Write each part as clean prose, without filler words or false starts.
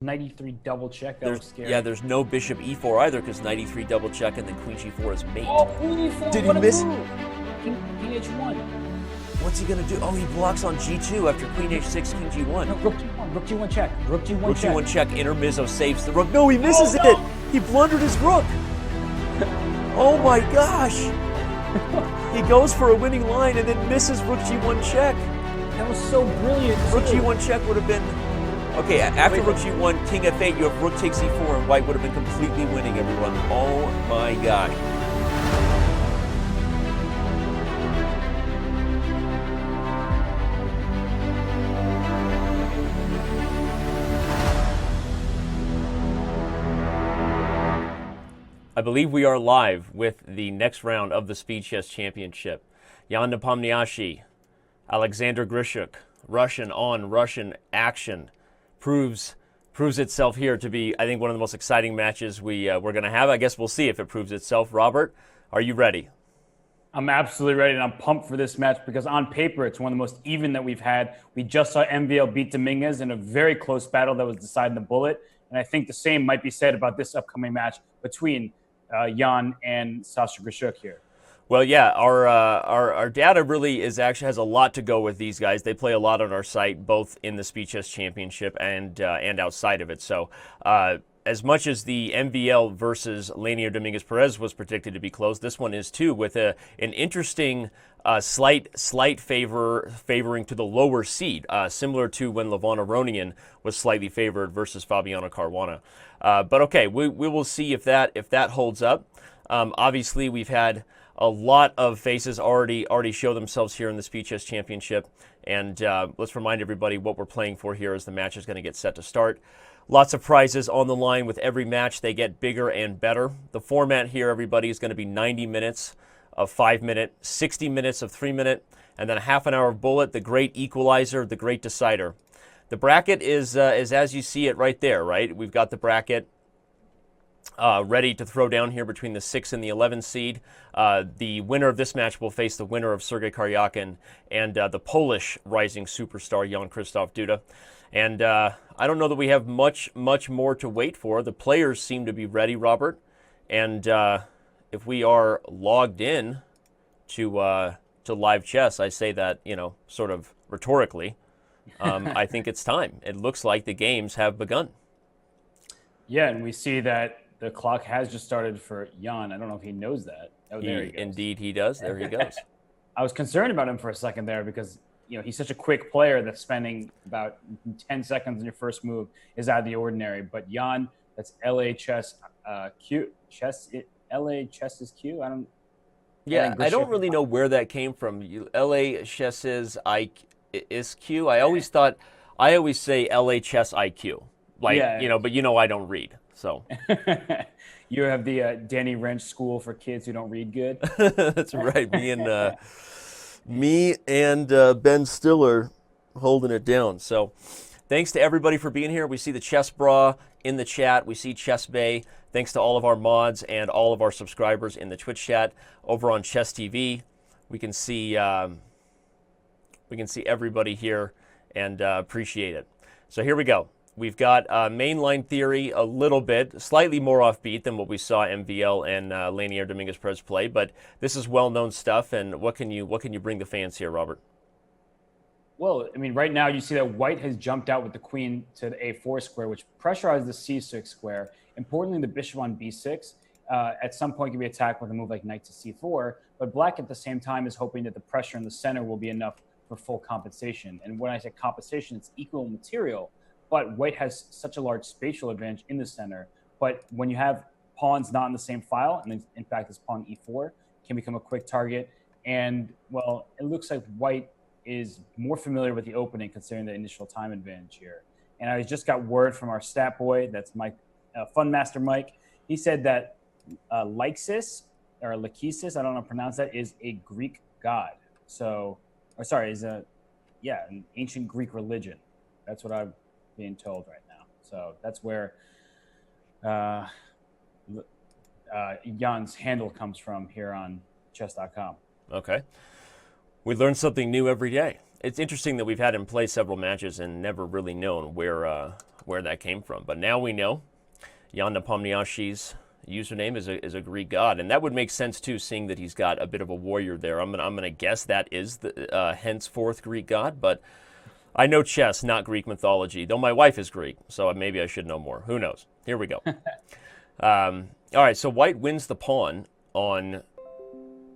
93 double check. That was scary. Yeah, there's no bishop e4 either because 93 double check and then queen g4 is mate. Oh, queen e4. Did he miss? King h1. What's he going to do? Oh, he blocks on g2 after queen h6, king g1. No, rook g1. Rook g1 check. Rook g1 Rook check. g1 check. Intermezzo saves the rook. No, he misses it. He blundered his rook. Oh my gosh. He goes for a winning line and then misses rook g1 check. That was so brilliant. Rook g1 check would have been... Okay, after rook g1, king f8, you have rook takes e4, and white would have been completely winning, everyone. Oh my gosh. I believe we are live with the next round of the Speed Chess Championship. Jan Nepomniachtchi, Alexander Grischuk, Russian on Russian action. Proves itself here to be, I think, one of the most exciting matches we're going to have. I guess we'll see if it proves itself. Robert, are you ready? I'm absolutely ready, and I'm pumped for this match because on paper, it's one of the most even that we've had. We just saw MVL beat Dominguez in a very close battle that was decided in the bullet, and I think the same might be said about this upcoming match between Jan and Sasha Grischuk here. Well, yeah, our data really has a lot to go with these guys. They play a lot on our site, both in the Speed Chess Championship and outside of it. So as much as the MVL versus Lanier Dominguez Perez was predicted to be close, this one is too, with an interesting slight favoring to the lower seed, similar to when Levon Aronian was slightly favored versus Fabiano Caruana. But okay, we will see if that holds up. Obviously, we've had a lot of faces already show themselves here in the Speed Chess Championship, and let's remind everybody what we're playing for here as the match is going to get set to start. Lots of prizes on the line with every match. They get bigger and better. The format here, everybody, is going to be 90 minutes of 5-minute, 60 minutes of 3-minute, and then a half an hour of bullet, the great equalizer, the great decider. The bracket is as you see it right there, right? We've got the bracket ready to throw down here between the 6 and the 11 seed. The winner of this match will face the winner of Sergei Karyakin and the Polish rising superstar Jan Krzysztof Duda. And I don't know that we have much more to wait for. The players seem to be ready, Robert. And if we are logged in to live chess, I say that, sort of rhetorically. I think it's time. It looks like the games have begun. Yeah, and we see that the clock has just started for Jan. I don't know if he knows that. Oh, there he goes. Indeed he does. There he goes. I was concerned about him for a second there because, he's such a quick player that spending about 10 seconds in your first move is out of the ordinary. But Jan, that's LA Chess Q. LA Chess is Q? I don't really know where that came from. LA Chess is Q. I always say LA Chess IQ. But I don't read. So you have the Danny Rensch School for kids who don't read good. That's right. Me and Ben Stiller holding it down. So thanks to everybody for being here. We see the Chess Bra in the chat. We see Chess Bay. Thanks to all of our mods and all of our subscribers in the Twitch chat. Over on Chess TV, we can see everybody here and appreciate it. So here we go. We've got mainline theory a little bit, slightly more offbeat than what we saw MVL and Lanier Dominguez Perez play, but this is well-known stuff. And what can you bring the fans here, Robert? Well, right now you see that white has jumped out with the queen to the A4 square, which pressurizes the C6 square. Importantly, the bishop on B6 at some point can be attacked with a move like knight to C4, but black at the same time is hoping that the pressure in the center will be enough for full compensation. And when I say compensation, it's equal material. But white has such a large spatial advantage in the center. But when you have pawns not in the same file, and in fact this pawn e4 can become a quick target. And, well, it looks like white is more familiar with the opening considering the initial time advantage here. And I just got word from our stat boy, that's Mike, Fun Master Mike. He said that Lyksis, or Lachesis, I don't know how to pronounce that, is a Greek god. An ancient Greek religion. That's what I've being told right now. So that's where Jan's handle comes from here on Chess.com. Okay. We learn something new every day. It's interesting that we've had him play several matches and never really known where where that came from. But now we know Jan Nepomniachtchi's username is a Greek god, and that would make sense too, seeing that he's got a bit of a warrior there. I'm gonna guess that is the henceforth Greek god, but I know chess, not Greek mythology. Though my wife is Greek, so maybe I should know more. Who knows? Here we go. All right, so white wins the pawn on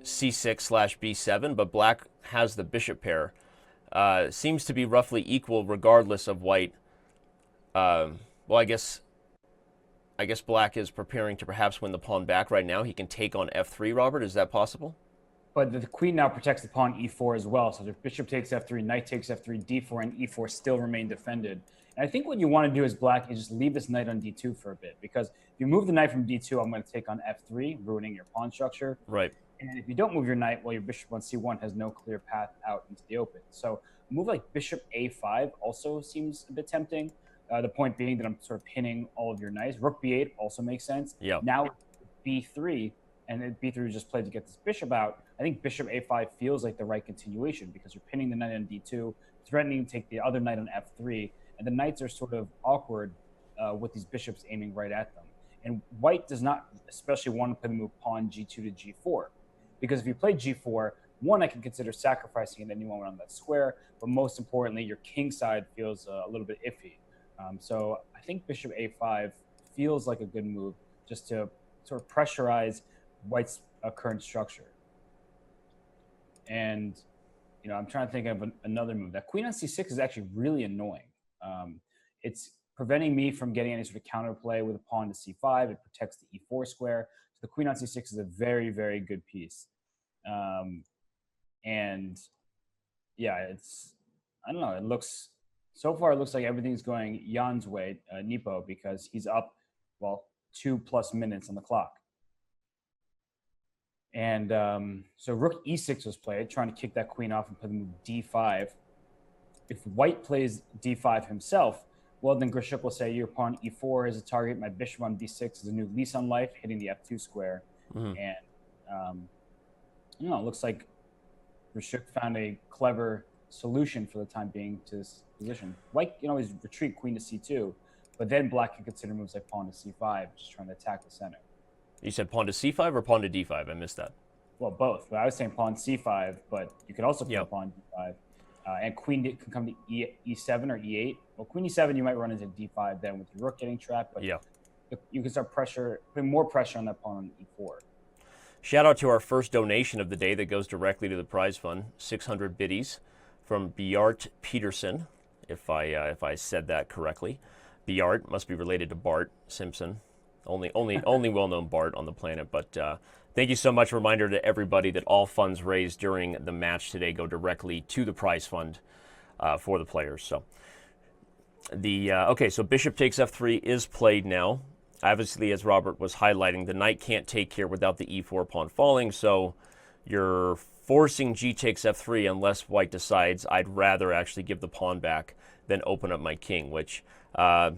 c6/b7, but black has the bishop pair. Seems to be roughly equal regardless of white. Well, I guess black is preparing to perhaps win the pawn back right now. He can take on f3, Robert. Is that possible? But the queen now protects the pawn e4 as well. So if bishop takes f3, knight takes f3, d4, and e4 still remain defended. And I think what you want to do as black is just leave this knight on d2 for a bit. Because if you move the knight from d2, I'm going to take on f3, ruining your pawn structure. Right. And if you don't move your knight, well, your bishop on c1 has no clear path out into the open. So a move like bishop a5 also seems a bit tempting. The point being that I'm sort of pinning all of your knights. Rook b8 also makes sense. Yeah. Now b3, and then b3 was just played to get this bishop out. I think bishop a5 feels like the right continuation because you're pinning the knight on d2, threatening to take the other knight on f3, and the knights are sort of awkward with these bishops aiming right at them. And white does not especially want to play the move pawn g2 to g4, because if you play g4, one, I can consider sacrificing at any moment on that square, but most importantly, your king side feels a little bit iffy. So I think bishop a5 feels like a good move just to sort of pressurize white's current structure. And, I'm trying to think of another move. That queen on c6 is actually really annoying. It's preventing me from getting any sort of counterplay with a pawn to c5. It protects the e4 square. So the queen on c6 is a very, very good piece. And yeah, I don't know, so far it looks like everything's going Jan's way, Nepo, because he's up, 2+ minutes on the clock. And so rook e6 was played, trying to kick that queen off and play the move d5. If white plays d5 himself, well, then Grischuk will say your pawn e4 is a target, my bishop on b6 is a new lease on life, hitting the f2 square. Mm-hmm. And, it looks like Grischuk found a clever solution for the time being to this position. White can always retreat queen to c2, but then black can consider moves like pawn to c5, just trying to attack the center. You said pawn to c5 or pawn to d5? I missed that. Well, both. But I was saying pawn c5, but you could also play pawn d5. And queen can come to e7 or e8. Well, queen e7, you might run into d5 then with your rook getting trapped, but you can start putting more pressure on that pawn on e4. Shout out to our first donation of the day that goes directly to the prize fund, 600 biddies from Bjart Peterson, if I said that correctly. Bjart must be related to Bart Simpson, only well-known Bart on the planet. But thank you so much. Reminder to everybody that all funds raised during the match today go directly to the prize fund for the players. So so bishop takes f3 is played now. Obviously, as Robert was highlighting, the knight can't take here without the e4 pawn falling, so you're forcing g takes f3 unless white decides I'd rather actually give the pawn back than open up my king, which I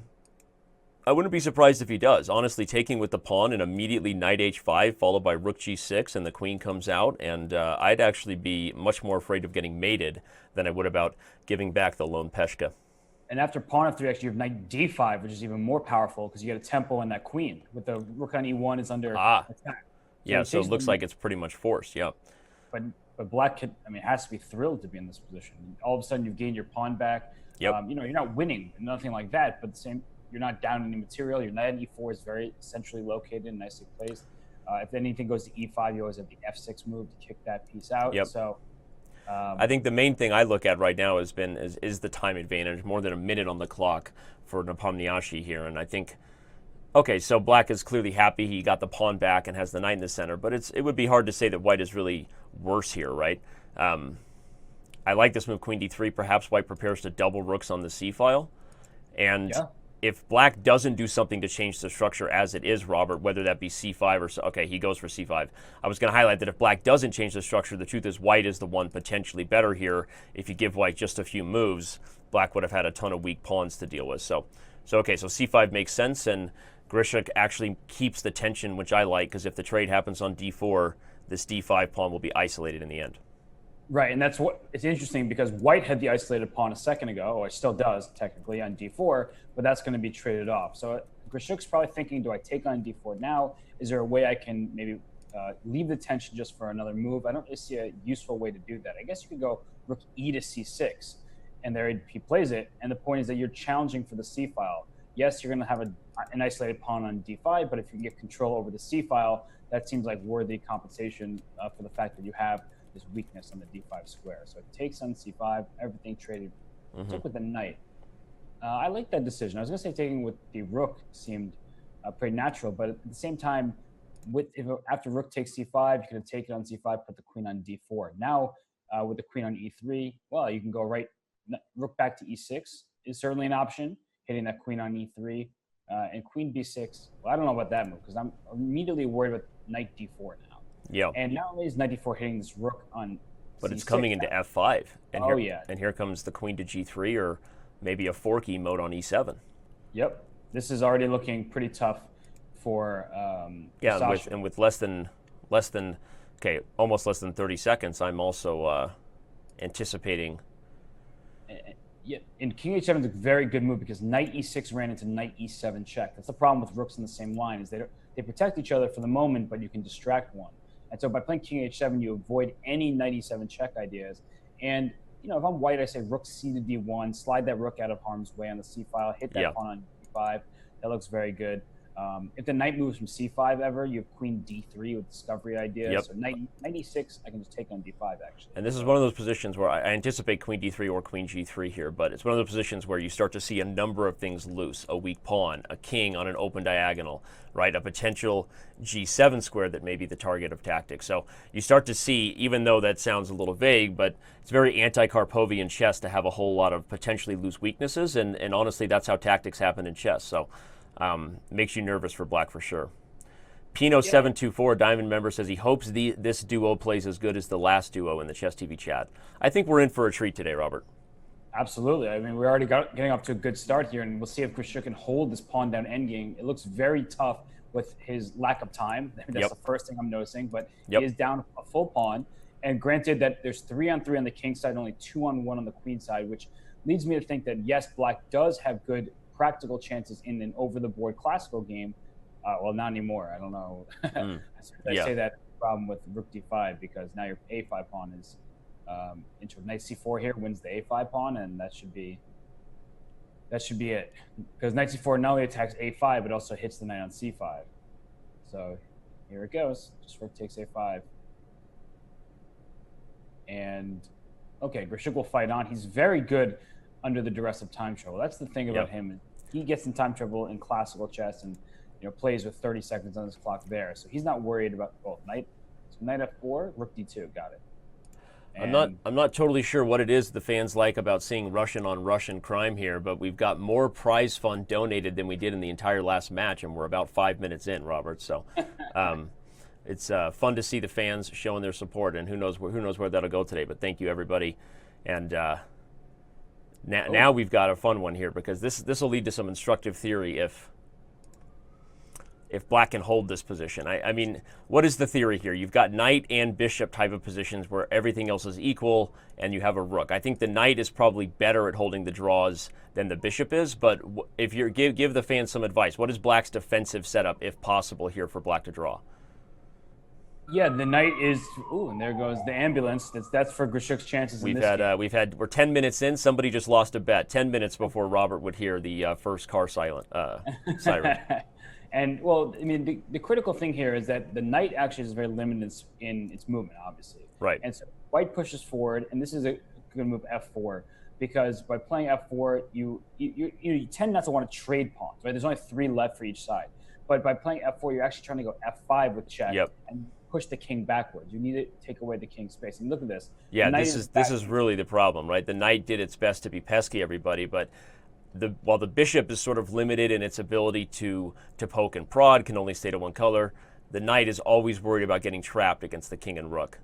wouldn't be surprised if he does. Honestly, taking with the pawn and immediately knight h5 followed by rook g6 and the queen comes out, and I'd actually be much more afraid of getting mated than I would about giving back the lone peshka. And after pawn f3, actually, you have knight d5, which is even more powerful because you get a tempo on that queen. With the rook on e1 is under attack. So it looks like it's pretty much forced, But black has to be thrilled to be in this position. All of a sudden, you've gained your pawn back. Yep. You're not winning, nothing like that, but you're not down any material. Your knight on e4 is very centrally located and nicely placed. If anything goes to e5, you always have the f6 move to kick that piece out. Yep. So I think the main thing I look at right now is the time advantage, more than a minute on the clock for Nepomniachtchi here. And I think, so black is clearly happy he got the pawn back and has the knight in the center, but it would be hard to say that white is really worse here, right? I like this move, queen d3. Perhaps white prepares to double rooks on the c-file. And if black doesn't do something to change the structure as it is, Robert, whether that be c5 or he goes for c5. I was going to highlight that if black doesn't change the structure, the truth is white is the one potentially better here. If you give white just a few moves, black would have had a ton of weak pawns to deal with. So c5 makes sense, and Grischuk actually keeps the tension, which I like, because if the trade happens on d4, this d5 pawn will be isolated in the end. Right, and that's what it's interesting because White had the isolated pawn a second ago, or still does technically on d4, but that's going to be traded off. So Grischuk's probably thinking, do I take on d4 now? Is there a way I can maybe leave the tension just for another move? I don't really see a useful way to do that. I guess you could go rook e to c6, and there he plays it. And the point is that you're challenging for the c file. Yes, you're going to have an isolated pawn on d5, but if you get control over the c file, that seems like worthy compensation for the fact that you have this weakness on the d5 square. So it takes on c5, everything traded. Took with the knight. I like that decision. I was going to say taking with the rook seemed pretty natural, but at the same time, after rook takes c5, you could have taken on c5, put the queen on d4. Now, with the queen on e3, well, you can go rook back to e6 is certainly an option, hitting that queen on e3. And queen b6, well, I don't know about that move because I'm immediately worried about knight d4 now. Yeah. And not only is knight d4 hitting this rook on but c6, it's coming into f5. And yeah. And here comes the queen to g3, or maybe a forky mode on e7. Yep. This is already looking pretty tough for and with almost less than 30 seconds, I'm also anticipating. Yeah, and king h7 is a very good move because knight e6 ran into knight e7 check. That's the problem with rooks in the same line, is they protect each other for the moment, but you can distract one. And so by playing king h7, you avoid any knight e7 check ideas. And if I'm White, I say rook c to d1, slide that rook out of harm's way on the c file, hit that pawn on d5. That looks very good. If the knight moves from c5 ever, you have queen d3 with discovery ideas. Yep. So knight e6, I can just take on d5, actually. And this is one of those positions where I anticipate queen d3 or queen g3 here, but it's one of those positions where you start to see a number of things loose. A weak pawn, a king on an open diagonal, right? A potential g7 square that may be the target of tactics. So you start to see, even though that sounds a little vague, but it's very anti-Karpovian chess to have a whole lot of potentially loose weaknesses, and honestly, that's how tactics happen in chess. So makes you nervous for black for sure. Pino724, Diamond member, says he hopes this duo plays as good as the last duo in the Chess TV chat. I think we're in for a treat today, Robert. Absolutely. I mean, we're already getting off to a good start here, and we'll see if Grischuk can hold this pawn down endgame. It looks very tough with his lack of time. That's the first thing I'm noticing, but he is down a full pawn. And granted that there's 3-on-3 on the king side, only 2-on-1 on the queen side, which leads me to think that, yes, black does have good practical chances in an over-the-board classical game. Well, not anymore. I don't know. I say that problem with rook d5 because now your a5 pawn is into knight c4 here, wins the a5 pawn, and that should be it. Because knight c4 not only attacks a5, but also hits the knight on c5. So here it goes. Just rook takes a5. And, okay, Grischuk will fight on. He's very good under the duress of time trouble. That's the thing about him. He gets in time trouble in classical chess and plays with 30 seconds on his clock there. So he's not worried about knight f4, rook d2, got it. And I'm not totally sure what it is the fans like about seeing Russian on Russian crime here, but we've got more prize fund donated than we did in the entire last match, and we're about 5 minutes in, Robert. So it's fun to see the fans showing their support, and who knows where that'll go today. But thank you, everybody. And now we've got a fun one here, because this will lead to some instructive theory if black can hold this position. I mean, what is the theory here? You've got knight and bishop type of positions where everything else is equal, and you have a rook. I think the knight is probably better at holding the draws than the bishop is, but if you give the fans some advice, what is black's defensive setup, if possible, here for black to draw? Yeah, the knight is. Ooh, and there goes the ambulance. That's for Grischuk's chances. We're 10 minutes in. Somebody just lost a bet. 10 minutes before Robert would hear the first car siren. And, well, I mean, the critical thing here is that the knight actually is very limited in its movement, obviously. Right. And so white pushes forward, and this is a good move, f4, because by playing f4, you tend not to want to trade pawns, right? There's only 3 left for each side. But by playing f4, you're actually trying to go f5 with check and push the king backwards. You need to take away the king's space. And look at this. Yeah, this is really the problem, right? The knight did its best to be pesky, everybody, but while the bishop is sort of limited in its ability to poke and prod, can only stay to one color, the knight is always worried about getting trapped against the king and rook.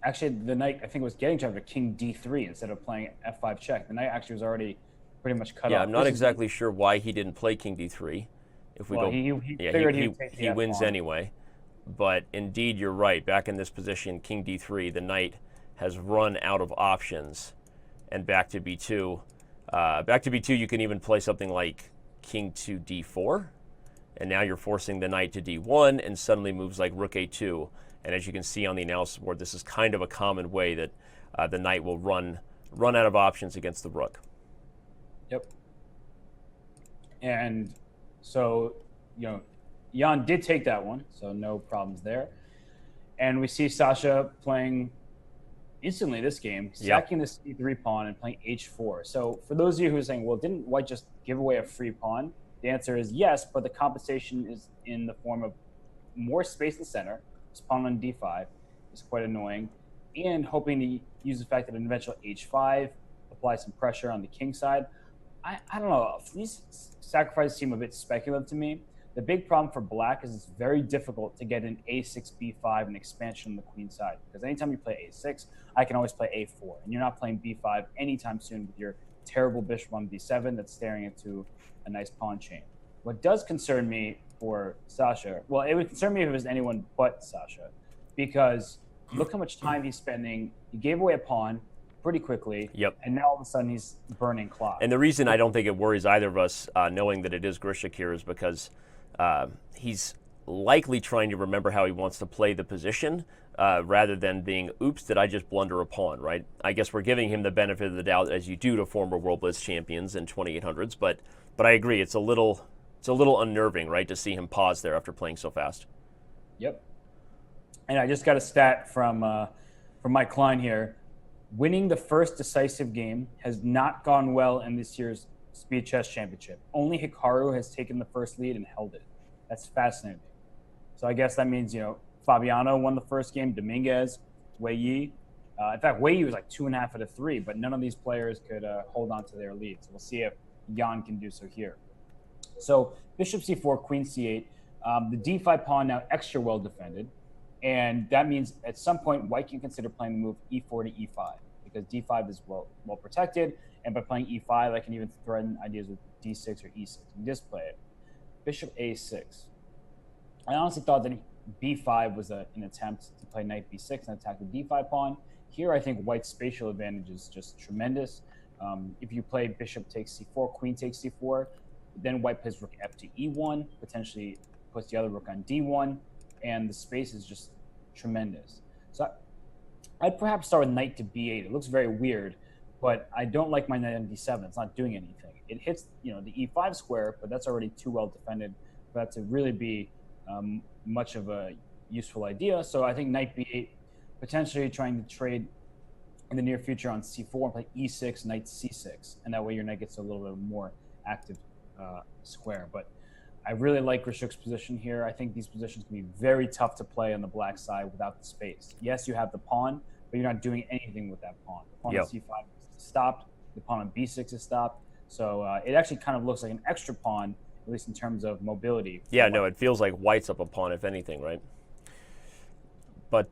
Actually, the knight, I think, was getting trapped at king d3 instead of playing f5 check. The knight actually was already pretty much cut off. Yeah, I'm not exactly sure why he didn't play king d3. If we go, he wins anyway. But indeed, you're right. Back in this position, king d3, the knight has run out of options, and back to b2. Back to b2, you can even play something like king to d4, and now you're forcing the knight to d1, and suddenly moves like rook a2. And as you can see on the analysis board, this is kind of a common way that the knight will run out of options against the rook. Yep. And so, Jan did take that one, so no problems there. And we see Sasha playing instantly this game, sacking the c3 pawn and playing h4. So for those of you who are saying, well, didn't White just give away a free pawn? The answer is yes, but the compensation is in the form of more space in the center. This pawn on d5 is quite annoying, and hoping to use the fact that an eventual h5 apply some pressure on the king side. I don't know. These sacrifices seem a bit speculative to me. The big problem for black is it's very difficult to get an a6, b5, and expansion on the queen side. Because anytime you play a6, I can always play a4. And you're not playing b5 anytime soon with your terrible bishop on b7 that's staring into a nice pawn chain. What does concern me for Sasha, well, it would concern me if it was anyone but Sasha. Because look how much time he's spending. He gave away a pawn pretty quickly, and now all of a sudden he's burning clock. And the reason I don't think it worries either of us, knowing that it is Grischuk here, is because he's likely trying to remember how he wants to play the position rather than being, oops, did I just blunder a pawn, right? I guess we're giving him the benefit of the doubt, as you do to former World Blitz champions in 2800s, but I agree, it's a little unnerving, right, to see him pause there after playing so fast. Yep. And I just got a stat from Mike Klein here. Winning the first decisive game has not gone well in this year's Speed Chess Championship. Only Hikaru has taken the first lead and held it. That's fascinating. So I guess that means, Fabiano won the first game, Dominguez, Wei Yi. In fact, Wei Yi was like 2.5 out of 3, but none of these players could hold on to their lead. So we'll see if Jan can do so here. So bishop c4, queen c8. The d5 pawn now extra well defended. And that means at some point, White can consider playing the move e4 to e5 because d5 is well protected. And by playing e5, I can even threaten ideas with d6 or e6 and just play it. Bishop a6. I honestly thought that b5 was an attempt to play knight b6 and attack the d5 pawn. Here, I think White's spatial advantage is just tremendous. If you play bishop takes c4, queen takes c4, then White plays rook f to e1, potentially puts the other rook on d1, and the space is just tremendous. So I'd perhaps start with knight to b8. It looks very weird, but I don't like my knight on d7. It's not doing anything. It hits, the e5 square, but that's already too well defended for that to really be much of a useful idea. So I think knight b8, potentially trying to trade in the near future on c4 and play e6, knight c6, and that way your knight gets a little bit more active square. But I really like Grischuk's position here. I think these positions can be very tough to play on the black side without the space. Yes, you have the pawn, but you're not doing anything with that pawn. The pawn on c5 is stopped. The pawn on b6 is stopped. So it actually kind of looks like an extra pawn, at least in terms of mobility. Yeah, no, it feels like White's up a pawn, if anything, right? But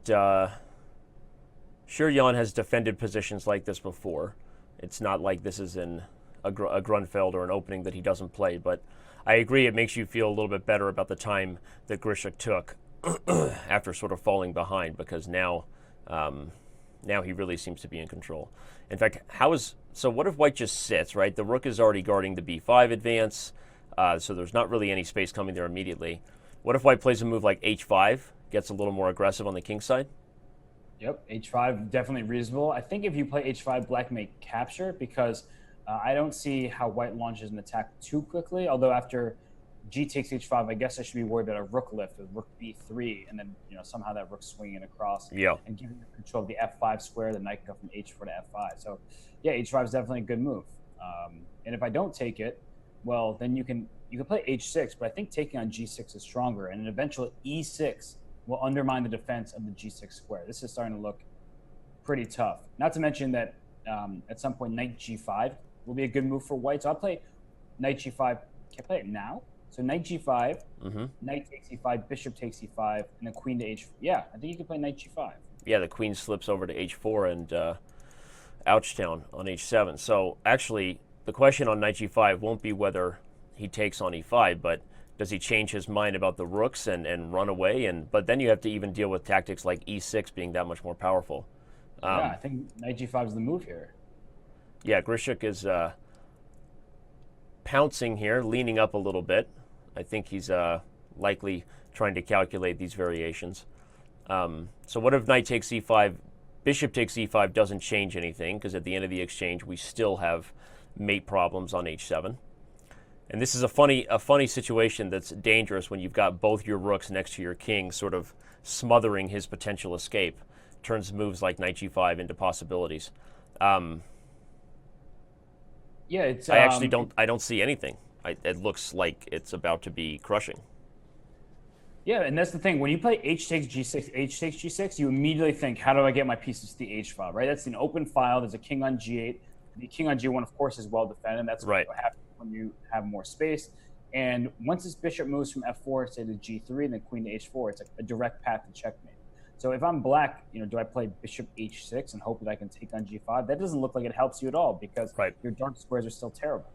sure, Jan has defended positions like this before. It's not like this is in a Grunfeld or an opening that he doesn't play, but I agree it makes you feel a little bit better about the time that Grischuk took after sort of falling behind, because now he really seems to be in control. In fact, so what if White just sits, right? The rook is already guarding the b5 advance, so there's not really any space coming there immediately. What if White plays a move like h5, gets a little more aggressive on the king side? Yep, h5, definitely reasonable. I think if you play h5, Black may capture, because I don't see how White launches an attack too quickly, although after g takes h5, I guess I should be worried about a rook lift with rook b3, and then somehow that rook swinging across and giving you control of the f5 square. The knight can go from h4 to f5. So yeah, h5 is definitely a good move. And if I don't take it, well, then you can play h6, but I think taking on g6 is stronger, and an eventual e6 will undermine the defense of the g6 square. This is starting to look pretty tough. Not to mention that at some point knight g5 will be a good move for White. So I'll play knight g5. Can I play it now? So knight g5, knight takes e5, bishop takes e5, and then queen to h4. Yeah, I think you can play knight g5. Yeah, the queen slips over to h4 and Ouchtown on h7. So actually, the question on knight g5 won't be whether he takes on e5, but does he change his mind about the rooks and run away? But then you have to even deal with tactics like e6 being that much more powerful. Yeah, I think knight g5 is the move here. Yeah, Grischuk is pouncing here, leaning up a little bit. I think he's likely trying to calculate these variations. So what if knight takes e5? Bishop takes e5 doesn't change anything because at the end of the exchange we still have mate problems on h7. And this is a funny situation that's dangerous when you've got both your rooks next to your king, sort of smothering his potential escape. Turns moves like knight g5 into possibilities. Yeah, it's. I actually don't see anything. It looks like it's about to be crushing. Yeah, and that's the thing. When you play h takes g6, h takes g6, you immediately think, how do I get my pieces to the h file, right? That's an open file. There's a king on g8. The king on g1, of course, is well defended. That's right. What happens when you have more space. And once this bishop moves from f4 to g3 and then queen to h4, it's a direct path to checkmate. So if I'm black, do I play bishop h6 and hope that I can take on g5? That doesn't look like it helps you at all because your dark squares are still terrible.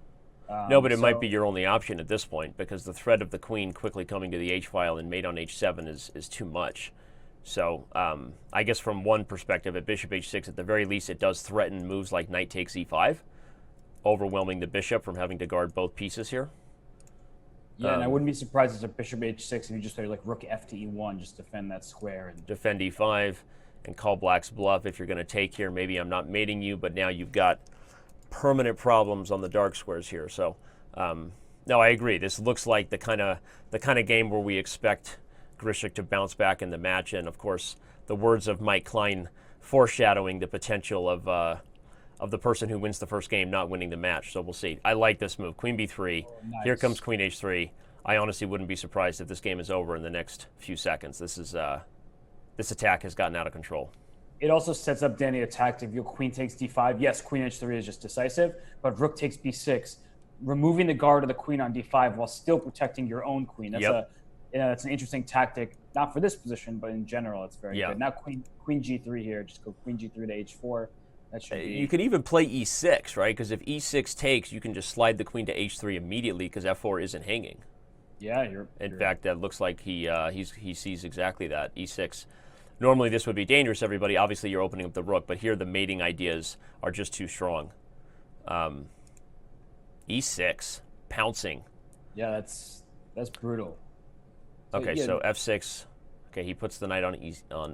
No, but it might be your only option at this point because the threat of the queen quickly coming to the h-file and mate on h7 is too much. So I guess from one perspective, at bishop h6, at the very least, it does threaten moves like knight takes e5, overwhelming the bishop from having to guard both pieces here. Yeah, and I wouldn't be surprised if a bishop h6 if you just play like rook f to e1, just defend that square. And defend e5 and call black's bluff if you're going to take here. Maybe I'm not mating you, but now you've got permanent problems on the dark squares here. So, no, I agree. This looks like the kind of game where we expect Grischuk to bounce back in the match. And, of course, the words of Mike Klein foreshadowing the potential of the person who wins the first game not winning the match. So we'll see. I like this move. Queen b3. Oh, nice. Here comes queen h3. I honestly wouldn't be surprised if this game is over in the next few seconds. This attack has gotten out of control. It also sets up, Danny, a tactic. If your queen takes d5, yes, queen h3 is just decisive, but rook takes b6, removing the guard of the queen on d5 while still protecting your own queen. That's that's an interesting tactic, not for this position, but in general, it's very good. Now queen g3 here, just go queen g3 to h4. That should be... You could even play e6, right? Because if e6 takes, you can just slide the queen to h3 immediately because f4 isn't hanging. Yeah, in fact, that looks like he sees exactly that, e6. Normally, this would be dangerous, everybody. Obviously, you're opening up the rook, but here the mating ideas are just too strong. E6, pouncing. Yeah, that's brutal. Okay, so f6. Okay, he puts the knight on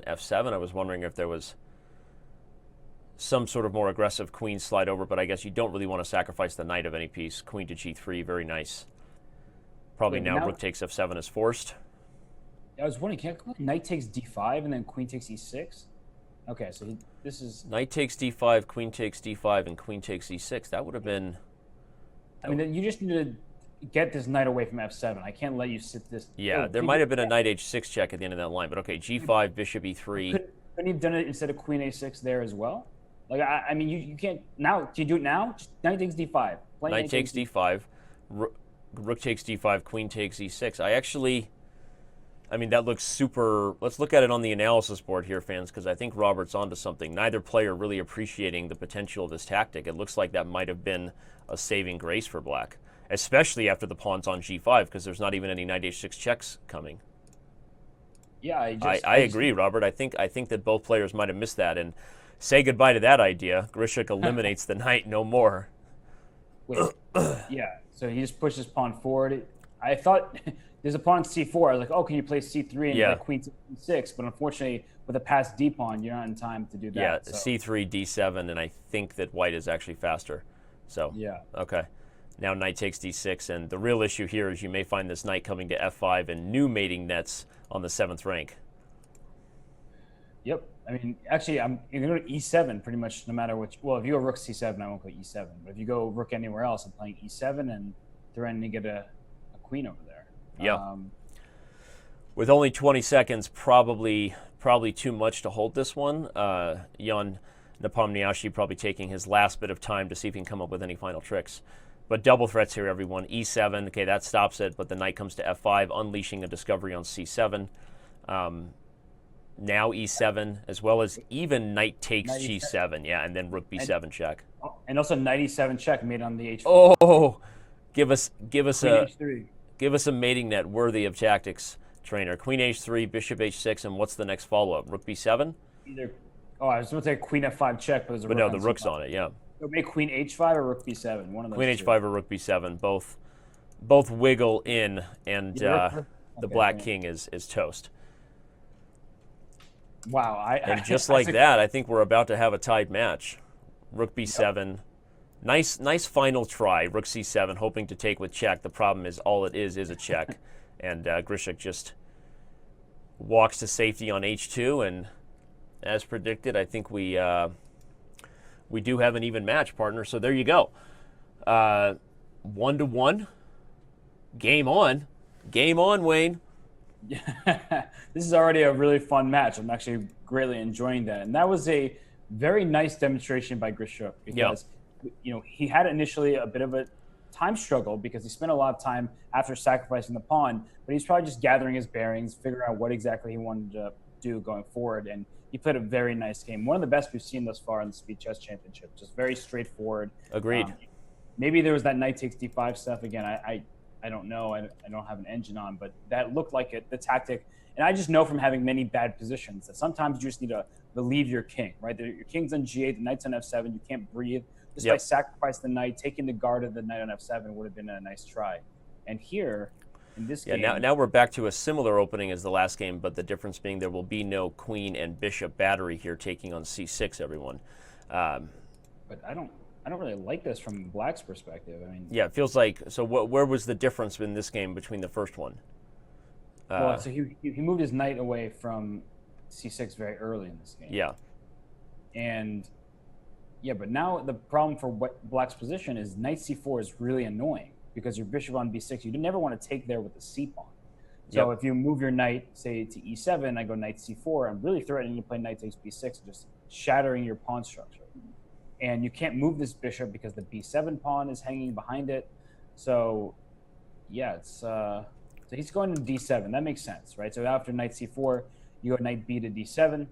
f7. I was wondering if there was some sort of more aggressive queen slide over, but I guess you don't really want to sacrifice the knight of any piece. Queen to g3, very nice. Probably now rook takes f7 is forced. I was wondering, can't knight takes d5 and then queen takes e6? Okay, so this is... Knight takes d5, queen takes d5, and queen takes e6. That would have been... I mean, you just need to get this knight away from f7. I can't let you sit this... Yeah, there might have been a knight h6 check at the end of that line, but okay, g5, bishop e3. Couldn't you have done it instead of queen a6 there as well? Like, I mean, you can't... Now, do you do it now? Just knight takes d5. Knight takes d5, rook takes d5, queen takes e6. I mean, that looks super... Let's look at it on the analysis board here, fans, because I think Robert's onto something. Neither player really appreciating the potential of this tactic. It looks like that might have been a saving grace for black, especially after the pawn's on g5, because there's not even any knight h6 checks coming. Yeah, I agree, Robert. I think that both players might have missed that, and say goodbye to that idea. Grischuk eliminates the knight no more. Wait, yeah, so he just pushes pawn forward. I thought... There's a pawn c4. I was like, oh, can you play c3 and like queen to e6? But unfortunately, with a passed d pawn, you're not in time to do that. Yeah, so. c3, d7, and I think that white is actually faster. So, yeah. Okay. Now knight takes d6, and the real issue here is you may find this knight coming to f5 and new mating nets on the 7th rank. Yep. I mean, actually, you're going to e7 pretty much no matter which. Well, if you go rook c7, I won't go e7. But if you go rook anywhere else, I'm playing e7 and threatening to get a queen over there. Yeah. With only 20 seconds, probably too much to hold this one. Jan Nepomniachtchi probably taking his last bit of time to see if he can come up with any final tricks. But double threats here, everyone. e7, okay, that stops it, but the knight comes to f5, unleashing a discovery on c7. Now e7, as well as even knight takes g7, yeah, and then rook b7 check. And also knight e7 check made on the h4. Oh, give us h3. Give us a mating net worthy of tactics, trainer. Queen h3, bishop h6, and what's the next follow-up? Rook b7? Either Oh, I was going to say queen f5 check, but there's a But rook no, on the rook's c5. on it. Yeah, So make queen h5 or rook b7, one of those queen two. h5 or rook b7, both wiggle in, and Yeah, the okay, black king is toast. wow. And just I like took, that, I think we're about to have a tied match. Rook b7. Nice final try. Rook c7, hoping to take with check. The problem is all it is a check. And Grischuk just walks to safety on h2. And as predicted, I think we do have an even match, partner. So there you go. 1-1. Game on. Game on, Wayne. this is already a really fun match. I'm actually greatly enjoying that. And that was a very nice demonstration by Grischuk because he had initially a bit of a time struggle because he spent a lot of time after sacrificing the pawn, but he's probably just gathering his bearings, figuring out what exactly he wanted to do going forward. And he played a very nice game. One of the best we've seen thus far in the Speed Chess Championship. Just very straightforward. Agreed. Maybe there was that knight takes d5 stuff again. I don't know. I don't have an engine on, but that looked like it, the tactic. And I just know from having many bad positions that sometimes you just need to relieve your king, right? Your king's on g8, the knight's on f7. You can't breathe. Just by sacrificing the knight, taking the guard of the knight on f7 would have been a nice try. And here, in this game... Now we're back to a similar opening as the last game, but the difference being there will be no queen and bishop battery here taking on c6, everyone. But I don't really like this from Black's perspective. I mean, yeah, it feels like, so where was the difference in this game between the first one? Well, so he moved his knight away from c6 very early in this game. Yeah. And yeah, but now the problem for Black's position is knight c4 is really annoying because your bishop on b6, you never want to take there with the c pawn. So if you move your knight, say, to e7, I go knight c4, I'm really threatening to play knight takes b6, just shattering your pawn structure. And you can't move this bishop because the b7 pawn is hanging behind it. So, yeah, it's so he's going to d7. That makes sense, right? So after knight c4, you go knight b to d7,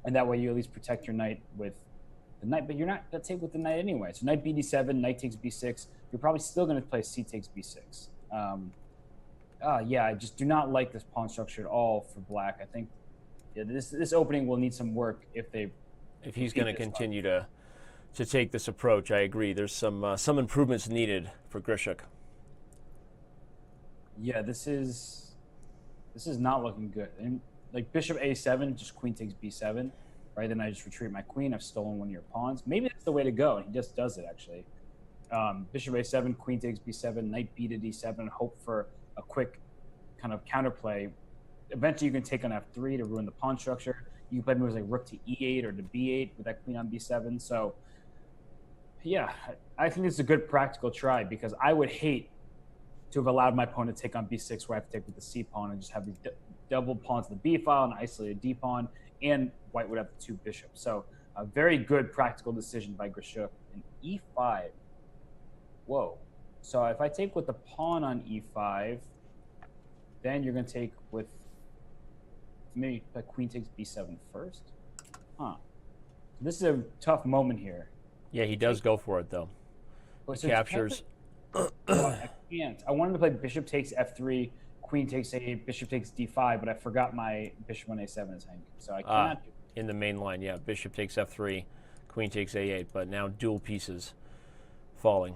and that way you at least protect your knight with the knight. But you're not going to take with the knight anyway. So knight b d7, knight takes b6. You're probably still going to play c takes b6. Yeah, I just do not like this pawn structure at all for Black. I think this opening will need some work if he's going to continue to take this approach. I agree. There's some improvements needed for Grischuk. Yeah, this is not looking good. And like bishop a7, just queen takes b7, right? Then I just retreat my queen. I've stolen one of your pawns. Maybe that's the way to go. And he just does it actually. Bishop a7, queen takes b7, knight b to d7, and hope for a quick kind of counterplay. Eventually, you can take on f3 to ruin the pawn structure. You can play moves like rook to e8 or to b8 with that queen on b7. So, yeah, I think it's a good practical try because I would hate to have allowed my opponent to take on b6 where I have to take with the c pawn and just have these double pawns to the b file and isolated d pawn, and white would have the two bishops. So, a very good practical decision by Grischuk. And e5. Whoa. So if I take with the pawn on e5, then you're going to take with maybe like queen takes b7 first. Huh. This is a tough moment here. Yeah, he does go for it though. So Captures. I can't. I wanted to play bishop takes f3, queen takes a8, bishop takes d5, but I forgot my bishop on a7 is hanging. So I cannot do it. In the main line, yeah. Bishop takes f3, queen takes a8, but now dual pieces falling.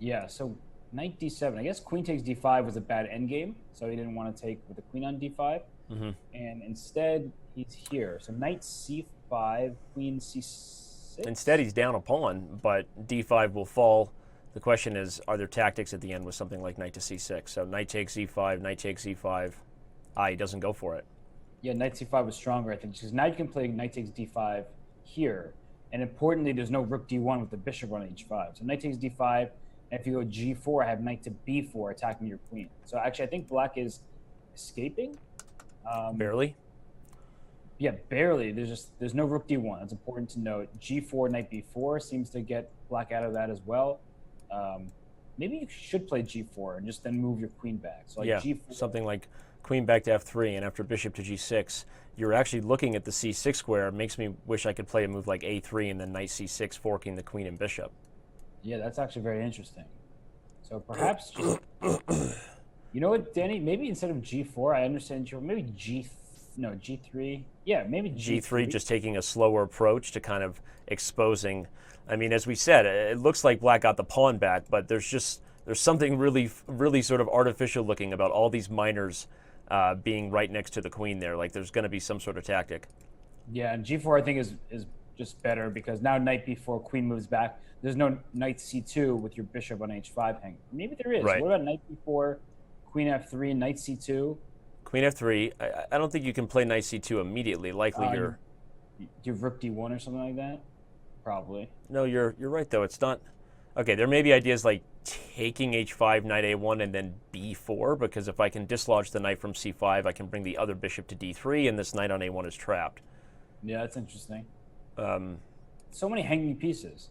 Yeah, so knight d7. I guess queen takes d5 was a bad endgame, so he didn't want to take with the queen on d5. Mm-hmm. And instead, he's here. So knight c5, queen c6. Instead, he's down a pawn, but d5 will fall. The question is, are there tactics at the end with something like knight to c6? So knight takes e5, knight takes e5. He doesn't go for it. Yeah, knight c5 was stronger, I think, because now you can play knight takes d5 here. And importantly, there's no rook d1 with the bishop on h5. So knight takes d5. And if you go g4, I have knight to b4 attacking your queen. So actually, I think Black is escaping. Barely? Yeah, barely. There's no rook d1. That's important to note. g4, knight b4 seems to get Black out of that as well. Maybe you should play g4 and just then move your queen back. So like g4, something like queen back to f3, and after bishop to g6, you're actually looking at the c6 square. It makes me wish I could play a move like a3 and then knight c6, forking the queen and bishop. Yeah, that's actually very interesting. So perhaps just, you know what, Danny? Maybe instead of g4, I understand maybe g3. no, G3. Yeah, maybe G3, G3. just taking a slower approach to kind of exposing. I mean, as we said, it looks like black got the pawn back, but there's something really sort of artificial looking about all these minors being right next to the queen there. Like there's going to be some sort of tactic. Yeah, and G4 I think is just better because now knight B4, queen moves back. There's no knight C2 with your bishop on H5 hanging. Maybe there is. Right. What about knight B4, queen F3, knight C2? Queen F3. I don't think you can play knight C2 immediately. Likely you're. Do you have rook D1 or something like that? Probably. No, you're right though. It's not. Okay, there may be ideas like taking H5, knight A1, and then B4, because if I can dislodge the knight from C5, I can bring the other bishop to D3, and this knight on A1 is trapped. Yeah, that's interesting. So many hanging pieces.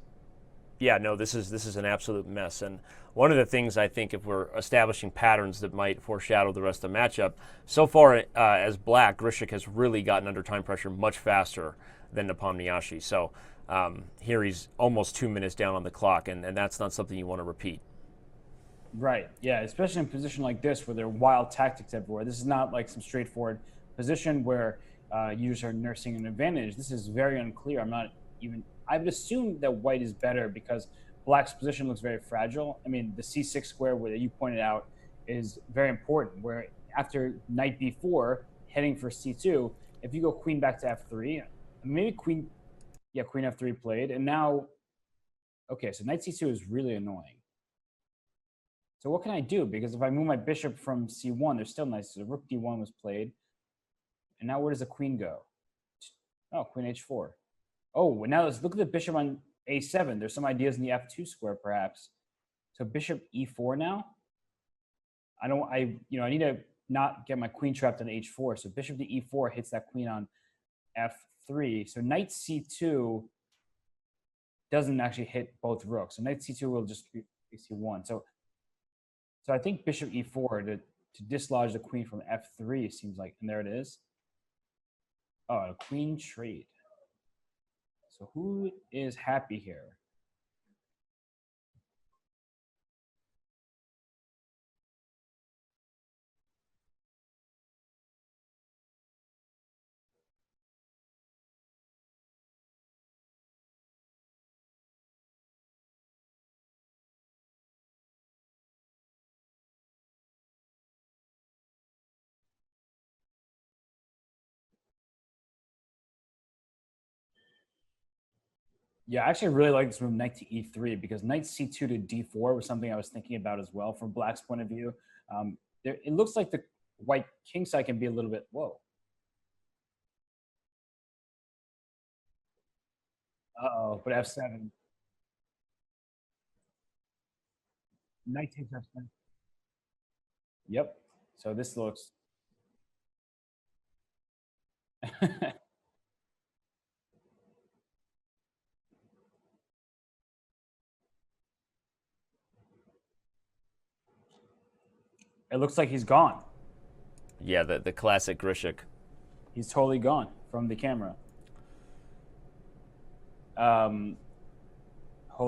Yeah, no, this is an absolute mess. And one of the things I think, if we're establishing patterns that might foreshadow the rest of the matchup, so far as black, Grischuk has really gotten under time pressure much faster than Nepomniachtchi. So here he's almost 2 minutes down on the clock, and that's not something you want to repeat. Right. Yeah, especially in a position like this where there are wild tactics everywhere. This is not like some straightforward position where you just are nursing an advantage. This is very unclear. I would assume that white is better because black's position looks very fragile. I mean, the C6 square where you pointed out is very important, where after knight B4, heading for C2, if you go queen back to F3, maybe queen F3 played, and now, okay, so knight C2 is really annoying. So what can I do? Because if I move my bishop from C1, there's still nice. So rook D1 was played. And now where does the queen go? Oh, queen H4. Oh, now let's look at the bishop on A7. There's some ideas in the F2 square, perhaps. So bishop E4 now. I need to not get my queen trapped on H4. So bishop to E4 hits that queen on F3. So knight C2 doesn't actually hit both rooks. So knight C2 will just be C1. So I think bishop E4 to dislodge the queen from F3 seems like, and there it is. Oh, a queen trade. So who is happy here? Yeah, I actually really like this move, knight to E3, because knight C2 to D4 was something I was thinking about as well from black's point of view. It looks like the white king side can be a little bit, whoa. Uh-oh, but F7. Knight takes F7. Yep. So this looks. It looks like he's gone. Yeah, the classic Grischuk. He's totally gone from the camera. Hold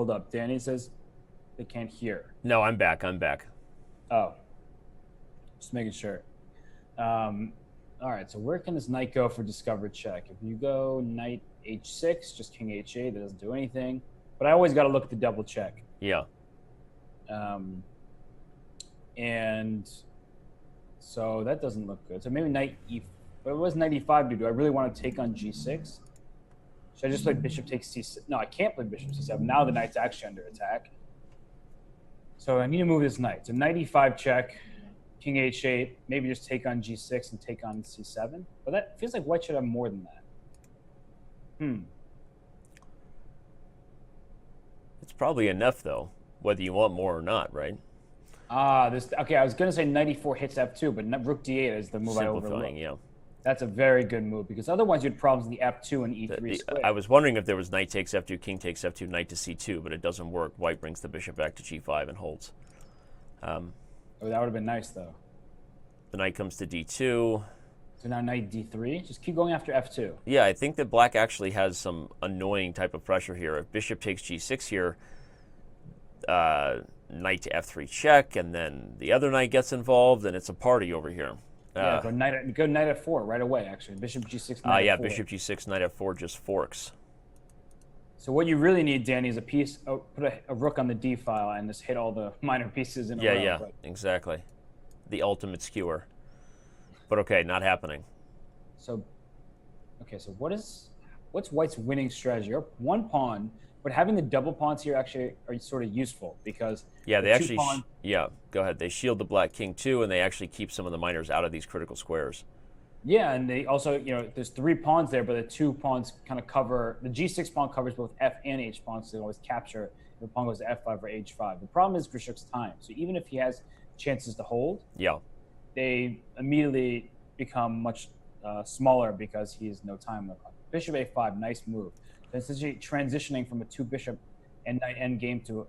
up. Danny says they can't hear. No, I'm back. Oh, just making sure. All right, so where can this knight go for discover check? If you go knight h6, just king h8, that doesn't do anything. But I always got to look at the double check. Yeah. And so that doesn't look good. So maybe knight e. What was knight e5 do? Do I really want to take on g6? Should I just play bishop takes c6? No, I can't play bishop c7. Now the knight's actually under attack. So I need to move this knight. So knight e5 check, king h8, maybe just take on g6 and take on c7. But that feels like white should have more than that. It's probably enough, though, whether you want more or not, right? Okay, I was going to say knight e4 hits f2, but rook d8 is the move I overlooked. Simplifying, yeah. That's a very good move, because otherwise you'd have problems in the f2 and e3 square. I was wondering if there was knight takes f2, king takes f2, knight to c2, but it doesn't work. White brings the bishop back to g5 and holds. Oh, that would have been nice, though. The knight comes to d2. So now knight d3. Just keep going after f2. Yeah, I think that black actually has some annoying type of pressure here. If bishop takes g6 here, knight to f3 check, and then the other knight gets involved, and it's a party over here. Yeah, go knight f4 right away. Actually, bishop g6, knight Yeah, f4. bishop g6, knight f4 just forks. So what you really need, Danny, is a piece. Put a rook on the d file and just hit all the minor pieces in a row. Yeah, exactly. The ultimate skewer. But okay, not happening. So, okay, so what's White's winning strategy? You're up one pawn, but having the double pawns here actually are sort of useful because they actually go ahead. They shield the black king too, and they actually keep some of the minors out of these critical squares. Yeah, and they also, there's 3 pawns there, but the 2 pawns kind of cover, the g6 pawn covers both f and h pawns, so they always capture if the pawn goes to f5 or h5. The problem is Grischuk's time. So even if he has chances to hold, they immediately become much smaller because he has no time left. Bishop a5, nice move. So essentially transitioning from a 2-bishop and knight endgame to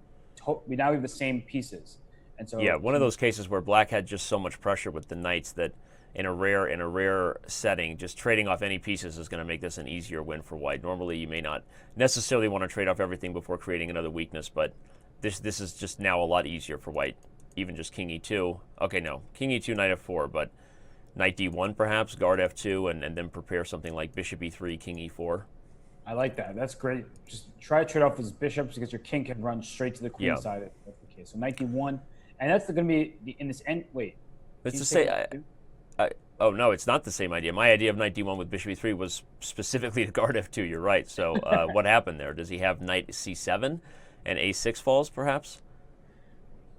we now have the same pieces. And so one of those cases where black had just so much pressure with the knights that in a rare setting, just trading off any pieces is going to make this an easier win for white. Normally, you may not necessarily want to trade off everything before creating another weakness, but this is just now a lot easier for white. Even just king e2. Okay, no, king e2, knight f4, but knight d1 perhaps, guard f2, and then prepare something like bishop e3, king e4. I like that. That's great. Just try to trade off his bishops because your king can run straight to the queen side. If that's the case. So knight d1, and that's going to be in this end. Wait, let's just say. Oh no, it's not the same idea. My idea of knight d1 with bishop e3 was specifically to guard f2. You're right. So what happened there? Does he have knight c7 and a6 falls perhaps?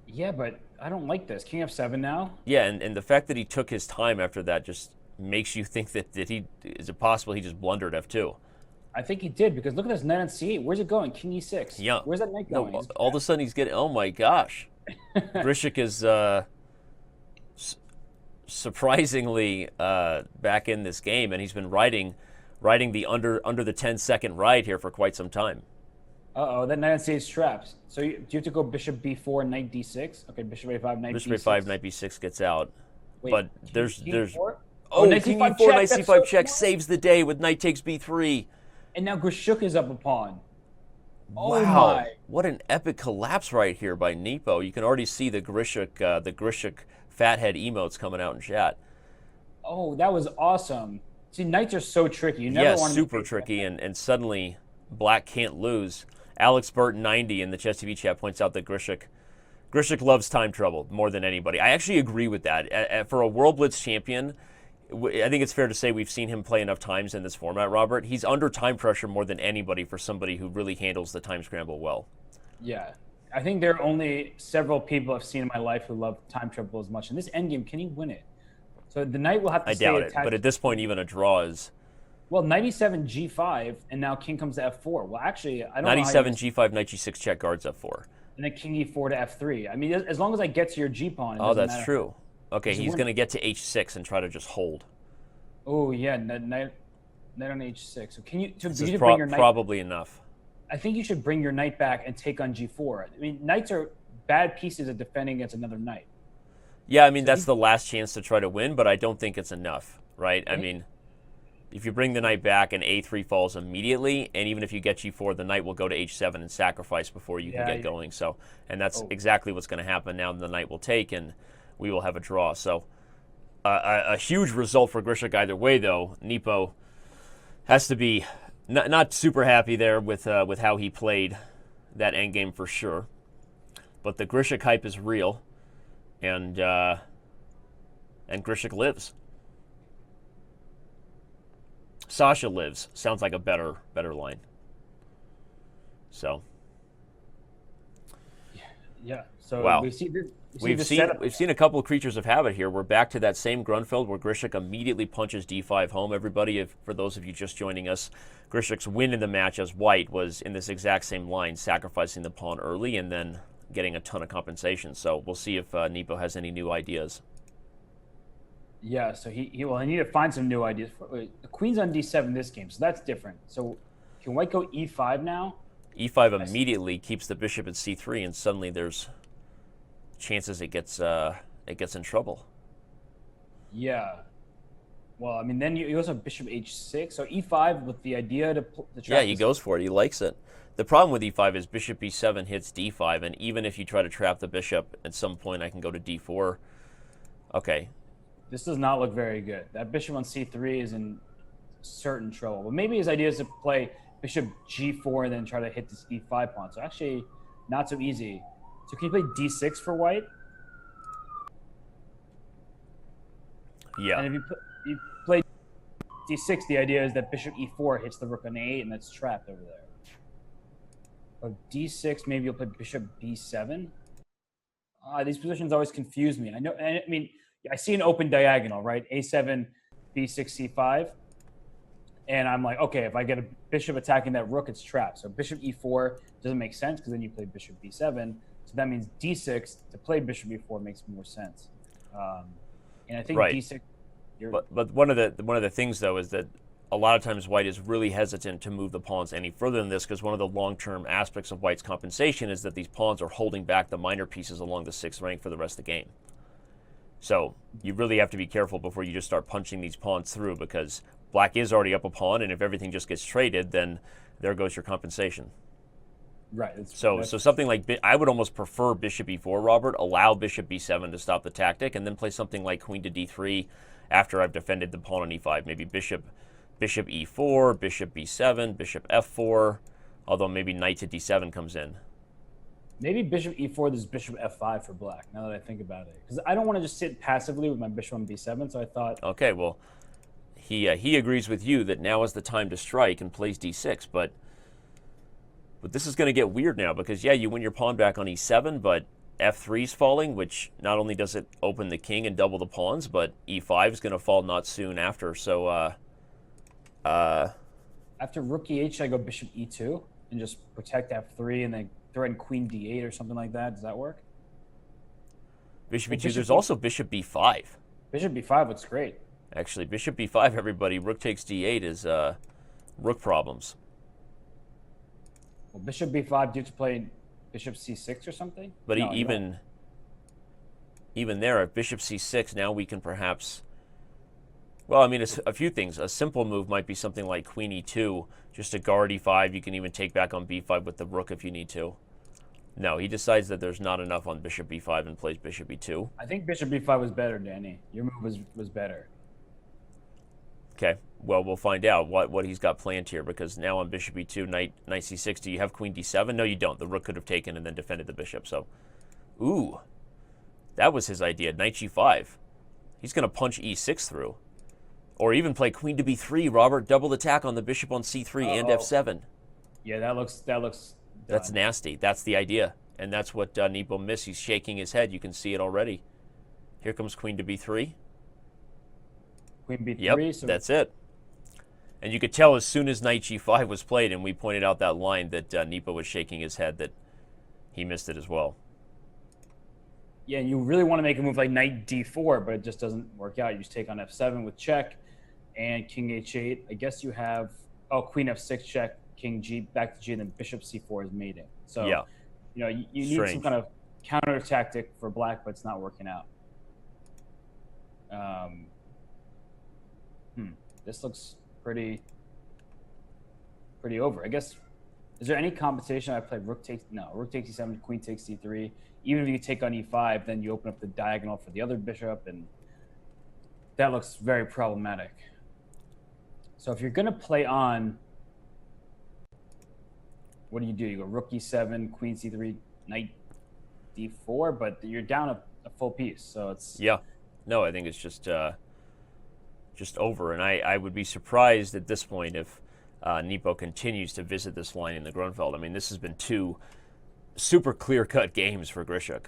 Yeah, but I don't like this. King f7 now? Yeah, and the fact that he took his time after that just makes you think that is it possible he just blundered f2? I think he did, because look at this knight on c8. Where's it going? King e6. Yeah. Where's that knight going? All of a sudden he's getting, oh my gosh. Grischuk is surprisingly back in this game, and he's been riding the under the 10-second ride here for quite some time. Uh-oh, that knight on c8 is trapped. So do you have to go bishop b4, knight d6? Okay, bishop a5, knight b6. Bishop a5, knight b6 gets out. Wait, but there's knight king c5 e4, check. knight c5 check saves the day with knight takes b3. And now Grischuk is up a pawn. Wow, oh my. What an epic collapse right here by Nepo. You can already see the Grischuk fathead emotes coming out in chat. Oh, that was awesome. See, knights are so tricky. You never want to super tricky, and suddenly black can't lose. Alex Burt 90 in the Chess TV chat points out that Grischuk loves time trouble more than anybody. I actually agree with that. For a World Blitz champion, I think it's fair to say we've seen him play enough times in this format, Robert. He's under time pressure more than anybody for somebody who really handles the time scramble well. Yeah. I think there are only several people I've seen in my life who love time trouble as much. In this endgame, can he win it? So the knight will have to stay attached. I doubt it, but at this point, even a draw is... Well, knight e7, g5, and now king comes to f4. Well, actually, I don't know. Knight e7, g5, knight g6, check guards f4. And then king e4 to f3. I mean, as long as I get to your g-pawn, it doesn't that's matter. True. Okay, he's going to get to h6 and try to just hold. Oh, yeah, knight on h6. So can you... This is probably enough. I think you should bring your knight back and take on g4. I mean, knights are bad pieces at defending against another knight. Yeah, I mean, that's the last chance to try to win, but I don't think it's enough, right? I mean, if you bring the knight back and a3 falls immediately, and even if you get g4, the knight will go to h7 and sacrifice before you can get going. So, and that's exactly what's going to happen now. The knight will take, and we will have a draw. So, a huge result for Grischuk either way, though. Nepo has to be not super happy there with how he played that endgame for sure. But the Grischuk hype is real, and Grischuk lives. Sasha lives sounds like a better line. So. Yeah. So wow. We've seen a couple of creatures of habit here. We're back to that same Grunfeld where Grischuk immediately punches d5 home. Everybody, for those of you just joining us, Grischuk's win in the match as white was in this exact same line, sacrificing the pawn early and then getting a ton of compensation. So we'll see if Nepo has any new ideas. Yeah, so he will need to find some new ideas. The queen's on d7 this game, so that's different. So can white go e5 now? e5 immediately keeps the bishop at c3, and suddenly there's chances it gets in trouble. Yeah. Well, I mean, then you also have bishop h6, so e5 with the idea to trap. Yeah, he goes for it. He likes it. The problem with e5 is bishop e7 hits d5, and even if you try to trap the bishop, at some point I can go to d4. Okay. This does not look very good. That bishop on c3 is in certain trouble. But maybe his idea is to play bishop g4 and then try to hit this e5 pawn. So actually, not so easy. So can you play d6 for white? Yeah. And if you play d6, the idea is that bishop e4 hits the rook on a8, and that's trapped over there. But d6, maybe you'll play bishop b7. These positions always confuse me. I mean, I see an open diagonal, right? a7, b6, c5. And I'm like, okay, if I get a bishop attacking that rook, it's trapped. So bishop e4 doesn't make sense because then you play bishop b7. So that means d6 to play bishop e4 makes more sense. And I think d6. But one of the things though is that a lot of times white is really hesitant to move the pawns any further than this because one of the long-term aspects of white's compensation is that these pawns are holding back the minor pieces along the 6th rank for the rest of the game. So you really have to be careful before you just start punching these pawns through because black is already up a pawn, and if everything just gets traded, then there goes your compensation. Right. So something like, I would almost prefer bishop e4, Robert, allow bishop b7 to stop the tactic, and then play something like queen to d3 after I've defended the pawn on e5. Maybe bishop e4, bishop b7, bishop f4, although maybe knight to d7 comes in. Maybe bishop e4, there's bishop f5 for black, now that I think about it. Because I don't want to just sit passively with my bishop on b7, so I thought... Okay, well, he agrees with you that now is the time to strike and plays d6, but this is going to get weird now because, yeah, you win your pawn back on e7, but f3 is falling, which not only does it open the king and double the pawns, but e5 is going to fall not soon after, so... After rook e8, should I go bishop e2 and just protect f3 and then throw in queen d8 or something like that? Does that work? Bishop e2. There's also bishop b5. Bishop b5 looks great. Actually, bishop b5, everybody. Rook takes d8 is rook problems. Well, bishop b5, do you have to play bishop c6 or something? But no, even there, at bishop c6, now we can perhaps... Well, I mean, it's a few things. A simple move might be something like queen e2, just to guard e5. You can even take back on b5 with the rook if you need to. No, he decides that there's not enough on bishop b5 and plays bishop e2. I think bishop b5 was better, Danny. Your move was better. Okay, well, we'll find out what he's got planned here, because now on bishop e2, knight c6, do you have queen d7? No, you don't. The rook could have taken and then defended the bishop, so... Ooh, that was his idea, knight g5. He's going to punch e6 through. Or even play queen to b3, Robert. Double attack on the bishop on c3 and f7. Yeah, that looks done. That's nasty. That's the idea. And that's what Nepo missed. He's shaking his head. You can see it already. Here comes queen to b3. Queen b3. Yep, so that's it. And you could tell as soon as knight g5 was played, and we pointed out that line that Nepo was shaking his head, that he missed it as well. Yeah, and you really want to make a move like knight d4, but it just doesn't work out. You just take on f7 with check and king h8. I guess you have, queen f6 check, king g, back to g, and then bishop c4 is mating. So, yeah. You need some kind of counter tactic for black, but it's not working out. This looks pretty over. I guess, is there any compensation? I play rook takes e7, queen takes c3. Even if you take on e5, then you open up the diagonal for the other bishop, and that looks very problematic. So if you're going to play on, what do? You go rook e7, queen c3, knight d4, but you're down a full piece, so it's... Yeah. No, I think it's just over, and I would be surprised at this point if Nepo continues to visit this line in the Grunfeld. I mean, this has been two super clear-cut games for Grischuk.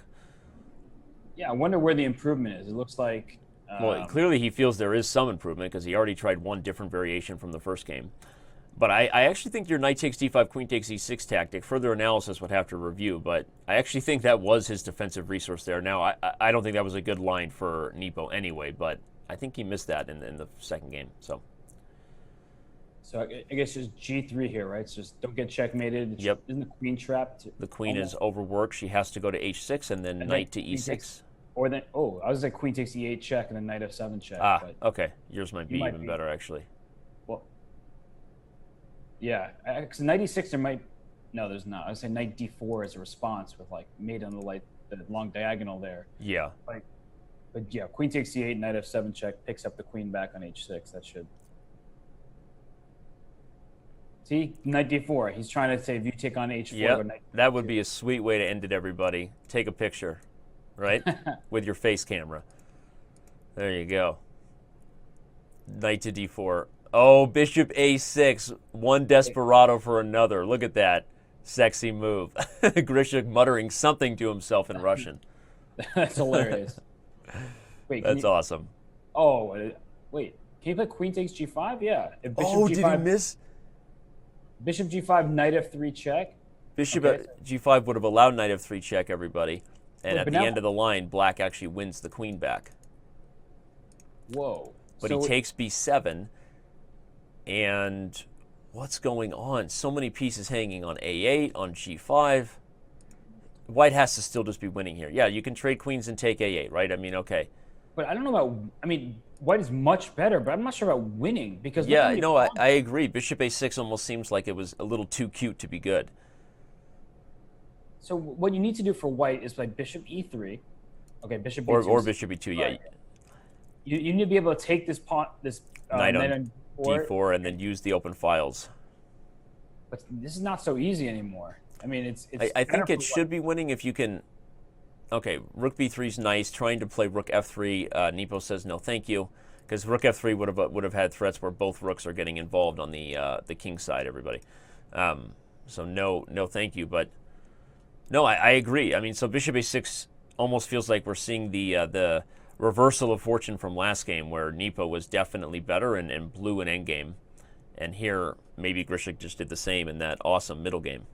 Yeah, I wonder where the improvement is. It looks like... well, clearly he feels there is some improvement because he already tried one different variation from the first game. But I actually think your knight takes d5, queen takes e6 tactic, further analysis would have to review, but I actually think that was his defensive resource there. Now, I don't think that was a good line for Nepo anyway, but I think he missed that in the second game. So I guess just g3 here, right? So just don't get checkmated. Yep. Isn't the queen trapped? The queen is overworked. She has to go to h6 and then knight to e6. Or then, I was like queen takes e8 check and then knight f7 check. Ah, okay. Yours might be even better, actually. Well, yeah. Because knight e6, there might... No, there's not. I would say knight d4 as a response with like mate on the long diagonal there. Yeah. Like But yeah, queen takes c8, knight f7 check, picks up the queen back on h6. That should. See, knight d4. He's trying to say if you take on h4, Yep, go knight. that would be a sweet way to end it, everybody. Take a picture, right? With your face camera. There you go. Knight to d4. Oh, bishop a6. One desperado for another. Look at that sexy move. Grischuk muttering something to himself in Russian. That's hilarious. Wait, That's awesome. Oh, wait. Can you play queen takes g5? Yeah. If bishop Oh, g5, did he miss? Bishop g5, knight f3 check. Bishop g5 would have allowed knight f3 check, everybody. And at the end of the line, black actually wins the queen back. Whoa. But he takes b7. And what's going on? So many pieces hanging on a8, on g5. White has to still just be winning here. Yeah, you can trade queens and take a8, right? I mean, okay. But I don't know about, I mean, white is much better, but I'm not sure about winning because. Yeah, no, I agree. Bishop a6 almost seems like it was a little too cute to be good. So what you need to do for white is play bishop e3. Okay, bishop b2. Or bishop e2, right. Yeah. You need to be able to take this pawn, knight on d4 and then use the open files. But this is not so easy anymore. I mean, it's I think it should be winning if you can. Okay, rook b3 is nice. Trying to play rook f3. Nepo says no, thank you, because rook f3 would have had threats where both rooks are getting involved on the king side. Everybody, so no, thank you. But no, I agree. I mean, so bishop a6 almost feels like we're seeing the reversal of fortune from last game, where Nepo was definitely better and blew an endgame, and here maybe Grischuk just did the same in that awesome middle game.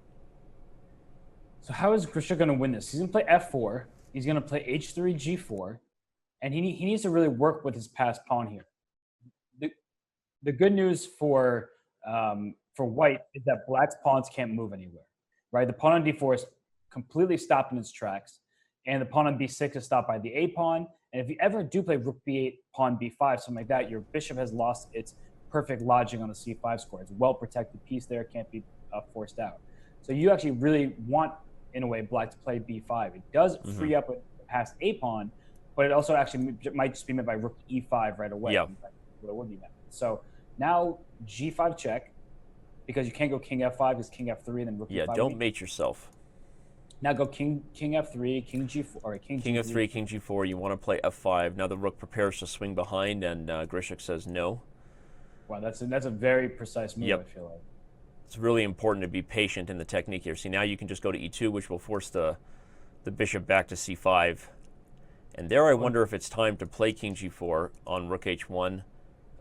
So how is Grischuk going to win this? He's going to play f4. He's going to play h3, g4. And he needs to really work with his passed pawn here. The good news for white is that black's pawns can't move anywhere, right? The pawn on d4 is completely stopped in its tracks. And the pawn on b6 is stopped by the a pawn. And if you ever do play rook b8, pawn b5, something like that, your bishop has lost its perfect lodging on the c5 square. It's a well-protected piece there. Can't be forced out. So you actually really want, in a way, black to play b5. It does free up a past a pawn, but it also actually might just be met by rook e5 right away. Yeah. What would be met. So now g5 check, because you can't go king f5 because king f3 and then rook e5. Yeah, don't mate yourself. Now go king f3, king g4, or king f3, king g4. You want to play f5. Now the rook prepares to swing behind, and Grischuk says no. Wow, that's a very precise move. I feel like it's really important to be patient in the technique here. See, now you can just go to e2, which will force the bishop back to c5. And there I wonder if it's time to play king g4 on rook h1.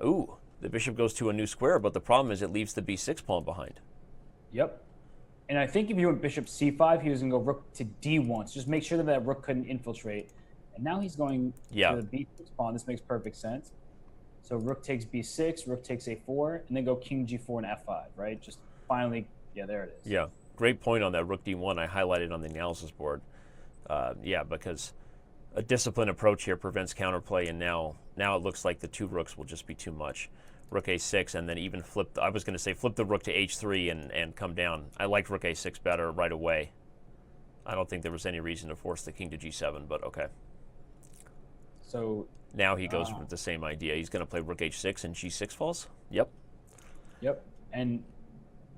Ooh, the bishop goes to a new square, but the problem is it leaves the b6 pawn behind. Yep. And I think if you went bishop c5, he was going to go rook to d1. So just make sure that rook couldn't infiltrate. And now he's going to the b6 pawn. This makes perfect sense. So rook takes b6, rook takes a4, and then go king g4 and f5, right? Just finally, yeah, there it is. Yeah, great point on that rook d1 I highlighted on the analysis board. Yeah, because a disciplined approach here prevents counterplay, and now it looks like the two rooks will just be too much. Rook a6, and then even flip, I was going to say flip the rook to h3 and come down. I liked rook a6 better right away. I don't think there was any reason to force the king to g7, but okay. So now he goes with the same idea. He's going to play rook h6 and g6 falls? Yep. Yep. And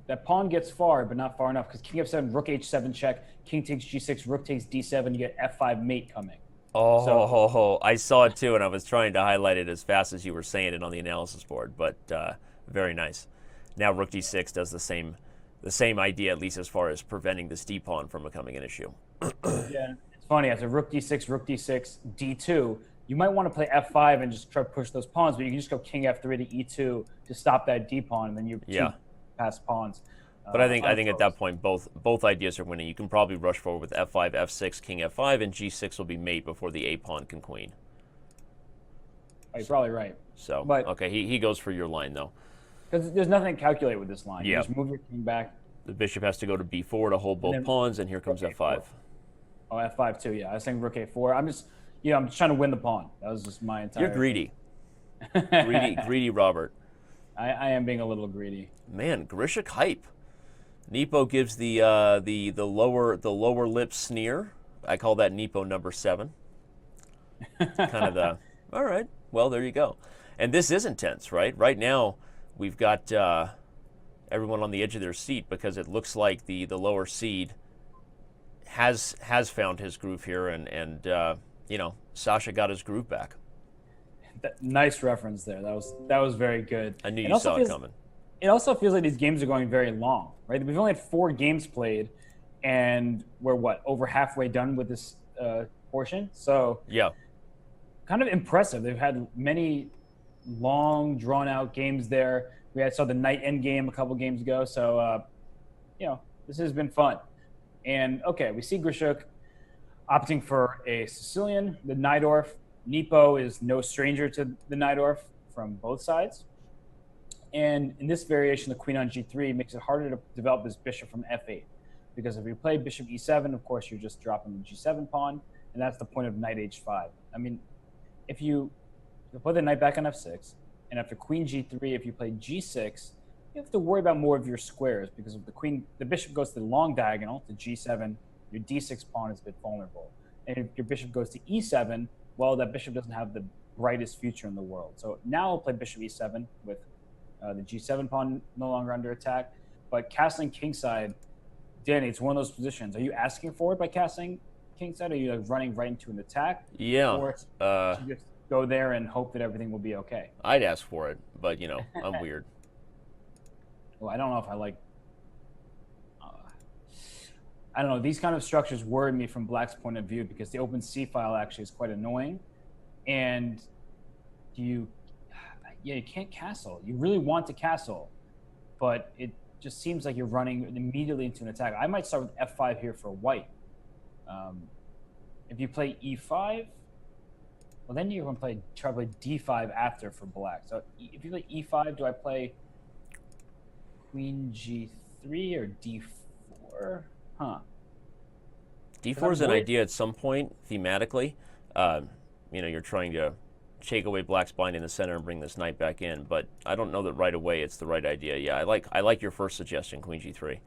that pawn gets far, but not far enough, because king f7, rook h7 check, king takes g6, rook takes d7, you get f5 mate coming. Oh, I saw it too, and I was trying to highlight it as fast as you were saying it on the analysis board, but very nice. Now rook d6 does the same idea, at least as far as preventing this d pawn from becoming an issue. Yeah, it's funny. After rook d6, d2, you might want to play f5 and just try to push those pawns, but you can just go king f3 to e2 to stop that d pawn, and then you pass pawns. But I think at that point both ideas are winning. You can probably rush forward with f5, f6, king f5, and g6 will be mate before the a pawn can queen. Oh, you're probably right. So but, okay, he goes for your line though. Because there's nothing to calculate with this line. You just move your king back. The bishop has to go to b4 to hold both pawns, and here comes f5. Oh, f5 too. Yeah, I was saying rook a4. I'm just trying to win the pawn. That was just my entire. You're greedy. greedy Robert. I am being a little greedy. Man, Grischuk hype. Nepo gives the lower lip sneer. I call that Nepo number 7. Kind of the, all right, well, there you go. And this is intense, right? Right now, we've got everyone on the edge of their seat because it looks like the lower seed has found his groove here, and Sasha got his groove back. Nice reference there. That was very good. I knew It you also saw it feels coming. it also feels like these games are going very long, right? We've only had 4 games played, and we're over halfway done with this portion. So Yeah, kind of impressive. They've had many long, drawn out games there. Saw the night Endgame a couple games ago. So this has been fun. And okay, we see Grischuk opting for a Sicilian, the Najdorf. Nepo is no stranger to the Najdorf from both sides. And in this variation, the queen on g3 makes it harder to develop this bishop from f8. Because if you play bishop e7, of course, you're just dropping the g7 pawn, and that's the point of knight h5. I mean, if you put the knight back on f6, and after queen g3, if you play g6, you have to worry about more of your squares, because if the bishop goes to the long diagonal, to g7, your d6 pawn is a bit vulnerable. And if your bishop goes to e7, well, that bishop doesn't have the brightest future in the world. So now I'll play bishop e7 with the g7 pawn no longer under attack. But castling kingside, Danny, it's one of those positions. Are you asking for it by castling kingside? Are you running right into an attack? yeah. Or should you just go there and hope that everything will be okay? I'd ask for it, but I'm weird. Well, I don't know if I like. I don't know. These kind of structures worry me from Black's point of view because the open C file actually is quite annoying, and you can't castle. You really want to castle, but it just seems like you're running immediately into an attack. I might start with f5 here for white. If you play e5, well, then you're going to try to play d5 after for Black. So if you play e5, do I play queen g3 or d4? Huh. D4 is an idea at some point thematically. You're trying to take away Black's bind in the center and bring this knight back in, but I don't know that right away it's the right idea. Yeah, I like your first suggestion, queen g3.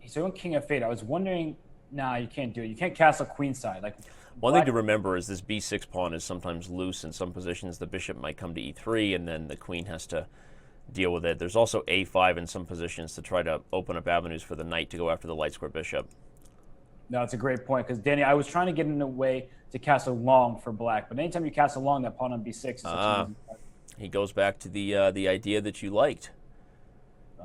So on king f8, I was wondering, nah, you can't do it. You can't castle queenside. One thing to remember is this b6 pawn is sometimes loose in some positions. The bishop might come to e3, and then the queen has to deal with it. There's also a5 in some positions to try to open up avenues for the knight to go after the light square bishop. No, it's a great point, because Danny, I was trying to get in a way to castle long for Black, but anytime you castle long, that pawn on b6 is such an easy. He goes back to the idea that you liked.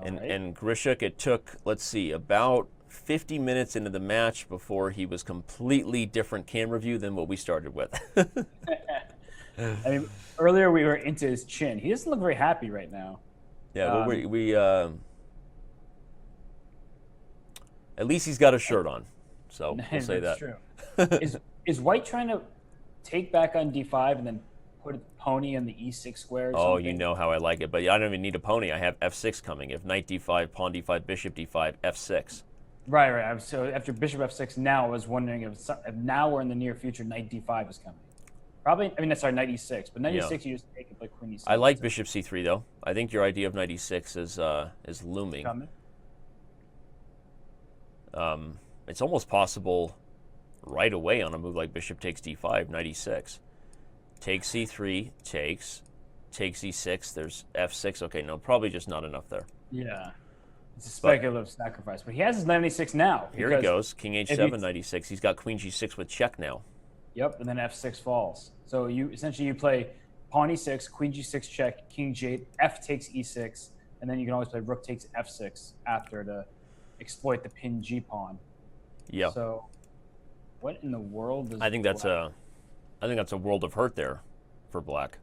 And Grischuk, it took, let's see, about 50 minutes into the match before he was completely different camera view than what we started with. I mean, earlier we were into his chin. He doesn't look very happy right now. Yeah, we at least he's got a shirt on, so we'll say that. True. Is White trying to take back on d5 and then put a pony in the e6 square? Or oh, something? you know how I like it, but I don't even need a pony. I have f6 coming. If knight d5, pawn d5, bishop d5, f6. Right. So after bishop f6, now I was wondering if now or in the near future knight d5 is coming. Probably, sorry, knight e6. But knight e6, you just take it like queen e6. I like bishop c3 though. I think your idea of knight e6 is looming. It's almost possible right away on a move like bishop takes d5, knight e6. Takes c3, takes e6. There's f6. Okay, no, probably just not enough there. Yeah, it's a speculative sacrifice. But he has his knight e6 now. Here he goes, king h7, knight e6. He's got queen g6 with check now. Yep, and then f6 falls. So you play pawn e6, queen g6 check, king g8, f takes e6, and then you can always play rook takes f6 after to exploit the pin g pawn. Yeah. So what in the world does I think that's a world of hurt there for Black.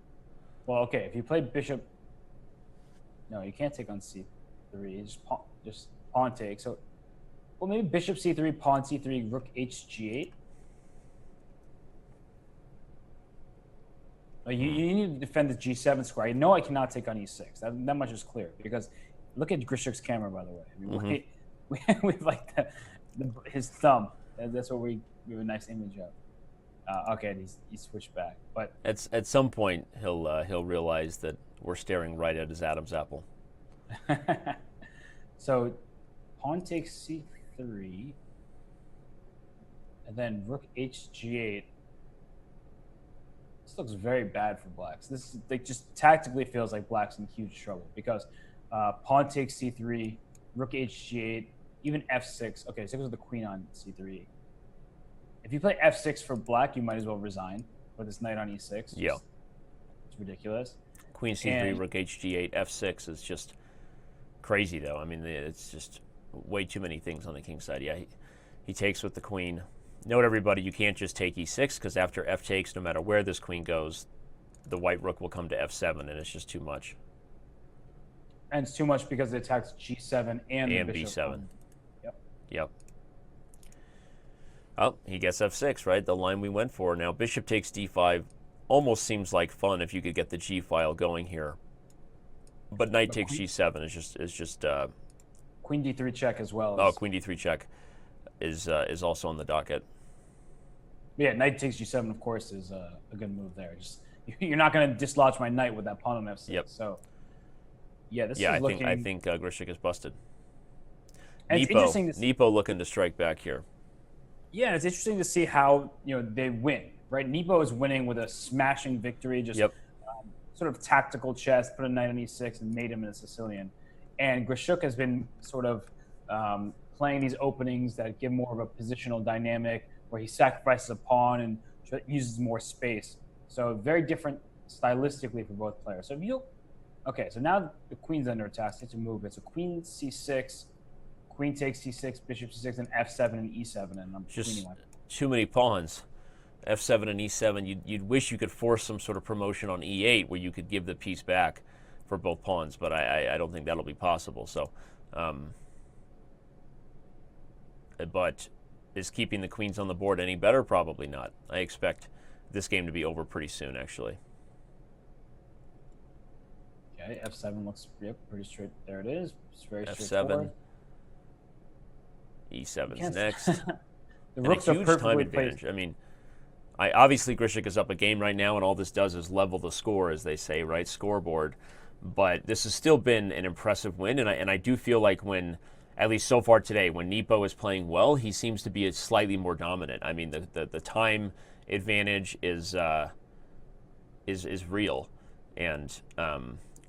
Well, okay, if you play bishop, no, you can't take on c3. Just pawn take. So, well, maybe bishop c3, pawn c3, rook h g8. You need to defend the g7 square. I know I cannot take on e6. That much is clear, because look at Grischuk's camera, by the way. I mean, we like his thumb. That's what we have a nice image of. Okay, he switched back, but at some point he'll realize that we're staring right at his Adam's apple. So pawn takes c3. And then rook hg8. This looks very bad for blacks. This like just tactically feels like black's in huge trouble because pawn takes c3, rook hg8, even f6. Okay, so there's the queen on c3. If you play f6 for black, you might as well resign with this knight on e6. Yeah. It's ridiculous. Queen c3, rook hg8, f6 is just crazy, though. I mean, it's just way too many things on the king side. Yeah, he takes with the queen. Note, everybody, you can't just take e6 because after f takes, no matter where this queen goes, the white rook will come to f7, and it's just too much. And it's too much because it attacks g7 and the bishop. b7. Yep. Oh, he gets f6, right? The line we went for. Now, bishop takes d5 almost seems like fun if you could get the g file going here. But knight takes g7 is just queen d3 check as well. Oh, queen d3 check is also on the docket. Yeah, knight takes g7, of course, is a good move there. Just you're not going to dislodge my knight with that pawn on f6. Yep. So, yeah, this is looking. I think Grischuk is busted. Nepo looking to strike back here. Yeah, it's interesting to see how they win. Right, Nepo is winning with a smashing victory, just sort of tactical chess, put a knight on e6 and made him in a Sicilian. And Grischuk has been sort of playing these openings that give more of a positional dynamic where he sacrifices a pawn and uses more space. So very different stylistically for both players. So so now the queen's under attack. It's a move. It's a queen c6, queen takes c6, bishop c6, and f7 and e7. And I'm just too many pawns. f7 and e7. You'd wish you could force some sort of promotion on e8 where you could give the piece back for both pawns, but I don't think that'll be possible. So, but is keeping the queens on the board any better? Probably not. I expect this game to be over pretty soon, actually. Okay, f7 looks pretty straight. There it is. It's very f7. E7's next. The and rooks a are huge perfectly time advantage. placed. I mean, obviously Grischuk is up a game right now, and all this does is level the score, as they say, right? Scoreboard. But this has still been an impressive win, and I do feel like when, at least so far today, when Nepo is playing well, he seems to be slightly more dominant. I mean, the time advantage is real, and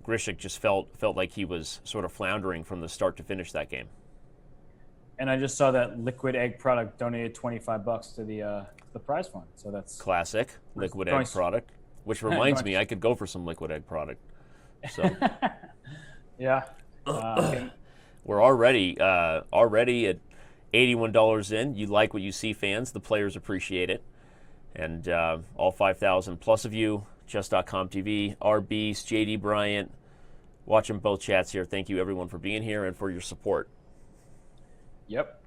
Grischuk just felt like he was sort of floundering from the start to finish that game. And I just saw that Liquid Egg product donated $25 to the prize fund. So that's classic Liquid Egg product. Which reminds me, I could go for some Liquid Egg product. So yeah, we're already at $81 in. You like what you see, fans. The players appreciate it, and all 5,000 plus of you. Chess.com TV, R Beast, JD Bryant, watching both chats here. Thank you everyone for being here and for your support. Yep.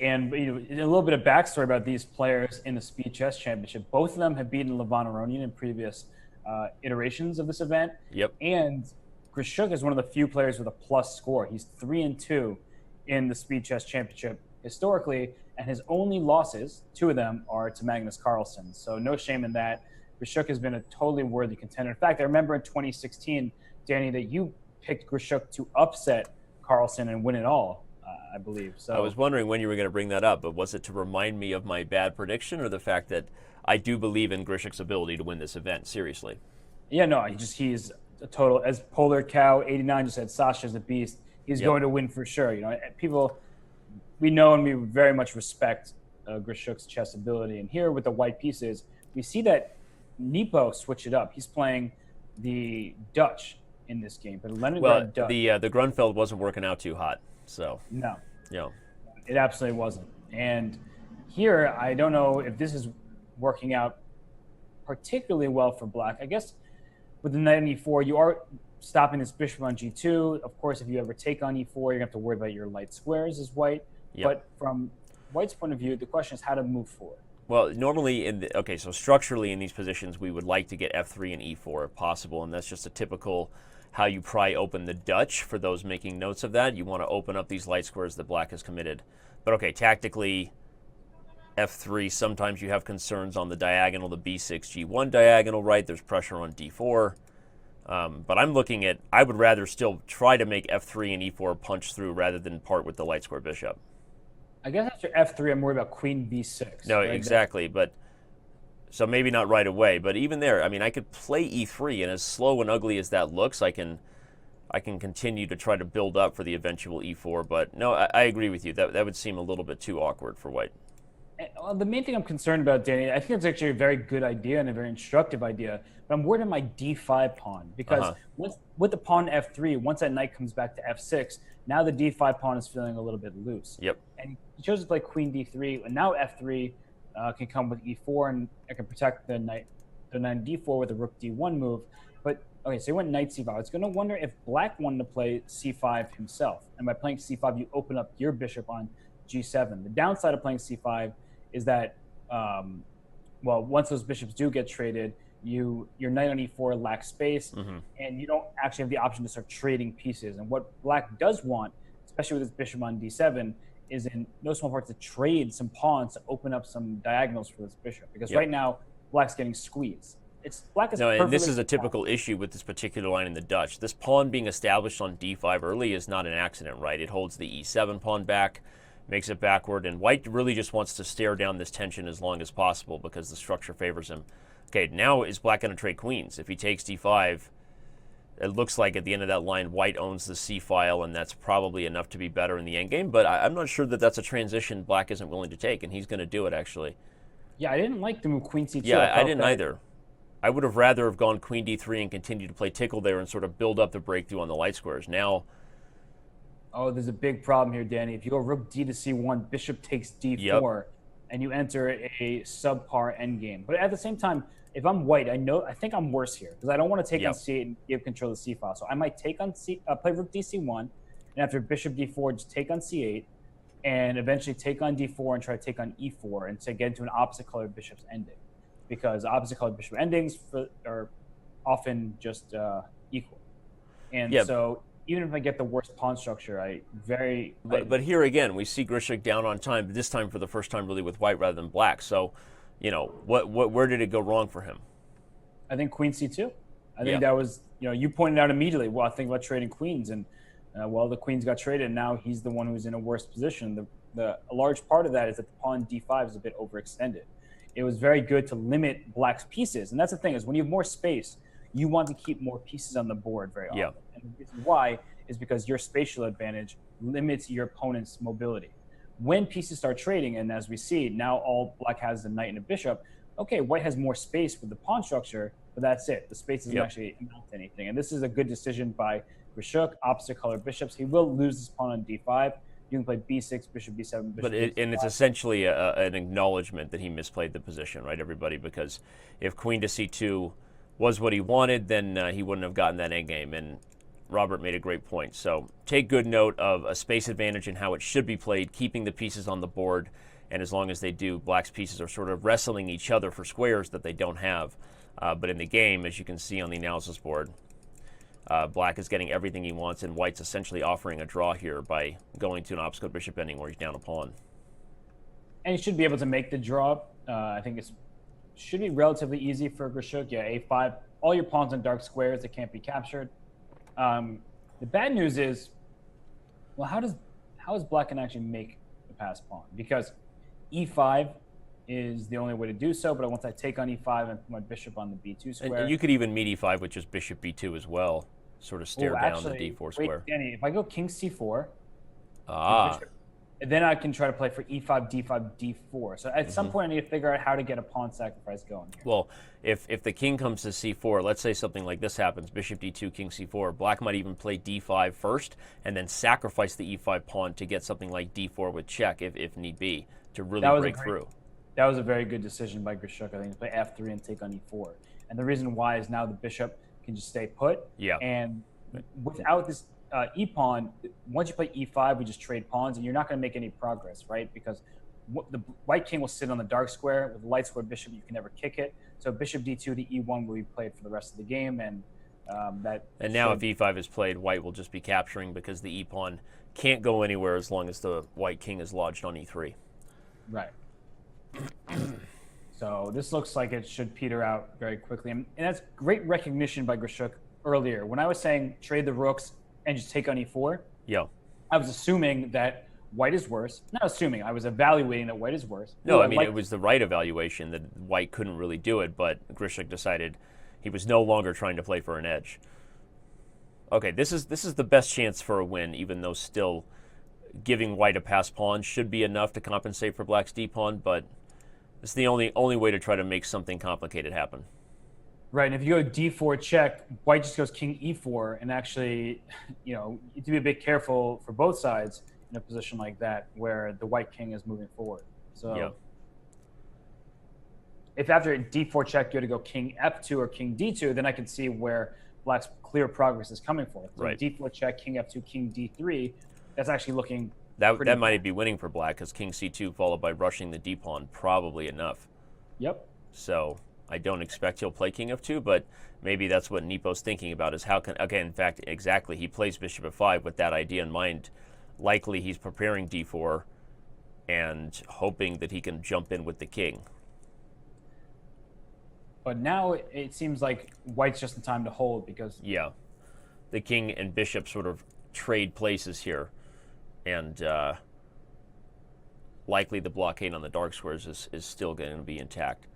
And a little bit of backstory about these players in the Speed Chess Championship. Both of them have beaten Levon Aronian in previous iterations of this event. Yep. And Grischuk is one of the few players with a plus score. He's 3-2 in the Speed Chess Championship historically, and his only losses, 2 of them, are to Magnus Carlsen. So no shame in that. Grischuk has been a totally worthy contender. In fact, I remember in 2016, Danny, that you picked Grischuk to upset Carlsen and win it all. I believe. So I was wondering when you were going to bring that up, but was it to remind me of my bad prediction or the fact that I do believe in Grischuk's ability to win this event? Seriously. Yeah, no, he's a total, as Polar Cow 89 just said, Sasha's a beast. He's going to win for sure. People, we know and we very much respect Grischuk's chess ability. And here with the white pieces, we see that Nepo switch it up. He's playing the Dutch in this game, but Leningrad Dutch. The Grunfeld wasn't working out too hot. So no, yeah, it absolutely wasn't. And here, I don't know if this is working out particularly well for black. I guess with the knight on e4, you are stopping this bishop on g2. Of course, if you ever take on e4, you're gonna have to worry about your light squares as white. Yep. But from white's point of view, the question is how to move forward. Well, normally so structurally in these positions, we would like to get f3 and e4 if possible, and that's just a typical how you pry open the Dutch. For those making notes of that, you want to open up these light squares that black has committed. But okay, tactically, f3, sometimes you have concerns on the diagonal, the b6, g1 diagonal, right? There's pressure on d4. But I'm looking at, I would rather still try to make f3 and e4 punch through rather than part with the light square bishop. I guess after f3, I'm worried about queen b6, No, right? exactly, but so maybe not right away, but even there, I mean, I could play e3, and as slow and ugly as that looks, I can continue to try to build up for the eventual e4. But no, I agree with you. That would seem a little bit too awkward for white. Well, the main thing I'm concerned about, Danny, I think it's actually a very good idea and a very instructive idea, but I'm worried about my d5 pawn Uh because huh. with the pawn f3, once that knight comes back to f6, now the d5 pawn is feeling a little bit loose. Yep. And he chose to play queen d3, and now f3 can come with e4, and I can protect the knight d4 with a rook d1 move. But okay, so he went knight c5. I was going to wonder if black wanted to play c5 himself, and by playing c5, you open up your bishop on g7. The downside of playing c5 is that well, once those bishops do get traded, your knight on e4 lacks space, Mm-hmm. and you don't actually have the option to start trading pieces. And what black does want, especially with his bishop on d7, is in no small part to trade some pawns to open up some diagonals for this bishop. Because Yep. right now, black's getting squeezed. It's black is No, and this perfectly is a typical issue with this particular line in the Dutch. This pawn being established on d5 early is not an accident, right? It holds the e7 pawn back, makes it backward, and white really just wants to stare down this tension as long as possible because the structure favors him. Okay, now is black going to trade queens? If he takes d5, it looks like at the end of that line, white owns the c file, and that's probably enough to be better in the endgame, but I'm not sure that that's a transition black isn't willing to take, and he's going to do it, actually. Yeah, I didn't like the move queen c2. Yeah, I felt didn't that either. I would have rather have gone queen d3 and continued to play tickle there and sort of build up the breakthrough on the light squares. Now, Oh, there's a big problem here, Danny. If you go rook d to c1, bishop takes yep, d4, and you enter a subpar endgame. But at the same time, if I'm white, I think I'm worse here because I don't want to take on yep. c8 and give control of the c file. So I might take on play rook d c1, and after bishop d4, just take on c8, and eventually take on d4 and try to take on e4, and to get into an opposite colored bishop's ending, because opposite colored bishop endings are often just equal. And Yeah, so even if I get the worst pawn structure, but here again, we see Grischuk down on time, but this time for the first time really with white rather than black. So, where did it go wrong for him? I think queen c2. I Yeah, think that was, you pointed out immediately, well, I think about trading queens, and well, the queens got traded, and now he's the one who's in a worse position. A large part of that is that the pawn d5 is a bit overextended. It was very good to limit black's pieces, and that's the thing, is when you have more space, you want to keep more pieces on the board very yeah, often. And the reason why is because your spatial advantage limits your opponent's mobility. When pieces start trading, and as we see, now all black has is a knight and a bishop, okay, white has more space with the pawn structure, but that's it. The space doesn't yep. actually amount to anything. And this is a good decision by Grischuk, opposite colored bishops. He will lose his pawn on d5. You can play b6, bishop b7, bishop And it's b5. essentially an acknowledgement that he misplayed the position, right, everybody? Because if queen to c2 was what he wanted, then he wouldn't have gotten that endgame. And Robert made a great point. So take good note of a space advantage and how it should be played, keeping the pieces on the board. And as long as they do, black's pieces are sort of wrestling each other for squares that they don't have. But in the game, as you can see on the analysis board, black is getting everything he wants, and white's essentially offering a draw here by going to an obstacle bishop ending where he's down a pawn. And he should be able to make the draw. I think it should be relatively easy for Grischuk. Yeah, a5. All your pawns on dark squares that can't be captured. The bad news is, well, how is black can actually make the pass pawn? Because e5 is the only way to do so, but once I take on e5 and put my bishop on the b2 square. And you could even meet e5 with just bishop b2 as well, sort of stare down the d4 square. Danny, if I go king c4, Ah, bishop, then I can try to play for e5, d5, d4. So at some point, I need to figure out how to get a pawn sacrifice going here. well, if the king comes to c4, let's say something like this happens, bishop d2, king c4, black might even play d5 first and then sacrifice the e5 pawn to get something like d4 with check if need be to really break through. That was a very good decision by Grischuk, I think, to play f3 and take on e4. And the reason why is now the bishop can just stay put. Yeah. And without this e-pawn, once you play e5, we just trade pawns, and you're not going to make any progress, right? Because the white king will sit on the dark square. With the light square bishop, you can never kick it. So bishop d2 to e1 will be played for the rest of the game, and And now if e5 is played, white will just be capturing because the e-pawn can't go anywhere as long as the white king is lodged on e3. Right. So this looks like it should peter out very quickly. And that's great recognition by Grischuk earlier. When I was saying trade the rooks and just take on e4, Yeah. I was assuming that white is worse. Not assuming, I was evaluating that white is worse. No, I mean, it was the right evaluation that white couldn't really do it, but Grischuk decided he was no longer trying to play for an edge. Okay, this is the best chance for a win, even though still giving white a pass pawn should be enough to compensate for black's d pawn, but it's the only way to try to make something complicated happen. Right, and if you go d4 check, white just goes king e4, and actually, you have to be a bit careful for both sides in a position like that where the white king is moving forward. So yeah. If after d4 check you had to go king f2 or king d2, then I can see where black's clear progress is coming for. So right. d4 check, king f2, king d3, that's actually looking that might be winning for black, because king c2 followed by rushing the d pawn probably enough. Yep. So I don't expect he'll play king f2, but maybe that's what Nepo's thinking about, is how can, again, in fact, exactly, he plays bishop f5 with that idea in mind. Likely he's preparing d4 and hoping that he can jump in with the king. But now it seems like white's just in time to hold, because... Yeah. The king and bishop sort of trade places here. And likely the blockade on the dark squares is still going to be intact.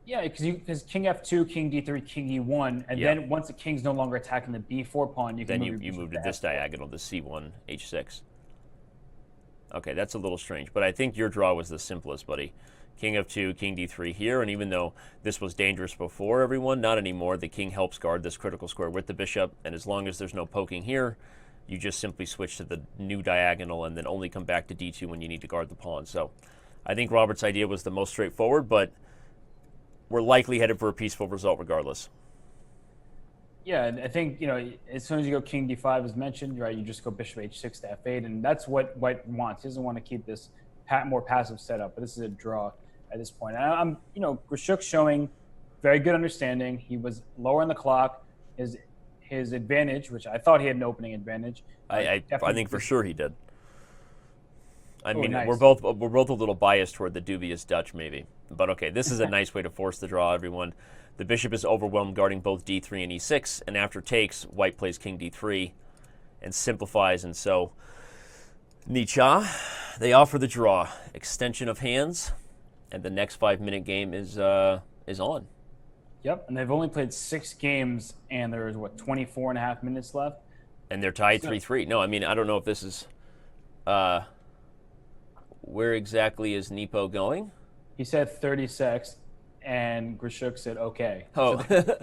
Yeah, because king f2, king d3, king e1, and then once the king's no longer attacking the b4 pawn, you can move to this diagonal, the c1, h6. Okay, that's a little strange, but I think your draw was the simplest, buddy. King f2, king d3 here, and even though this was dangerous before, everyone, not anymore. The king helps guard this critical square with the bishop, and as long as there's no poking here, you just simply switch to the new diagonal and then only come back to d2 when you need to guard the pawn. So I think Robert's idea was the most straightforward, but we're likely headed for a peaceful result regardless. Yeah, and I think, as soon as you go king d5, as mentioned, right, you just go bishop h6 to f8, and that's what white wants. He doesn't want to keep this more passive setup, but this is a draw at this point. And I'm, Grischuk showing very good understanding. He was lower on the clock. His advantage, which I thought he had an opening advantage. I think for sure he did. I mean, nice. we're both a little biased toward the dubious Dutch, maybe. But okay, this is a nice way to force the draw, everyone. The bishop is overwhelmed guarding both d3 and e6, and after takes, white plays king d3 and simplifies, and so Nietzsche, they offer the draw. Extension of hands, and the next 5-minute game is on. Yep, and they've only played 6 games, and there's, 24 and a half minutes left? And they're tied 3-3. No, I mean, I don't know if this is... where exactly is Nepo going? He said 36, and Grischuk said, okay. Oh. So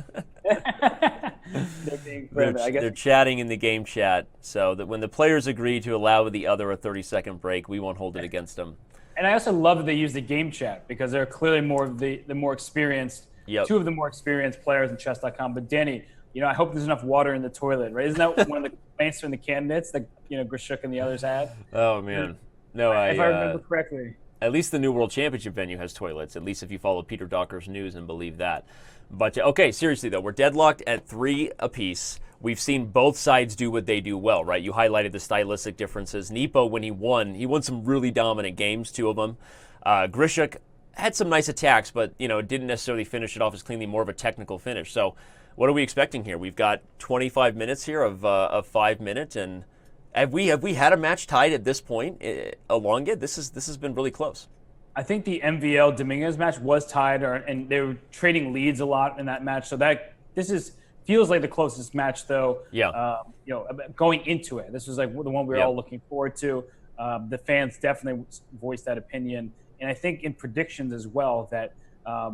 they're chatting in the game chat, so that when the players agree to allow the other a 30-second break, we won't hold it against them. And I also love that they use the game chat, because they're clearly more of the more experienced, two of the more experienced players in Chess.com. But Danny, I hope there's enough water in the toilet, right? Isn't that one of the complaints from the candidates that Grischuk and the others had? Oh man, no, if I remember correctly. At least the new World Championship venue has toilets, at least if you follow Peter Docker's news and believe that. But, okay, seriously, though, we're deadlocked at 3 apiece. We've seen both sides do what they do well, right? You highlighted the stylistic differences. Nepo, when he won some really dominant games, 2 of them. Grischuk had some nice attacks, but, didn't necessarily finish it off as cleanly, more of a technical finish. So what are we expecting here? We've got 25 minutes here of 5 minutes, and... Have we had a match tied at this point along it? This has been really close. I think the MVL Dominguez match was tied, and they were trading leads a lot in that match. So feels like the closest match, though. Yeah. Going into it, this was like the one we were all looking forward to. The fans definitely voiced that opinion, and I think in predictions as well that I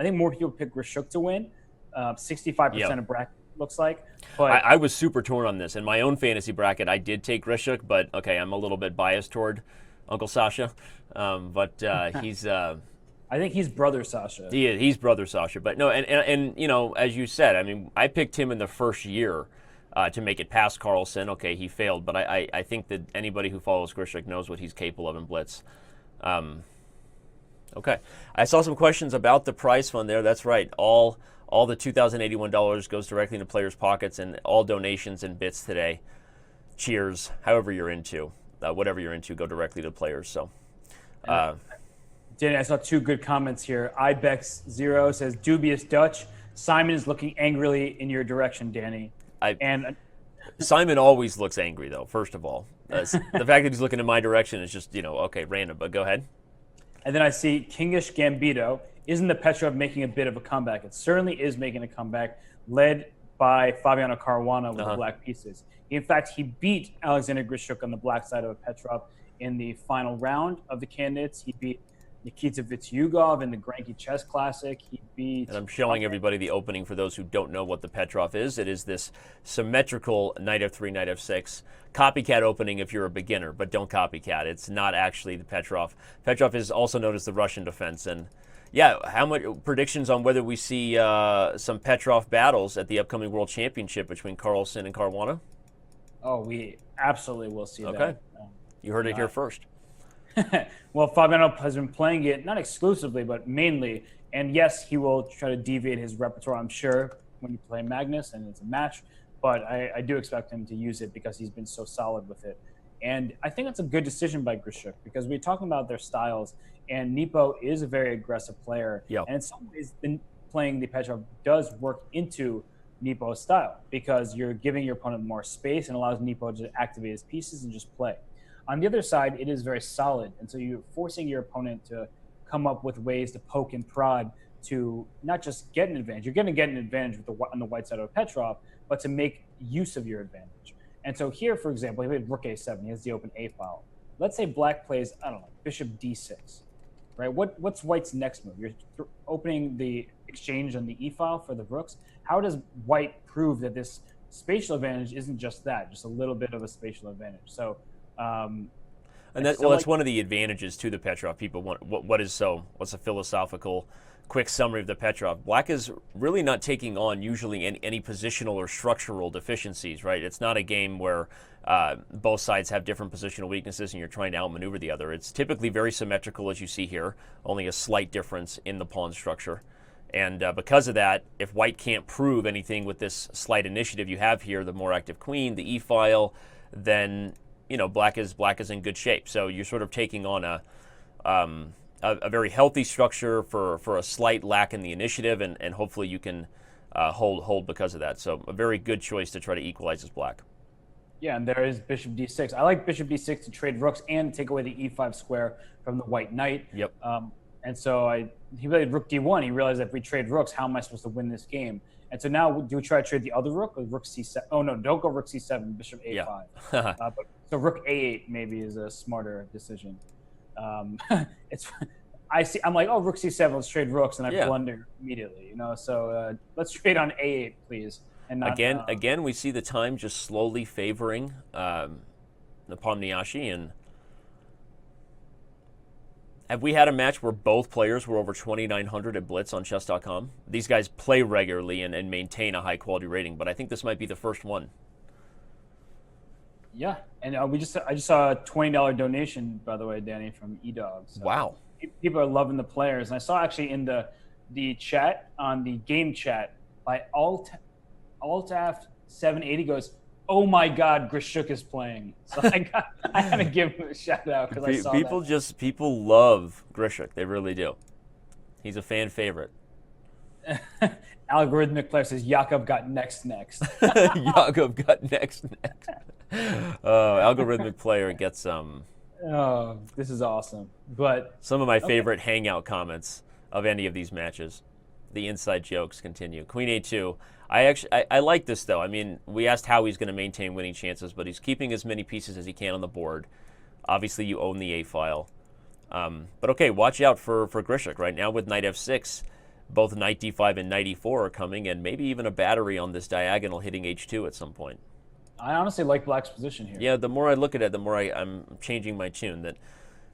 think more people pick Grischuk to win. 65% of bracket looks like. But I was super torn on this. In my own fantasy bracket, I did take Grischuk, but okay, I'm a little bit biased toward Uncle Sasha. But he's... I think he's brother Sasha. He's brother Sasha. But no, and as you said, I mean, I picked him in the first year to make it past Carlsen. Okay, he failed, but I think that anybody who follows Grischuk knows what he's capable of in Blitz. Okay. I saw some questions about the prize fund there. That's right. All the $2,081 goes directly into players' pockets, and all donations and bits today. Cheers. However you're into, whatever you're into, go directly to players. So, Danny, I saw 2 good comments here. Ibex0 says, dubious Dutch. Simon is looking angrily in your direction, Danny. And Simon always looks angry, though, first of all. The fact that he's looking in my direction is just, okay, random, but go ahead. And then I see Kingish Gambito. Isn't the Petrov making a bit of a comeback? It certainly is making a comeback, led by Fabiano Caruana with the black pieces. In fact, he beat Alexander Grischuk on the black side of Petrov in the final round of the candidates. He beat Nikita Vitiugov in the Granky Chess Classic. He beat... And I'm showing everybody the opening for those who don't know what the Petrov is. It is this symmetrical knight f3, knight f6 copycat opening if you're a beginner, but don't copycat. It's not actually the Petrov. Petrov is also known as the Russian defense. And yeah, how much predictions on whether we see some Petrov battles at the upcoming World Championship between Carlsen and Caruana? Oh, we absolutely will see that. Okay. You heard it here first. Well, Fabiano has been playing it, not exclusively, but mainly. And yes, he will try to deviate his repertoire, I'm sure, when you play Magnus and it's a match. But I do expect him to use it because he's been so solid with it. And I think it's a good decision by Grischuk because we're talking about their styles. And Nepo is a very aggressive player. Yep. And in some ways, playing the Petrov does work into Nepo's style because you're giving your opponent more space and allows Nepo to activate his pieces and just play. On the other side, it is very solid. And so you're forcing your opponent to come up with ways to poke and prod to not just get an advantage. You're going to get an advantage on the white side of Petrov, but to make use of your advantage. And so here, for example, he played rook a7. He has the open a file. Let's say black plays, I don't know, bishop d6, right? What's white's next move? You're opening the exchange on the e file for the rooks. How does white prove that this spatial advantage isn't just that, just a little bit of a spatial advantage? So, that's one of the advantages to the Petrov. People want what's a philosophical quick summary of the Petrov? Black is really not taking on usually any positional or structural deficiencies, right? It's not a game where both sides have different positional weaknesses and you're trying to outmaneuver the other. It's typically very symmetrical, as you see here, only a slight difference in the pawn structure. And because of that, if white can't prove anything with this slight initiative you have here, the more active queen, the e-file, then black is in good shape. So you're sort of taking on a very healthy structure for a slight lack in the initiative, and hopefully you can hold because of that. So a very good choice to try to equalize as black. Yeah, and there is bishop d6. I like bishop d6 to trade rooks and take away the e5 square from the white knight. Yep. And so he played rook d1. He realized that if we trade rooks, how am I supposed to win this game? And so now, do we try to trade the other rook or rook c7? Oh, no, don't go rook c7, bishop a5. Yeah. So rook a8 maybe is a smarter decision. I'm like, oh, rook c7, let's trade rooks, and I blunder immediately, So let's trade on a8, please. And not, again, we see the time just slowly favoring Nepomniachtchi. And have we had a match where both players were over 2,900 at Blitz on Chess.com? These guys play regularly and maintain a high-quality rating, but I think this might be the first one. Yeah, and I just saw a $20 donation, by the way, Danny, from eDog. So wow. People are loving the players. And I saw actually in the chat, on the game chat, by Altaf780 goes, oh my God, Grischuk is playing. So I had to give him a shout out because I saw people love Grischuk. They really do. He's a fan favorite. Algorithmic player says Jakub got next. Jakub got next. Algorithmic player gets some. Oh, this is awesome. But some of my favorite hangout comments of any of these matches. The inside jokes continue. Queen a2. I like this though. I mean, we asked how he's going to maintain winning chances, but he's keeping as many pieces as he can on the board. Obviously, you own the a file. But okay, watch out for Grischuk right now with knight f6. Both knight d5 and knight e4 are coming, and maybe even a battery on this diagonal hitting h2 at some point. I honestly like black's position here. Yeah, the more I look at it, the more I'm changing my tune. That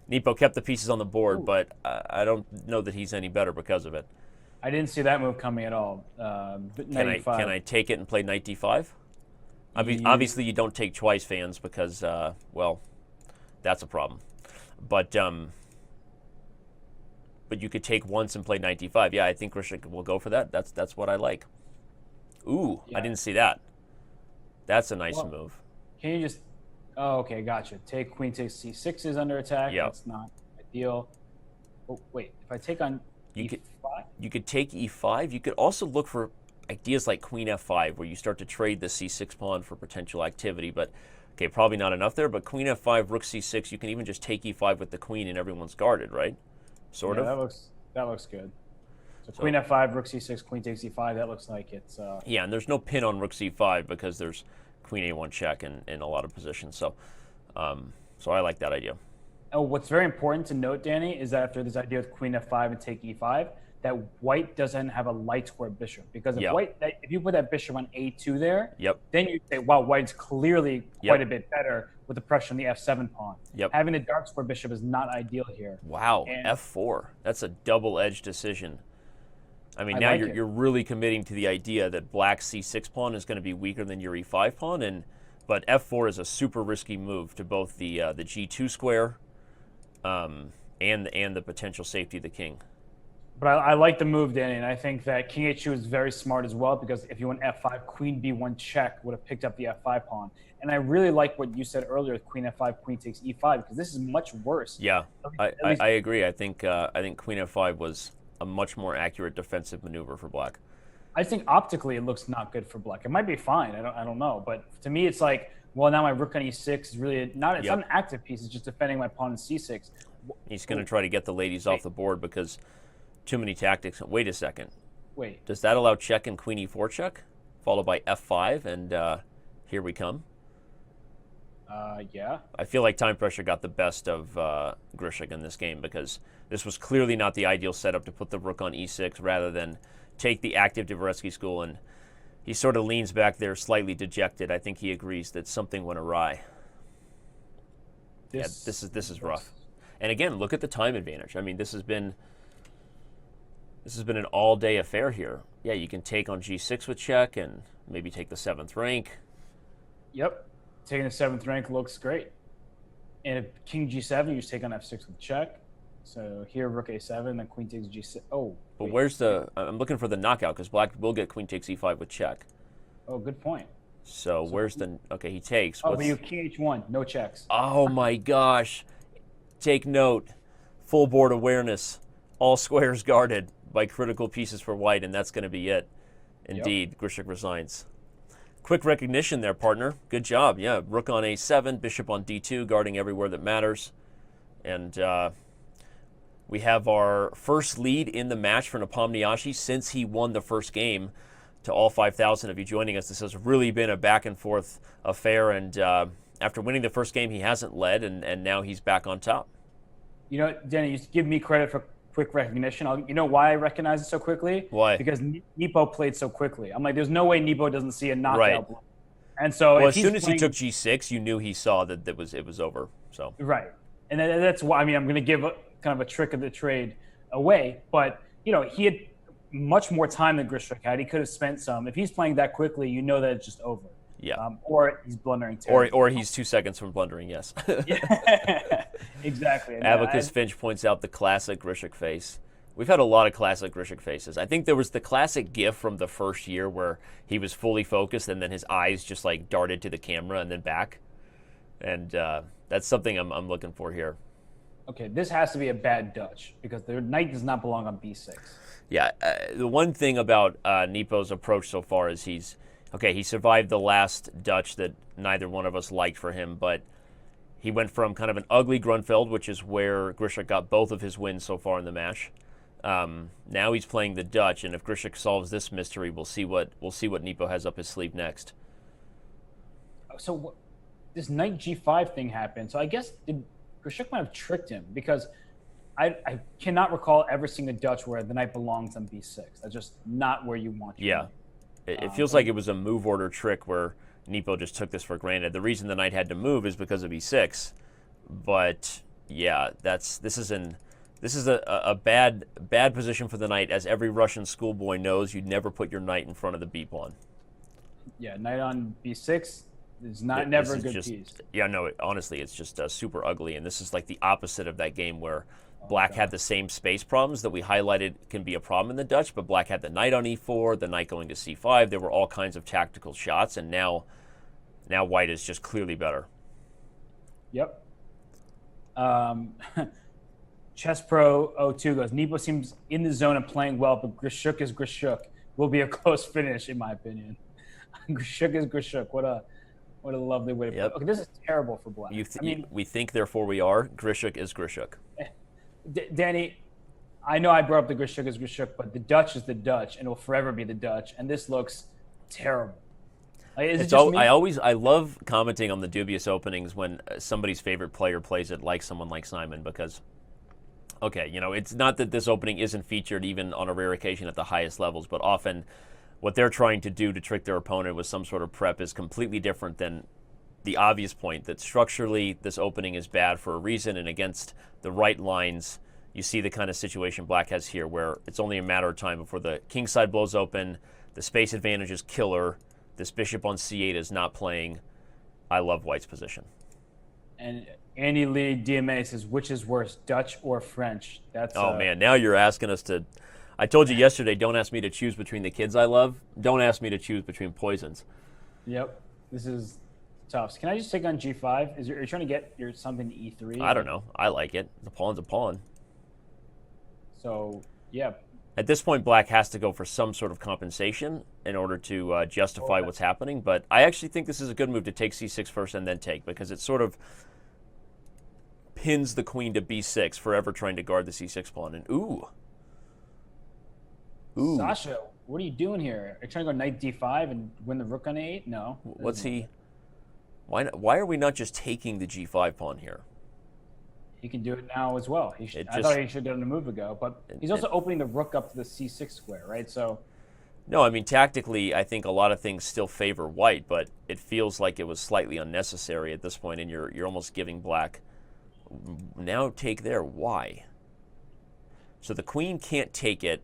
Nepo kept the pieces on the board, but I don't know that he's any better because of it. I didn't see that move coming at all. Can I take it and play knight d5? Obviously, you don't take twice, fans, because, well, that's a problem. But you could take once and play knight d5. Yeah, I think Grischuk will go for that. That's what I like. Ooh, yeah. I didn't see that. That's a nice move. Can you just... Oh, okay, gotcha. Take queen takes c6 is under attack. Yep. That's not ideal. Oh, wait. If I take on you could take e5. You could also look for ideas like queen f5, where you start to trade the c6 pawn for potential activity, but okay, probably not enough there, but queen f5, rook c6, you can even just take e5 with the queen and everyone's guarded, right? Sort of. That looks good. So queen f5, rook c6, queen takes e5, that looks like it's... Yeah, and there's no pin on rook c5 because there's queen a1 check in a lot of positions, so I like that idea. Oh, what's very important to note, Danny, is that after this idea with queen f5 and take e5, that white doesn't have a light square bishop. Because if you put that bishop on a2 there, then you say, wow, white's clearly quite a bit better with the pressure on the f7 pawn. Having a dark square bishop is not ideal here. Wow, f4. That's a double-edged decision. I mean, now you're really committing to the idea that black's c6 pawn is going to be weaker than your e5 pawn, but f4 is a super risky move to both the g2 square and the potential safety of the king. But I like the move, Danny, and I think that king h2 is very smart as well, because if you went f5, queen b1 check would have picked up the f5 pawn. And I really like what you said earlier with queen f5, queen takes e5, because this is much worse. Yeah, I agree. I think queen f5 was a much more accurate defensive maneuver for black. I think optically it looks not good for black. It might be fine. I don't know. But to me, it's like, well, now my rook on e6 is really not. It's not an active piece. It's just defending my pawn on c6. He's going to try to get the ladies off the board because too many tactics. Wait a second. Wait. Does that allow check and queen e4 check, followed by f5, and here we come? Yeah. I feel like time pressure got the best of Grischuk in this game because this was clearly not the ideal setup to put the rook on e6 rather than take the active Dvoretsky school, and he sort of leans back there slightly dejected. I think he agrees that something went awry. This is rough. And again, look at the time advantage. I mean, this has been an all-day affair here. Yeah, you can take on g6 with check and maybe take the 7th rank. Yep. Taking the 7th rank looks great. And if king g7, you just take on f6 with check. So here, rook a7, then queen takes g6. Oh, but wait, where's the... I'm looking for the knockout because black will get queen takes e5 with check. Oh, good point. So where's the... Okay, he takes. Oh, but you have king h1, no checks. Oh, my gosh. Take note. Full board awareness. All squares guarded by critical pieces for white, and that's going to be it. Indeed, Grischuk resigns. Quick recognition there, partner. Good job. Yeah, rook on a7, bishop on d2, guarding everywhere that matters. And we have our first lead in the match for Nepomniachtchi since he won the first game. To all 5,000 of you joining us, this has really been a back-and-forth affair. And after winning the first game, he hasn't led, and now he's back on top. You know, Danny, you give me credit for quick recognition. You know why I recognize it so quickly? Why? Because Nepo played so quickly. I'm like, there's no way Nepo doesn't see a knockout. Right. Blow. And so, well, as soon as he took g6, you knew he saw that it was over. So right, and that's why. I mean, I'm going to give kind of a trick of the trade away, but you know, he had much more time than Grischuk had. He could have spent some. If he's playing that quickly, you know that it's just over. Yeah. Or he's blundering terribly. Or he's 2 seconds from blundering. Yes. Yeah. Exactly. And Abacus Finch points out the classic Grischuk face. We've had a lot of classic Grischuk faces. I think there was the classic gif from the first year where he was fully focused and then his eyes just like darted to the camera and then back. And that's something I'm looking for here. Okay, this has to be a bad Dutch because the knight does not belong on b6. Yeah, the one thing about Nepo's approach so far is he survived the last Dutch that neither one of us liked for him, but he went from kind of an ugly Grunfeld, which is where Grischuk got both of his wins so far in the match. Now he's playing the Dutch, and if Grischuk solves this mystery, we'll see what Nepo has up his sleeve next. So this knight g5 thing happened. So I guess Grischuk might have tricked him because I cannot recall ever seeing a Dutch where the knight belongs on b6. That's just not where you want your knight. It feels like it was a move order trick where Nepo just took this for granted. The reason the knight had to move is because of e6. But yeah, this is a bad position for the knight, as every Russian schoolboy knows. You'd never put your knight in front of the b pawn. Yeah, knight on b6 is never a good piece. Yeah, no, honestly, it's just super ugly, and this is like the opposite of that game where Black had the same space problems that we highlighted can be a problem in the Dutch, but Black had the knight on e4, the knight going to c5. There were all kinds of tactical shots, and now White is just clearly better. Yep. Chess Pro 02 goes, Nepo seems in the zone and playing well, but Grischuk is Grischuk. will be a close finish, in my opinion. Grischuk is Grischuk. What a lovely way to put it. Okay, this is terrible for black. We think, therefore we are. Grischuk is Grischuk. Danny, I know I brought up the Grischuk is Grischuk, but the Dutch is the Dutch, and it will forever be the Dutch. And this looks terrible. Like, is it just me? I love commenting on the dubious openings when somebody's favorite player plays it like someone like Simon, because, okay, it's not that this opening isn't featured even on a rare occasion at the highest levels, but often what they're trying to do to trick their opponent with some sort of prep is completely different than the obvious point that structurally this opening is bad for a reason, and against the right lines, you see the kind of situation black has here where it's only a matter of time before the king side blows open, the space advantage is killer, this bishop on c8 is not playing. I love white's position. And Andy Lee DMA says, which is worse, Dutch or French? That's man, now you're asking us to... I told you yesterday, don't ask me to choose between the kids I love. Don't ask me to choose between poisons. Yep, this is tough. So can I just take on g5? Are you trying to get something to e3? I don't know. I like it. The pawn's a pawn. So, yeah. At this point, black has to go for some sort of compensation in order to justify what's happening. But I actually think this is a good move to take c6 first and then take, because it sort of pins the queen to b6, forever trying to guard the c6 pawn. And ooh. Sasha, what are you doing here? Are you trying to go knight d5 and win the rook on a8? No. What's he... Why are we not just taking the g5 pawn here? He can do it now as well. I thought he should have done it a move ago, but he's also opening the rook up to the c6 square, right? So, no, I mean, tactically, I think a lot of things still favor white, but it feels like it was slightly unnecessary at this point, and you're almost giving black, now take there. Why? So the queen can't take it,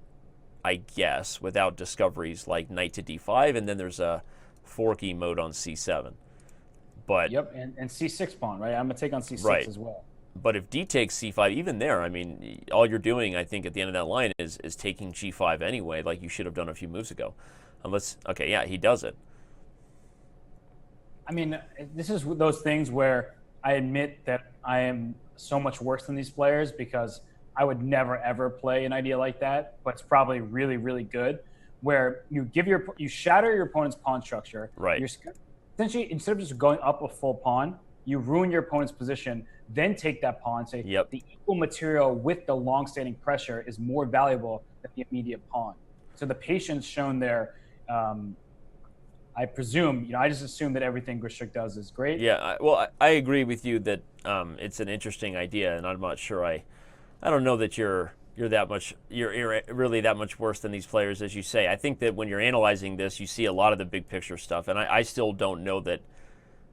I guess, without discoveries like knight to d5, and then there's a forky mode on c7. But yep, and c6 pawn, right? I'm going to take on c6 as well. But if d takes c5, even there, I mean, all you're doing, I think, at the end of that line is taking g5 anyway, like you should have done a few moves ago. Unless, okay, yeah, he does it. I mean, this is those things where I admit that I am so much worse than these players, because I would never, ever play an idea like that, but it's probably really, really good, where you shatter your opponent's pawn structure. Right. Essentially, instead of just going up a full pawn, you ruin your opponent's position, then take that pawn, say the equal material with the long-standing pressure is more valuable than the immediate pawn. So the patience shown there, I presume, I just assume that everything Grischuk does is great. Yeah, I agree with you that it's an interesting idea, and I'm not sure I don't know that you're really that much worse than these players, as you say. I think that when you're analyzing this, you see a lot of the big picture stuff, and I still don't know that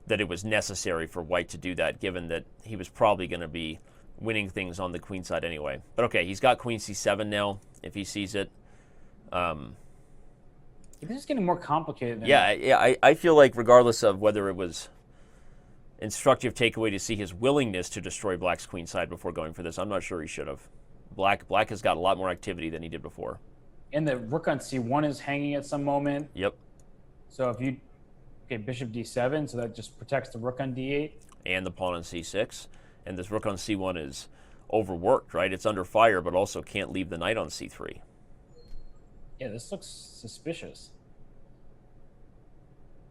it was necessary for white to do that, given that he was probably going to be winning things on the queen side anyway. But okay, he's got queen c7 now, if he sees it. This is getting more complicated. I feel like regardless of whether it was instructive takeaway to see his willingness to destroy black's queen side before going for this, I'm not sure he should have. Black has got a lot more activity than he did before. And the rook on c1 is hanging at some moment. Yep. So if you... Okay, bishop d7, so that just protects the rook on d8. And the pawn on c6. And this rook on c1 is overworked, right? It's under fire, but also can't leave the knight on c3. Yeah, this looks suspicious.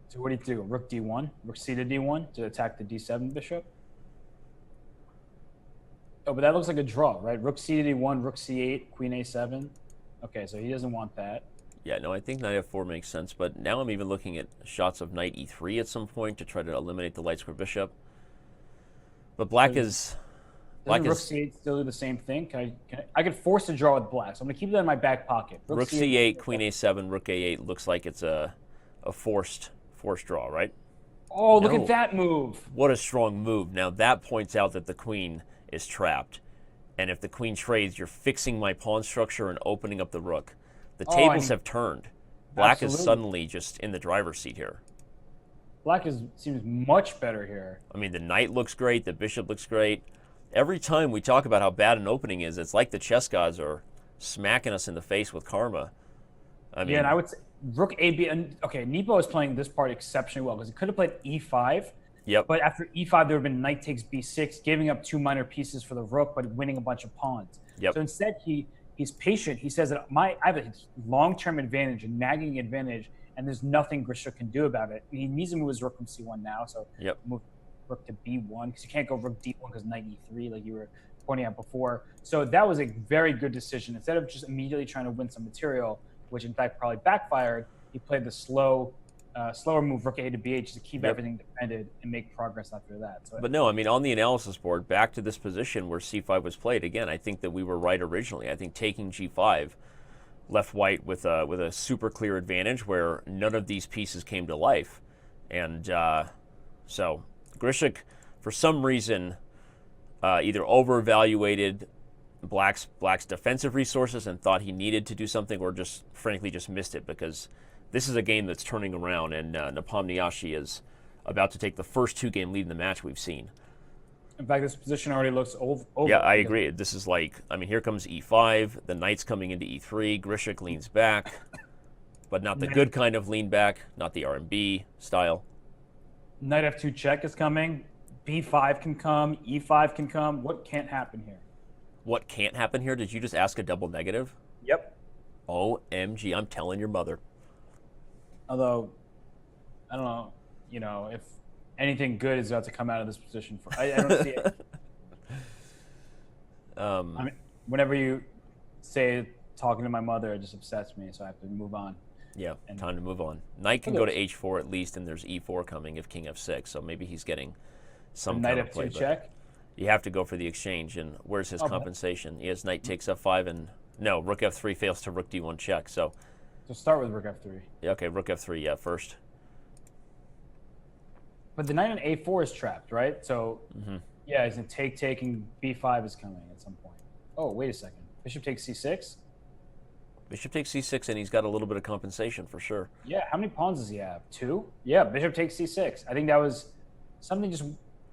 So what do you do? Rook d1? Rook c to d1 to attack the d7 bishop? Oh, but that looks like a draw, right? Rook c to d1, rook c8, queen a7. Okay, so he doesn't want that. Yeah, no, I think knight f4 makes sense, but now I'm even looking at shots of knight e3 at some point to try to eliminate the light square bishop. But black is... Doesn't rook c8 still do the same thing? I could force a draw with black, so I'm going to keep that in my back pocket. Rook c8, queen a7, rook a8 looks like it's a forced draw, right? Oh, look at that move. What a strong move. Now that points out that the queen is trapped. And if the queen trades, you're fixing my pawn structure and opening up the rook. The tables have turned. Black is suddenly just in the driver's seat here. Black seems much better here. I mean, the knight looks great. The bishop looks great. Every time we talk about how bad an opening is, it's like the chess gods are smacking us in the face with karma. I mean, and I would say rook AB. And okay, Nepo is playing this part exceptionally well, because he could have played e5. Yep. But after e5, there would have been knight takes b6, giving up 2 minor pieces for the rook, but winning a bunch of pawns. Yep. So instead, he He's patient. He says that I have a long-term advantage, a nagging advantage, and there's nothing Grischuk can do about it. He needs to move his rook from c1 now, so move rook to b1 because you can't go rook d1 because knight e3 like you were pointing out before. So that was a very good decision. Instead of just immediately trying to win some material, which in fact probably backfired, he played the slower move rook a to b8 just to keep everything defended and make progress after that. So, but no, I mean, on the analysis board, back to this position where c5 was played, again, I think that we were right originally. I think taking g5 left white with a super clear advantage where none of these pieces came to life. And so Grischuk, for some reason, either overevaluated Black's defensive resources and thought he needed to do something, or just frankly just missed it, because this is a game that's turning around, and Nepomniachtchi is about to take the first 2-game lead in the match we've seen. In fact, this position already looks over. Yeah, I agree. This is like, I mean, here comes e5, the knight's coming into e3, Grischuk leans back, but not the good kind of lean back, not the R&B style. Knight f2 check is coming, b5 can come, e5 can come. What can't happen here? What can't happen here? Did you just ask a double negative? Yep. OMG, I'm telling your mother. Although, I don't know, if anything good is about to come out of this position. I don't see it. I mean, whenever you say talking to my mother, it just upsets me, so I have to move on. Yeah, time to move on. Knight can go to h4 at least, and there's e4 coming if king f6, so maybe he's getting some knight counterplay. f2 check? You have to go for the exchange, and where's his compensation? He has knight takes f5, and no, rook f3 fails to rook d1 check, so start with rook f3. Yeah, okay, rook f3, first. But the knight on a4 is trapped, right? So, yeah, he's going to take, and b5 is coming at some point. Oh, wait a second. Bishop takes c6? Bishop takes c6, and he's got a little bit of compensation for sure. Yeah, how many pawns does he have? 2? Yeah, bishop takes c6. I think that was something just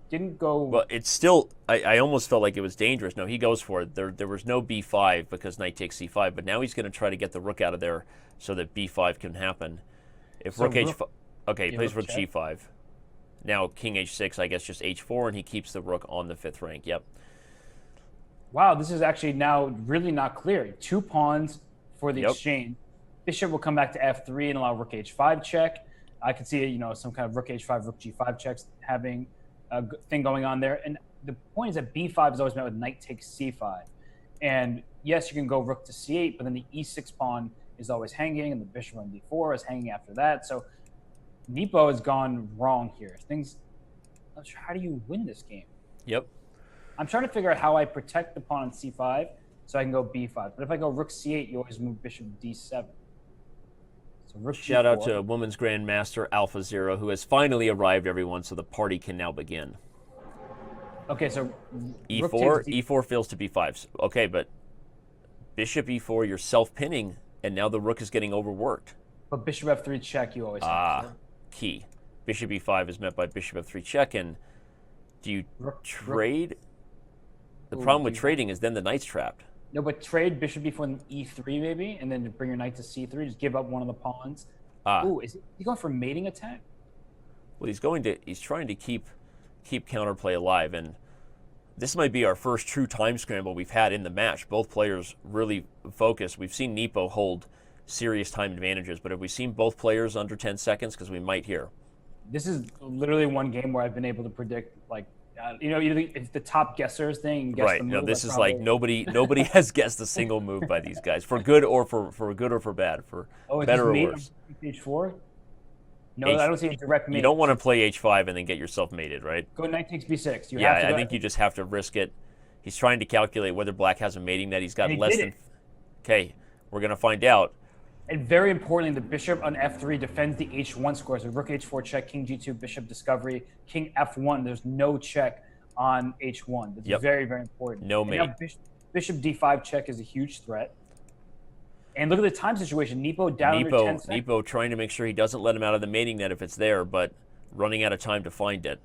didn't go... Well, it's still... I almost felt like it was dangerous. No, he goes for it. There was no b5 because knight takes c5, but now he's going to try to get the rook out of there so that b5 can happen. If so rook h5... Okay, he plays rook g5. Now king h6, I guess just h4, and he keeps the rook on the 5th rank. Yep. Wow, this is actually now really not clear. 2 pawns for the exchange. Bishop will come back to f3 and allow rook h5 check. I could see, some kind of rook h5, rook g5 checks having a thing going on there. And the point is that b5 is always met with knight takes c5. And yes, you can go rook to c8, but then the e6 pawn is always hanging, and the bishop on d4 is hanging after that. So Nepo has gone wrong here. I'm not sure, how do you win this game? Yep. I'm trying to figure out how I protect the pawn on c5 so I can go b5. But if I go rook c8, you always move bishop d7. So rook Shout d4. out to Women's Grandmaster Alpha Zero, who has finally arrived, everyone, so the party can now begin. Okay, so e4 fails to b5. Okay, but bishop e4, you're self-pinning, and now the rook is getting overworked. But bishop f3 check, you always have. Key. Bishop e5 is met by bishop f3 check, and do you trade? The problem with trading is then the knight's trapped. No, but trade bishop b4 and e3 maybe, and then bring your knight to c3. Just give up one of the pawns. Ooh, is he going for mating attack? Well, he's trying to keep counterplay alive, and this might be our first true time scramble we've had in the match. Both players really focused. We've seen Nepo hold serious time advantages, but have we seen both players under 10 seconds? Because we might here. This is literally one game where I've been able to predict, it's the top guessers thing. Guess right. The move. No, this is like nobody has guessed a single move by these guys, for good or for bad, for better or worse. Page 4? No, I don't see a direct mate. You don't want to play h5 and then get yourself mated, right? Go knight takes b6. I think you just have to risk it. He's trying to calculate whether black has a mating net. He's got less than... Okay, we're going to find out. And very importantly, the bishop on f3 defends the h1 square. So rook h4 check, king g2, bishop discovery, king f1. There's no check on h1. That's very, very important. No mate. Now bishop d5 check is a huge threat. And look at the time situation. Nepo down under 10 seconds. Nepo trying to make sure he doesn't let him out of the mating net if it's there, but running out of time to find it.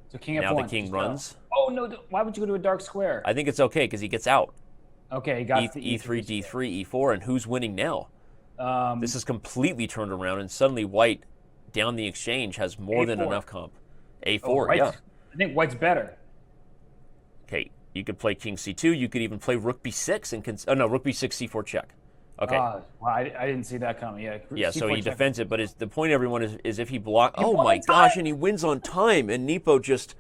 So king f1. Now the king runs. Oh, no. Why would you go to a dark square? I think it's okay because he gets out. Okay, he got E3, D3, E4, and who's winning now? This is completely turned around, and suddenly white, down the exchange, has more than enough comp. A4, I think white's better. Okay, You could play king c2. You could even play rook b6 and oh no, rook b6 c4 check. Okay. Well, I didn't see that coming. Yeah. Yeah, so C4 he check. defends it, but the point, everyone, is if he block. Oh won my on gosh! time! And he wins on time, and Nepo just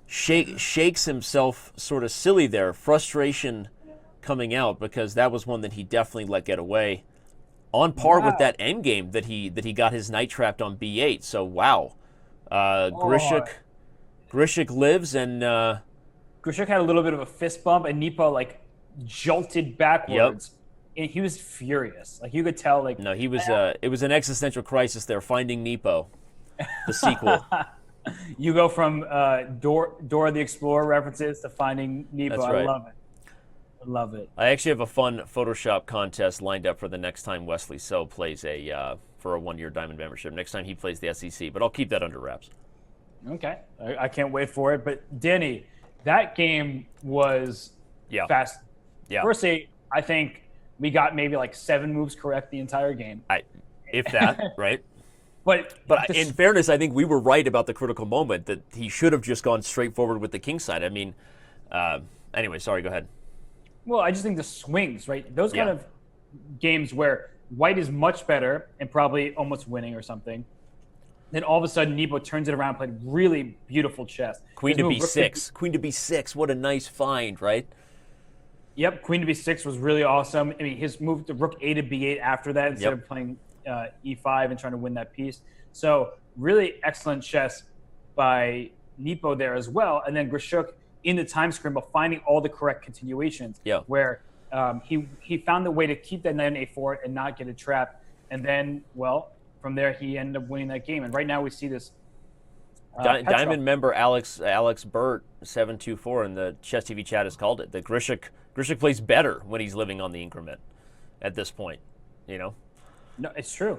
shakes himself sort of silly there. Frustration coming out because that was one that he definitely let get away. On par with that endgame that he got his knight trapped on b8. So wow, Grischuk lives and. Grischuk had a little bit of a fist bump, and Nepo like jolted backwards. Yep. And he was furious. Like you could tell. Like no, he was. It was an existential crisis there. Finding Nepo, the sequel. You go from Dora the Explorer references to Finding Nepo. That's right. I love it. I love it. I actually have a fun Photoshop contest lined up for the next time Wesley So plays for a 1-year Diamond membership. Next time he plays the SEC, but I'll keep that under wraps. Okay, I can't wait for it. But Denny, that game was fast. Yeah. Firstly, I think we got maybe like 7 moves correct the entire game. If that, right? But in fairness, I think we were right about the critical moment that he should have just gone straight forward with the king side. I mean, anyway, sorry, go ahead. Well, I just think the swings, right? Those kind of games where white is much better and probably almost winning or something. Then all of a sudden, Nepo turns it around, played really beautiful chess. Queen to b6. Queen to b6. What a nice find, right? Yep, queen to b6 was really awesome. I mean, his move to rook a to b8 after that instead of playing e5 and trying to win that piece. So really excellent chess by Nepo there as well. And then Grischuk in the time scramble, finding all the correct continuations. Where he found the way to keep that knight on a4 and not get it trapped. And then, well, from there he ended up winning that game. And right now we see this. Diamond member Alex Burt 724 in the Chess TV chat has called it. The Grischuk plays better when he's living on the increment at this point, you know? No, it's true.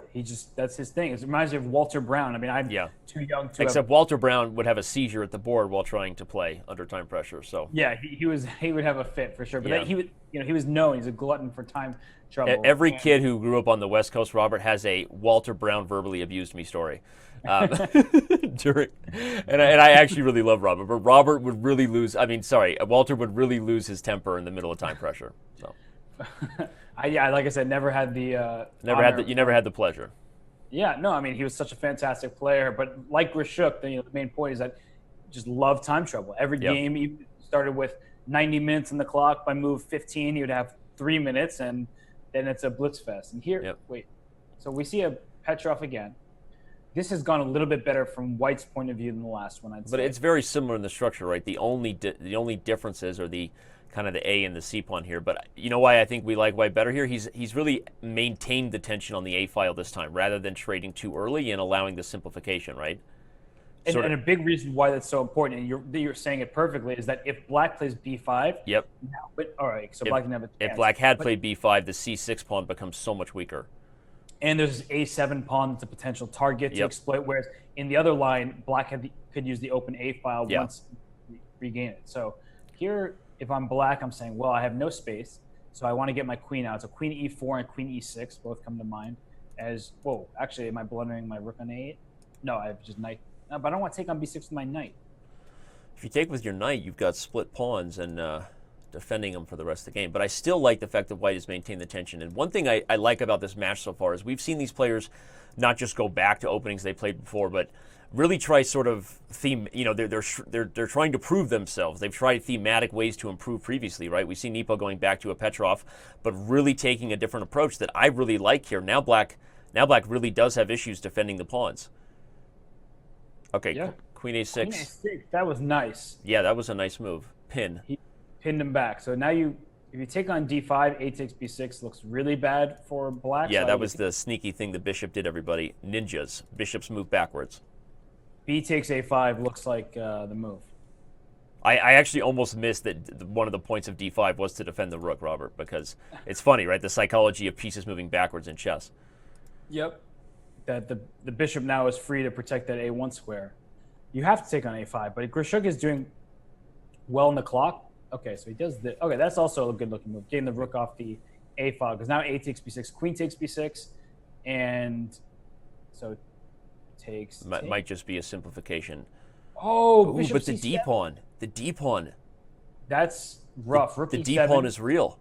That's his thing. It reminds me of Walter Brown. I mean, I'm too young to Except Walter Brown would have a seizure at the board while trying to play under time pressure. So yeah, he would have a fit for sure. But he was known. He's a glutton for time trouble. Every kid who grew up on the West Coast, Robert, has a Walter Brown verbally abused me story. And I actually really love Robert, but Robert would really lose. Walter would really lose his temper in the middle of time pressure. So. Like I said, never had the you never had the pleasure. Yeah, no, I mean he was such a fantastic player, but like Grischuk, the main point is that just loved time trouble. Every game he started with 90 minutes on the clock. By move 15, he would have 3 minutes, and then it's a blitz fest. And here, so we see a Petrov again. This has gone a little bit better from White's point of view than the last one, I'd say. But it's very similar in the structure, right? The only differences are the kind of the A and the C pawn here. But you know why I think we like White better here? He's really maintained the tension on the A file this time, rather than trading too early and allowing the simplification, right? And a big reason why that's so important, and you're saying it perfectly, is that if Black plays B5, all right, so Black didn't have a chance. If Black had played B5, the C6 pawn becomes so much weaker. And there's A7 pawn that's a potential target to exploit, whereas in the other line, Black could use the open A file once regain it. So here, if I'm Black, I'm saying, well, I have no space, so I want to get my queen out. So queen E4 and queen E6 both come to mind as, whoa, actually, am I blundering my rook on A8? No, I have just knight. No, but I don't want to take on B6 with my knight. If you take with your knight, you've got split pawns and defending them for the rest of the game. But I still like the fact that White has maintained the tension. And one thing I like about this match so far is we've seen these players not just go back to openings they played before, but really try sort of theme. You know, they're trying to prove themselves. They've tried thematic ways to improve previously, right? We see Nepo going back to a Petrov, but really taking a different approach that I really like here. Now Black really does have issues defending the pawns. Okay, Queen A6. Queen A6, that was nice. Yeah, that was a nice move. Pin. He pinned him back. So now if you take on D5, A takes B6 looks really bad for Black. Yeah, that was the sneaky thing the bishop did, everybody. Ninjas. Bishops move backwards. B takes A5 looks like the move. I actually almost missed that one of the points of D5 was to defend the rook, Robert, because it's funny, right? The psychology of pieces moving backwards in chess. Yep. That the bishop now is free to protect that A1 square. You have to take on A5, but Grischuk is doing well in the clock. Okay, so he does the. Okay, that's also a good looking move. Getting the rook off the A file, because now A takes B6, Queen takes B6, and so might just be a simplification. Oh, but the D pawn. The D pawn. That's rough. The Rook D pawn e7. is real.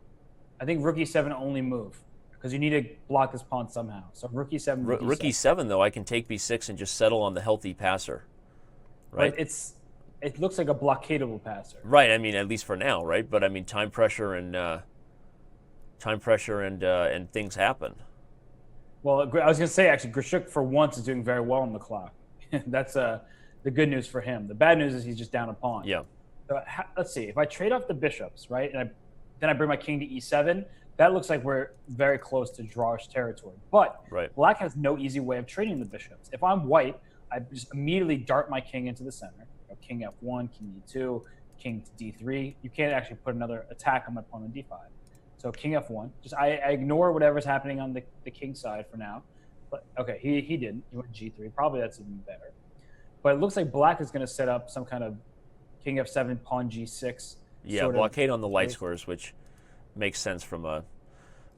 I think rook e7 only move because you need to block this pawn somehow. So rook e7, Rook d7. e7 though, I can take b6 and just settle on the healthy passer, right? But it looks like a blockadable passer. Right. I mean, at least for now, right? But I mean, time pressure and things happen. Well, I was going to say actually, Grischuk for once is doing very well on the clock. That's the good news for him. The bad news is he's just down a pawn. Yeah. So let's see. If I trade off the bishops, right, and then I bring my king to e7, that looks like we're very close to drawish territory. But Right. black has no easy way of trading the bishops. If I'm white, I just immediately dart my king into the center. King f1, king e2, king to d3. You can't actually put another attack on my pawn on d5. So king f1. Just I ignore whatever's happening on the king side for now. But okay, he didn't. He went g3. Probably that's even better. But it looks like black is going to set up some kind of king f7, pawn g6. Yeah, blockade on the light squares, which makes sense from a.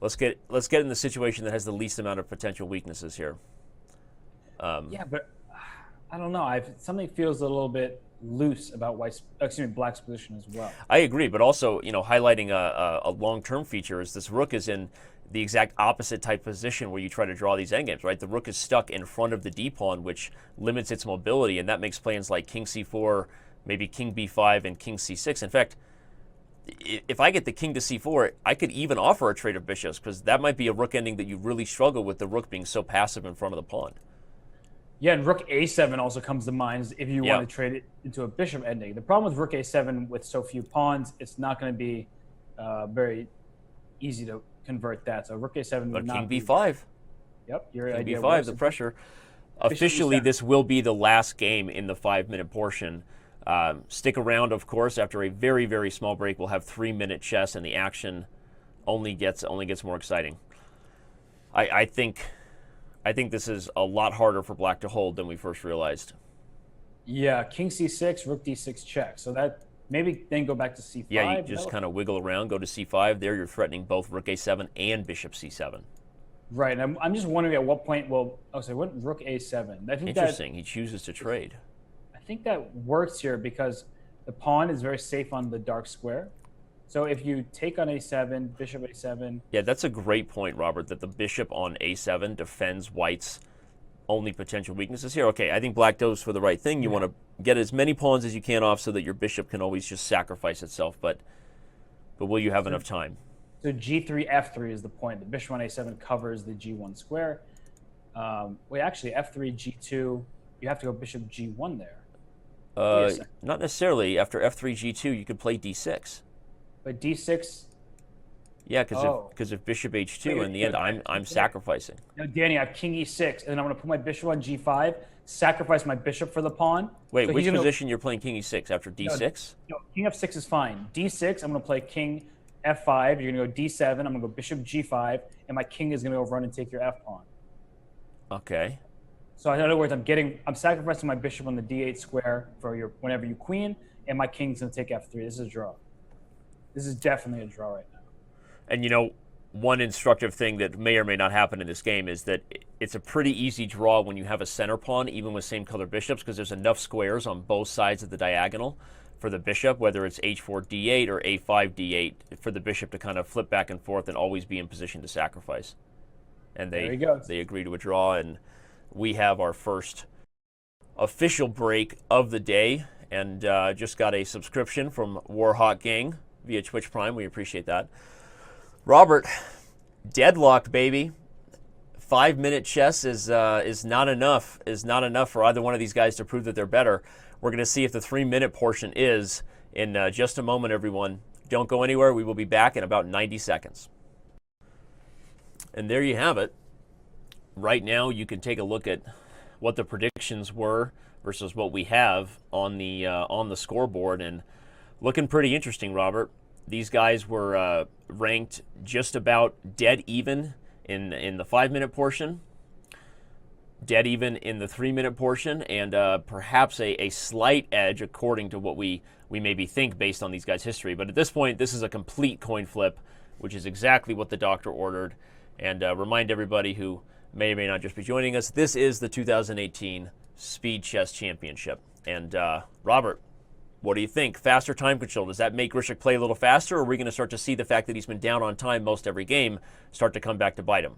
Let's get in the situation that has the least amount of potential weaknesses here. Yeah, but I don't know. Something feels a little bit loose about black's position as well. I agree, but also, highlighting a long-term feature is this rook is in the exact opposite type position where you try to draw these endgames, right? The rook is stuck in front of the d pawn, which limits its mobility, and that makes plans like king c4, maybe king b5, and king c6. In fact, if I get the king to c4, I could even offer a trade of bishops, because that might be a rook ending that you really struggle with, the rook being so passive in front of the pawn. Yeah, and rook a7 also comes to mind if you want to trade it into a bishop ending. The problem with rook a7 with so few pawns, it's not going to be very easy to convert that. So rook a7 would not king b5. Yep, your king idea b5, the pressure. Officially, this will be the last game in the 5-minute portion. Stick around, of course. After a very, very small break, we'll have 3-minute chess, and the action only gets more exciting. I think this is a lot harder for black to hold than we first realized. Yeah, king c6, rook d6 check. So that maybe then go back to c5. Yeah, you just kind of wiggle around, go to c5. There you're threatening both rook a7 and bishop c7. Right. And I'm just wondering at what point, what rook a7? I think Interesting. He chooses to trade. I think that works here because the pawn is very safe on the dark square. So if you take on a7, bishop a7. Yeah, that's a great point, Robert, that the bishop on a7 defends white's only potential weaknesses here. Okay, I think black goes for the right thing. You want to get as many pawns as you can off so that your bishop can always just sacrifice itself, but will you have enough time? So g3, f3 is the point. The bishop on a7 covers the g1 square. Actually, f3, g2, you have to go bishop g1 there. Not necessarily. After f3, g2, you could play d6. But d6. Yeah, because if bishop h2, in the end, I'm sacrificing. No, Danny, I have king e6, and then I'm going to put my bishop on g5, sacrifice my bishop for the pawn. Wait, so which position you're playing king e6 after d6? No, king f6 is fine. d6, I'm going to play king f5. You're going to go d7. I'm going to go bishop g5, and my king is going to go run and take your f pawn. Okay. So in other words, I'm sacrificing my bishop on the d8 square for whenever you queen, and my king's going to take f3. This is a draw. This is definitely a draw right now. And one instructive thing that may or may not happen in this game is that it's a pretty easy draw when you have a center pawn, even with same color bishops, because there's enough squares on both sides of the diagonal for the bishop, whether it's h4 d8 or a5 d8, for the bishop to kind of flip back and forth and always be in position to sacrifice. And they agree to a draw, and we have our first official break of the day, and just got a subscription from Warhawk Gang via Twitch Prime. We appreciate that. Robert, deadlocked, baby. 5-minute chess is not enough. Is not enough for either one of these guys to prove that they're better. We're going to see if the 3-minute portion is in just a moment, everyone. Don't go anywhere. We will be back in about 90 seconds. And there you have it. Right now, you can take a look at what the predictions were versus what we have on the scoreboard, and looking pretty interesting, Robert. These guys were ranked just about dead even in the 5-minute portion, dead even in the 3-minute portion, and perhaps a slight edge according to what we maybe think based on these guys' history. But at this point, this is a complete coin flip, which is exactly what the doctor ordered. And remind everybody who may or may not just be joining us, this is the 2018 Speed Chess Championship. And Robert, What do you think? Faster time control. Does that make Grischuk play a little faster, or are we going to start to see the fact that he's been down on time most every game start to come back to bite him?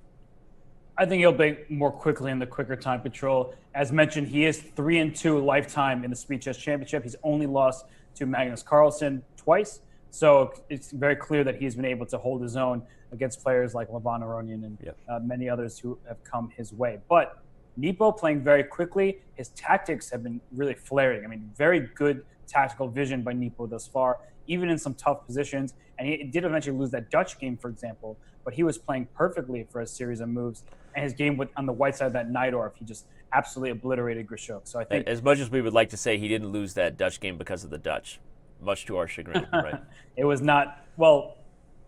I think he'll be more quickly in the quicker time control. As mentioned, he is 3-2 lifetime in the Speed Chess Championship. He's only lost to Magnus Carlsen twice. So it's very clear that he's been able to hold his own against players like Levon Aronian and many others who have come his way. But Nepo playing very quickly. His tactics have been really flaring. I mean, very good tactical vision by Nepo thus far, even in some tough positions. And he did eventually lose that Dutch game, for example, but he was playing perfectly for a series of moves. And his game on the white side of that Najdorf, he just absolutely obliterated Grischuk. So I think, as much as we would like to say he didn't lose that Dutch game because of the Dutch, much to our chagrin, right? It was not, well,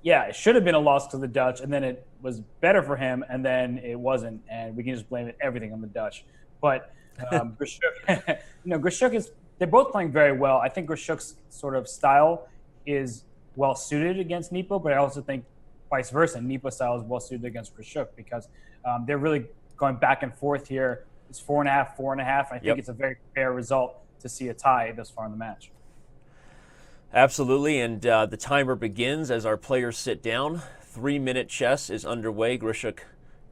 yeah, it should have been a loss to the Dutch, and then it was better for him, and then it wasn't, and we can just blame everything on the Dutch. But Grischuk, Grischuk is, they're both playing very well. I think Grischuk's sort of style is well suited against Nepo, but I also think vice versa. Nepo's style is well suited against Grischuk because they're really going back and forth here. It's 4.5, 4.5. I think it's a very fair result to see a tie this far in the match. Absolutely, and the timer begins as our players sit down. 3-minute chess is underway. Grischuk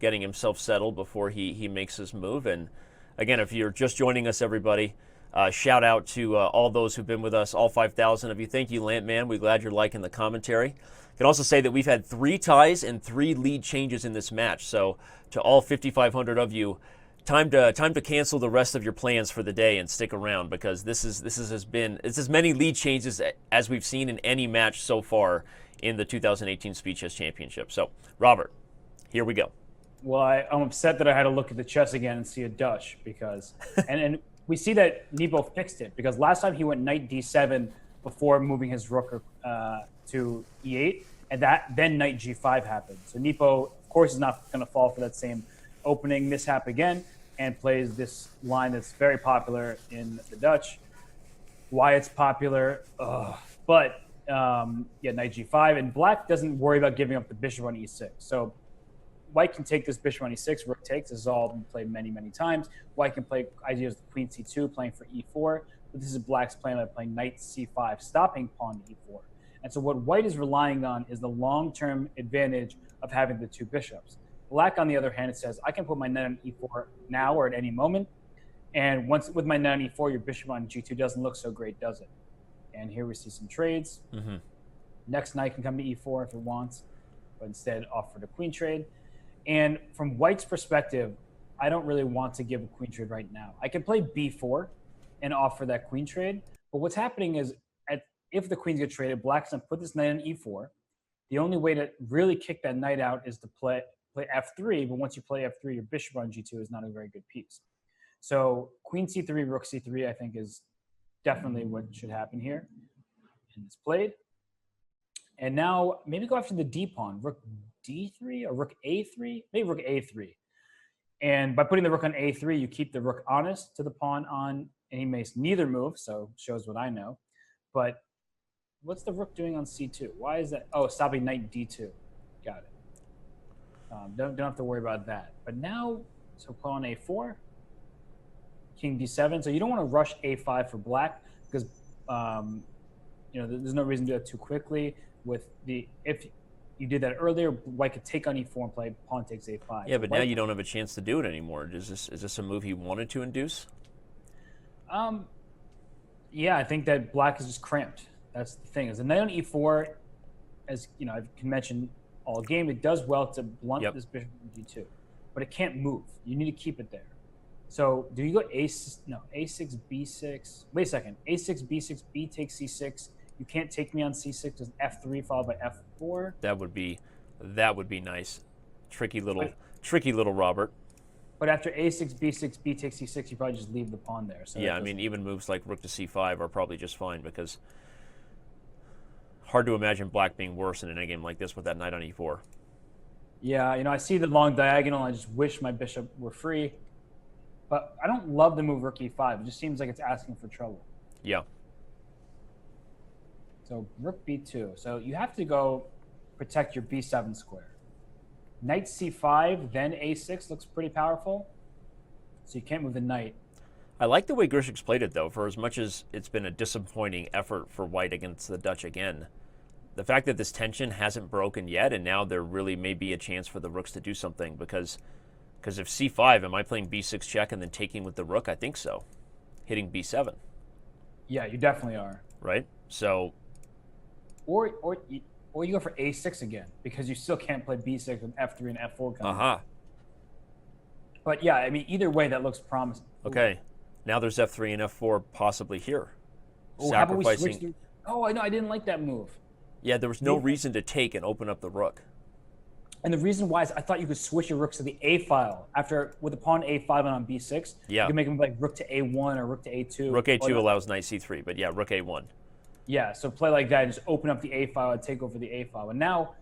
getting himself settled before he makes his move. And again, if you're just joining us, everybody, shout out to all those who've been with us, all 5,000 of you. Thank you, Lampman. We're glad you're liking the commentary. Can also say that we've had 3 ties and 3 lead changes in this match. So to all 5,500 of you, time to cancel the rest of your plans for the day and stick around, because this is as many lead changes as we've seen in any match so far in the 2018 Speed Chess Championship. So, Robert, here we go. Well, I'm upset that I had to look at the chess again and see a Dutch because, and we see that Nepo fixed it because last time he went knight d7 before moving his rook to e8, and then knight g5 happened. So Nepo, of course, is not going to fall for that same opening mishap again, and plays this line that's very popular in the Dutch. Why it's popular, but knight g5, and black doesn't worry about giving up the bishop on e6. So white can take this bishop on e6, rook takes. This has all been played many, many times. White can play ideas with queen c2, playing for e4, but this is black's plan by playing knight c5, stopping pawn to e4. And so what white is relying on is the long-term advantage of having the 2 bishops. Black, on the other hand, it says, I can put my knight on e4 now or at any moment. And once with my knight on e4, your bishop on g2 doesn't look so great, does it? And here we see some trades. Next knight can come to e4 if it wants, but instead offer the queen trade. And from white's perspective, I don't really want to give a queen trade right now. I can play b4 and offer that queen trade. But what's happening is, if the queens get traded, black's going to put this knight on e4. The only way to really kick that knight out is to play f3, but once you play f3, your bishop on g2 is not a very good piece. So queen c3, rook c3, I think is definitely what should happen here. And it's played. And now maybe go after the d pawn, rook d3 or rook a3, maybe rook a3. And by putting the rook on a3, you keep the rook honest to the pawn on, and he makes neither move, so shows what I know. But what's the rook doing on c2? Why is that? Oh, stopping knight d2. Got it. Don't have to worry about that. But now, so pawn a4, king d7. So you don't want to rush a5 for black because there's no reason to do that too quickly. If you did that earlier, white could take on e4 and play pawn takes a5. Yeah, but now you don't have a chance to do it anymore. Is this a move he wanted to induce? Yeah, I think that black is just cramped. That's the thing. Is the knight on e4, as you know, I can mention all game, it does well to blunt this bishop on g2, but it can't move. You need to keep it there. So do you go a6, b6? Wait a second. A6, b6, b takes c6. You can't take me on c6. Does f3 followed by f4? That would be nice. Tricky little Robert. But after a6, b6, b takes c6, you probably just leave the pawn there. So yeah, I mean, even moves like rook to c5 are probably just fine because hard to imagine black being worse in an endgame like this with that knight on e4. Yeah, I see the long diagonal. I just wish my bishop were free. But I don't love the move rook e5. It just seems like it's asking for trouble. Yeah. So rook b2. So you have to go protect your b7 square. Knight c5, then a6 looks pretty powerful. So you can't move the knight. I like the way Grischuk's played it, though, for as much as it's been a disappointing effort for White against the Dutch again. The fact that this tension hasn't broken yet, and now there really may be a chance for the rooks to do something, because if c5, am I playing b6 check and then taking with the rook? I think so. Hitting b7. Yeah, you definitely are. Right? So... Or you go for a6 again, because you still can't play b6 with f3 and f4 coming. Uh-huh. But yeah, I mean, either way, that looks promising. Okay. Now there's f3 and f4 possibly here. Oh, how about we switch to... Oh, I know, I didn't like that move. Yeah, there was no reason to take and open up the rook. And the reason why is I thought you could switch your rooks to the a file after with the pawn a5 and on b6. Yeah. You can make them like rook to a1 or rook to a2. Rook a2 allows knight c3, but yeah, rook a1. Yeah, so play like that and just open up the a file and take over the a file. And now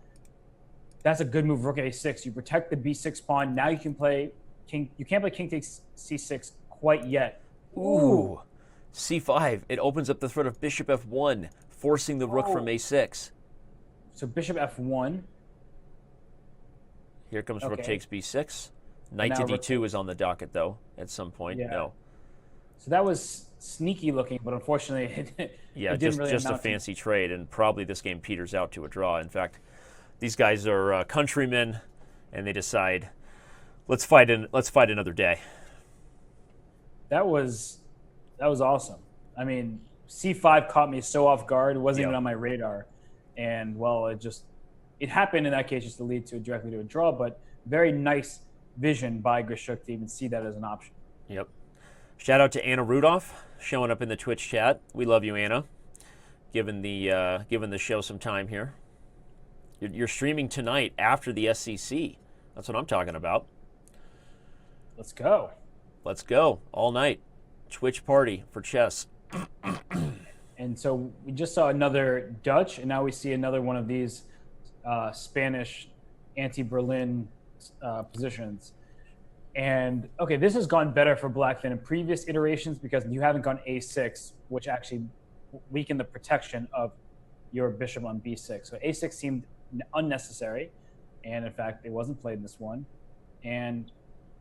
that's a good move, rook a6. You protect the b6 pawn. Now you can play king. You can't play king takes c6 quite yet. Ooh. c5. It opens up the threat of bishop f1, forcing the rook from a6. So bishop f1. Here comes rook takes b6. Knight to d2 is on the docket, though, at some point. Yeah. No. So that was sneaky looking, but unfortunately, it didn't really just a fancy trade, and probably this game peters out to a draw. In fact, these guys are countrymen, and they decide, let's fight another day. That was awesome. I mean, c5 caught me so off guard. It wasn't even on my radar, and well, it happened in that case just to lead directly to a draw. But very nice vision by Grischuk to even see that as an option. Yep. Shout out to Anna Rudolph showing up in the Twitch chat. We love you, Anna. Giving the show some time here. You're streaming tonight after the SCC. That's what I'm talking about. Let's go. Let's go all night. Twitch party for chess. And so we just saw another Dutch, and now we see another one of these Spanish anti-Berlin positions. And okay, this has gone better for Black than in previous iterations because you haven't gone a6, which actually weakened the protection of your bishop on b6. So a6 seemed unnecessary, and in fact, it wasn't played in this one. And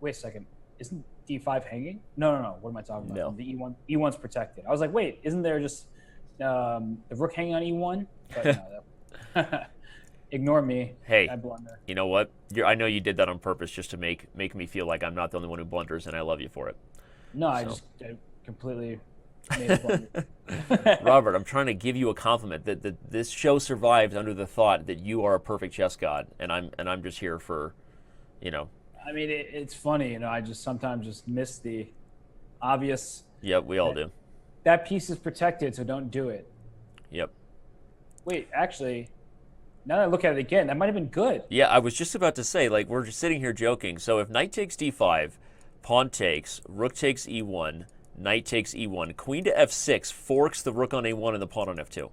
wait a second, isn't d5 hanging? No. What am I talking about? No. The e1's protected. I was like, wait, isn't there just the rook hanging on e1? But no, ignore me. Hey, I blunder. You know what? I know you did that on purpose just to make me feel like I'm not the only one who blunders, and I love you for it. No, I completely made a blunder. Robert, I'm trying to give you a compliment that this show survives under the thought that you are a perfect chess god, and I'm just here for, I mean, it's funny, I just sometimes just miss the obvious. Yep, we all do. That piece is protected, so don't do it. Yep. Wait, actually, now that I look at it again, that might have been good. Yeah, I was just about to say, we're just sitting here joking. So if knight takes d5, pawn takes, rook takes e1, knight takes e1, queen to f6 forks the rook on a1 and the pawn on f2.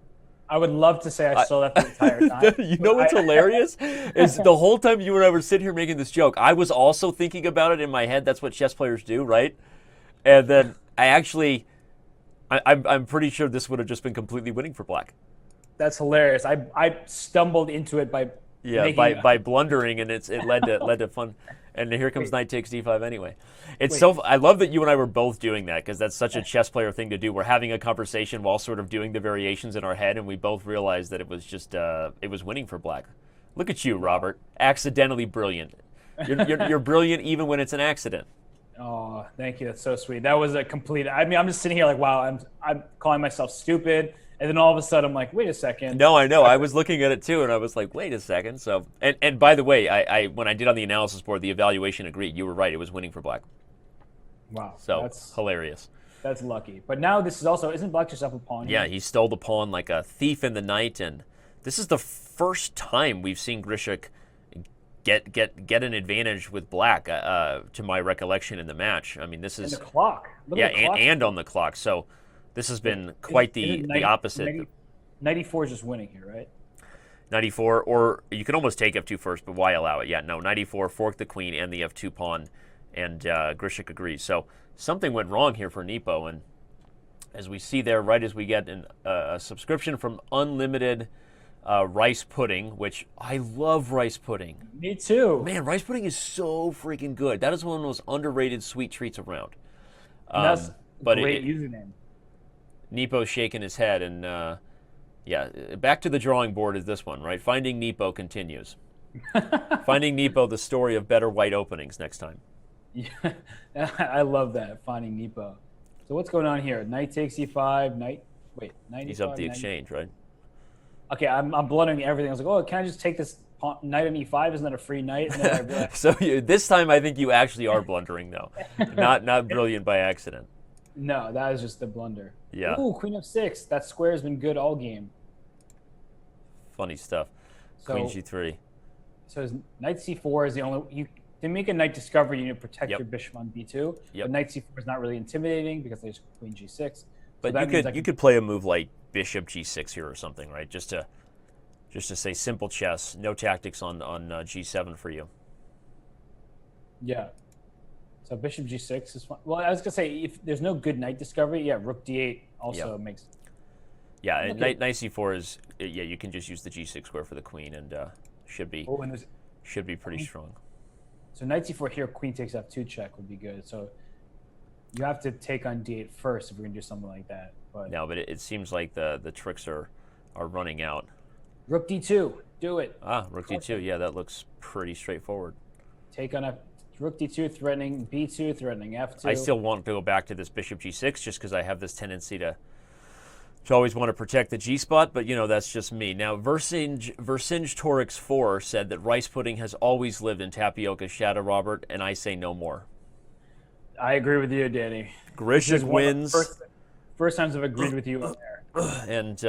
I would love to say I saw that the entire time. You know what's hilarious? Is the whole time you and I were sitting here making this joke, I was also thinking about it in my head. That's what chess players do, right? And then I'm pretty sure this would have just been completely winning for Black. That's hilarious. I stumbled into it by by blundering, and it led to fun. And here comes knight takes d5 anyway. I love that you and I were both doing that because that's such a chess player thing to do. We're having a conversation while sort of doing the variations in our head, and we both realized that it was just it was winning for Black. Look at you, Robert. Accidentally brilliant. You're brilliant even when it's an accident. Oh, thank you. That's so sweet. That was a complete. I mean, I'm just sitting here like, wow, I'm calling myself stupid. And then all of a sudden, I'm like, wait a second. No, I know. I was looking at it too, and I was like, wait a second. So, and by the way, I when I did on the analysis board, the evaluation agreed. You were right. It was winning for Black. Wow. So that's hilarious. That's lucky. But now this is also, isn't Black just up a pawn? Yeah, he stole the pawn like a thief in the night, and this is the first time we've seen Grischuk get an advantage with Black, to my recollection in the match. I mean, this is and the clock. Look at the clock. And on the clock. So. This has been quite the opposite. 94 is just winning here, right? 94, or you can almost take f2 first, but why allow it? Yeah, no, 94, fork the queen and the f2 pawn, and Grischuk agrees. So something went wrong here for Nepo, and as we see there, right as we get a subscription from Unlimited Rice Pudding, which I love rice pudding. Me too. Man, rice pudding is so freaking good. That is one of the most underrated sweet treats around. But Great username. Nepo's shaking his head, and yeah, back to the drawing board is this one, right? Finding Nepo continues. Finding Nepo, the story of better white openings next time. Yeah, I love that, finding Nepo. So what's going on here? Knight takes e5, wait, knight He's e5, up the exchange, right? Okay, I'm blundering everything. I was like, oh, can I just take this knight on e5? Isn't that a free knight? And then I realized, So this time I think you actually are blundering, though. Not brilliant by accident. no, that was just the blunder. Yeah. Ooh, queen f6. That square has been good all game. Funny stuff. So, Queen g3. So his knight c4 is the only... To make a knight discovery, you need to protect Yep. your bishop on b2. Yep. But knight c4 is not really intimidating because there's queen g6. So But that you could play a move like bishop g6 here or something, right? Just to say simple chess, no tactics on g7 for you. Yeah. So bishop g6 is fine. Well, I was gonna say if there's no good knight discovery, yeah, rook d8 also makes. Yeah, and knight c4 is you can just use the g6 square for the queen and should be pretty strong. So knight c4 here, queen takes f2 check would be good. So you have to take on d8 first if we're gonna do something like that. But no, but it seems like the tricks are running out. rook d2, do it. Rook d2, yeah, that looks pretty straightforward. Take on rook d2, threatening b2, threatening f2. I still want to go back to this bishop g6 just because I have this tendency to always want to protect the G spot, but that's just me. Now, Vercingetorix 4 said that rice pudding has always lived in tapioca's shadow, Robert, and I say no more. I agree with you, Danny. Grischuk wins. First times I've agreed with you on there. And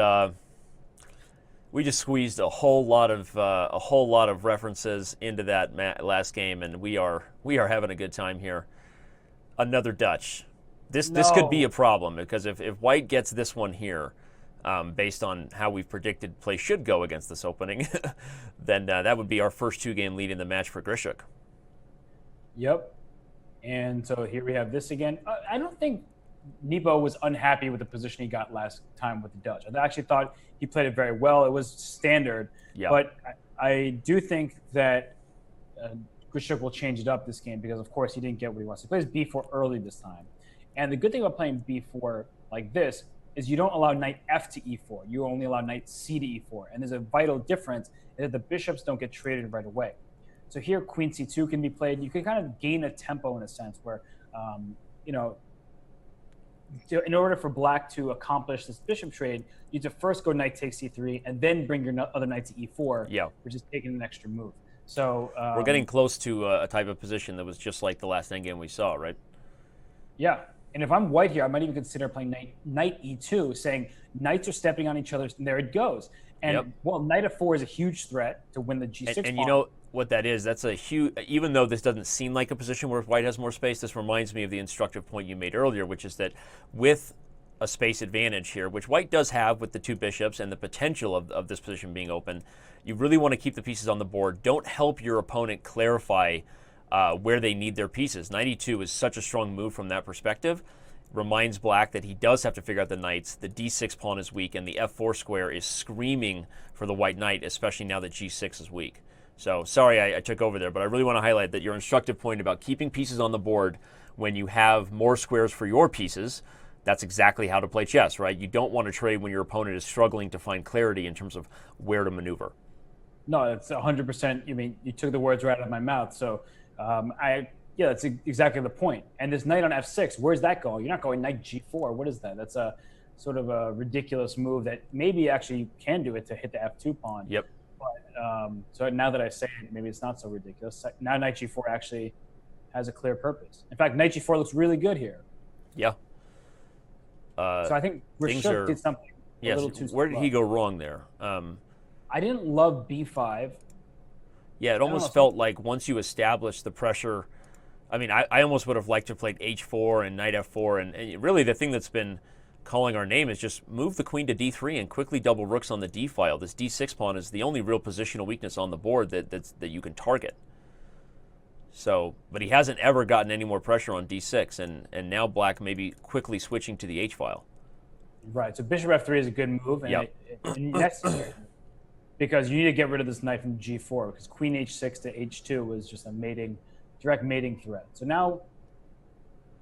we just squeezed a whole lot of references into that last game, and we are having a good time here. Another Dutch. This could be a problem because if white gets this one here, based on how we've predicted play should go against this opening, then that would be our first 2-game lead in the match for Grischuk. Yep. And so here we have this again. I don't think Nepo was unhappy with the position he got last time with the Dutch. I actually thought he played it very well. It was standard. Yeah. But I do think that Grischuk will change it up this game because, of course, he didn't get what he wants. He plays b4 early this time. And the good thing about playing b4 like this is you don't allow knight f to e4. You only allow knight c to e4. And there's a vital difference that the bishops don't get traded right away. So here, queen c2 can be played. You can kind of gain a tempo in a sense where, in order for black to accomplish this bishop trade, you need to first go knight takes c3 and then bring your other knight to e4, which is taking an extra move. So we're getting close to a type of position that was just like the last endgame we saw, right? Yeah. And if I'm white here, I might even consider playing knight e2, saying knights are stepping on each other, and there it goes. And, well, knight f4 is a huge threat to win the g6 and you know what that is? That's a huge, even though this doesn't seem like a position where white has more space, this reminds me of the instructive point you made earlier, which is that with a space advantage here, which white does have with the 2 bishops and the potential of this position being open, you really want to keep the pieces on the board. Don't help your opponent clarify where they need their pieces. Knight e2 is such a strong move from that perspective. Reminds black that he does have to figure out the knights. The d6 pawn is weak, and the f4 square is screaming for the white knight, especially now that g6 is weak. So sorry I took over there, but I really want to highlight that your instructive point about keeping pieces on the board when you have more squares for your pieces, that's exactly how to play chess, right? You don't want to trade when your opponent is struggling to find clarity in terms of where to maneuver. No, that's 100%. You mean, you took the words right out of my mouth. So that's exactly the point. And this knight on f6, where's that going? You're not going knight g4. What is that? That's a sort of a ridiculous move that maybe actually can do it to hit the f2 pawn. Yep. But so now that I say it, maybe it's not so ridiculous. Now knight g4 actually has a clear purpose. In fact, knight g4 looks really good here. Yeah. So I think Grischuk did something a little too slow. Where did he go wrong there? I didn't love b5. Yeah, it almost felt like once you establish the pressure, I mean, I almost would have liked to play h4 and knight f4, and really the thing that's been calling our name is just move the queen to d3 and quickly double rooks on the d file. This d6 pawn is the only real positional weakness on the board that you can target. So, but he hasn't ever gotten any more pressure on d6, and now black may be quickly switching to the h file. Right, so bishop f3 is a good move, and it's necessary. Because you need to get rid of this knight from g4, because queen h6 to h2 was just a direct mating threat. So now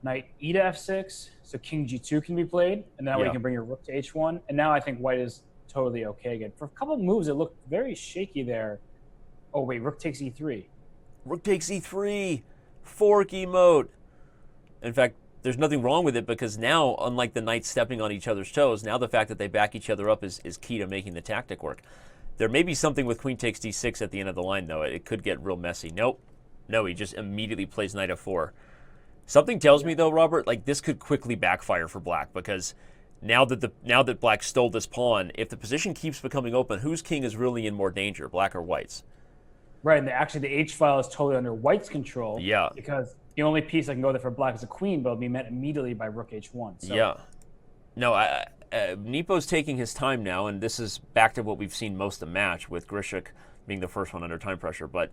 Knight e to f6, so king g2 can be played, and that way Yeah. you can bring your rook to h1. And now I think white is totally okay again. For a couple of moves, it looked very shaky there. Oh wait, rook takes e3. Rook takes e3, fork emote. In fact, there's nothing wrong with it because now, unlike the knights stepping on each other's toes, now the fact that they back each other up is key to making the tactic work. There may be something with queen takes d6 at the end of the line, though. It could get real messy. Nope. No, he just immediately plays knight f4. Something tells me, though, Robert, like this could quickly backfire for black because now that black stole this pawn, if the position keeps becoming open, whose king is really in more danger, black or white's? Right, and actually the h file is totally under white's control. Yeah. Because the only piece that can go there for black is a queen, but it'll be met immediately by rook h1. So. Yeah. No, Nepo's taking his time now, and this is back to what we've seen most of the match, with Grischuk being the first one under time pressure. But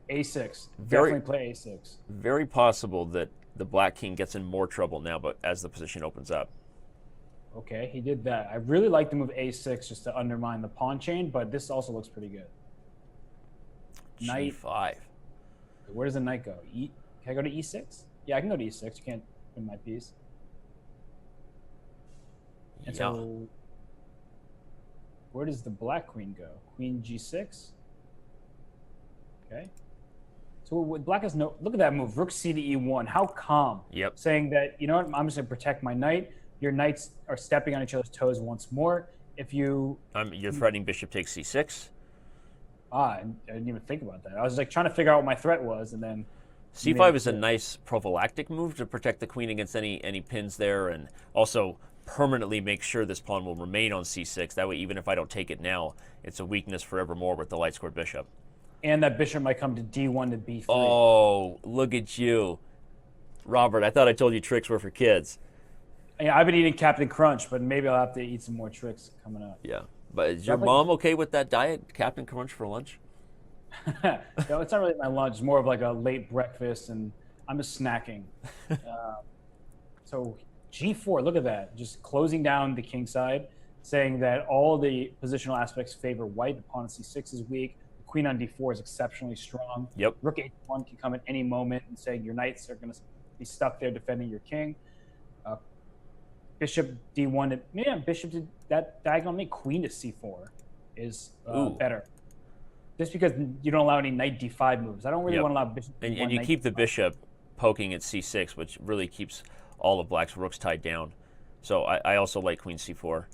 a6. Definitely play a6. Very possible that the black king gets in more trouble now, but as the position opens up. Okay, he did that. I really like the move a6 just to undermine the pawn chain, but this also looks pretty good. Knight G5. Where does the knight go? Can I go to e6? Yeah, I can go to e6. You can't win my piece. And so, where does the black queen go? Queen g6. Okay. So black has no. Look at that move. Rook c to e1. How calm. Yep. Saying that, you know what? I'm just gonna protect my knight. Your knights are stepping on each other's toes once more. If you. You're threatening bishop takes c6. I didn't even think about that. I was like trying to figure out what my threat was, and then. c5 is a nice prophylactic move to protect the queen against any pins there, and also permanently make sure this pawn will remain on c6. That way, even if I don't take it now, it's a weakness forevermore with the light squared bishop. And that bishop might come to d1 to b3. Oh, look at you. Robert, I thought I told you tricks were for kids. Yeah, I've been eating Captain Crunch, but maybe I'll have to eat some more tricks coming up. Yeah. But is your mom okay with that diet, Captain Crunch for lunch? No, it's not really my lunch. It's more of like a late breakfast, and I'm just snacking. So g4, look at that. Just closing down the king side, saying that all the positional aspects favor white. The pawn on c6 is weak. The queen on d4 is exceptionally strong. Yep. Rook h1 can come at any moment and saying your knights are going to be stuck there defending your king. Bishop d1, bishop to that diagonal knight, queen to c4 is better. Just because you don't allow any knight d5 moves. I don't really want to allow bishop d1. And you keep the bishop poking at c6, which really keeps all of black's rooks tied down. So I also like queen c4.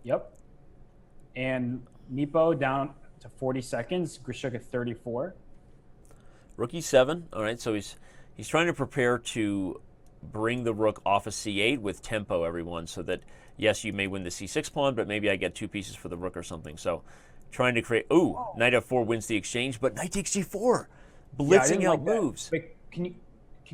Yep. And Nepo down to 40 seconds. Grischuk at 34. Rook e7. All right, so he's trying to prepare to bring the rook off of c8 with tempo, everyone, so that, yes, you may win the c6 pawn, but maybe I get 2 pieces for the rook or something. So trying to create, knight f4 wins the exchange, but knight takes g4, blitzing out moves. Wait, can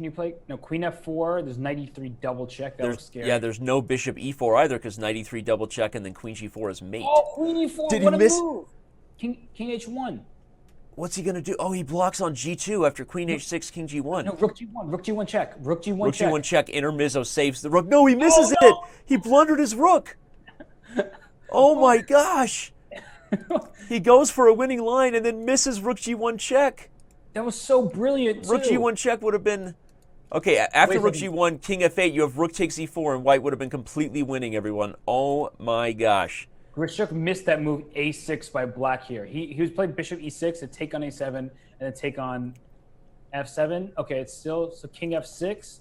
you play, queen f4, there's knight e3 double check, that looks scary. Yeah, there's no bishop e4 either, because knight e3 double check and then queen g4 is mate. Oh, queen e4, Did what he a miss? move. King h1. What's he going to do? Oh, he blocks on g2 after queen h6, king g1. No, rook g1 check, rook g1 rook check. g1 check, intermezzo saves the rook. No, he misses it. He blundered his rook. Oh my gosh. He goes for a winning line and then misses rook g1 check. That was so brilliant, too. Rook g1 check would have been... Okay, after rook g1, king f8, you have rook takes e4, and white would have been completely winning, everyone. Oh my gosh. Grischuk missed that move a6 by black here. He was playing bishop e6 to take on a7 and then take on f7. Okay, it's still, so king f6,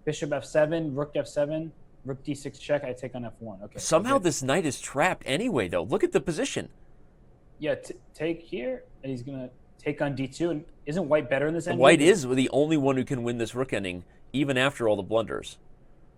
bishop f7, rook f7, rook d6 check, I take on f1. Okay. Somehow this knight is trapped anyway, though. Look at the position. Yeah, take here, and he's going to take on d2. And isn't white better in this ending? White is the only one who can win this rook ending, even after all the blunders.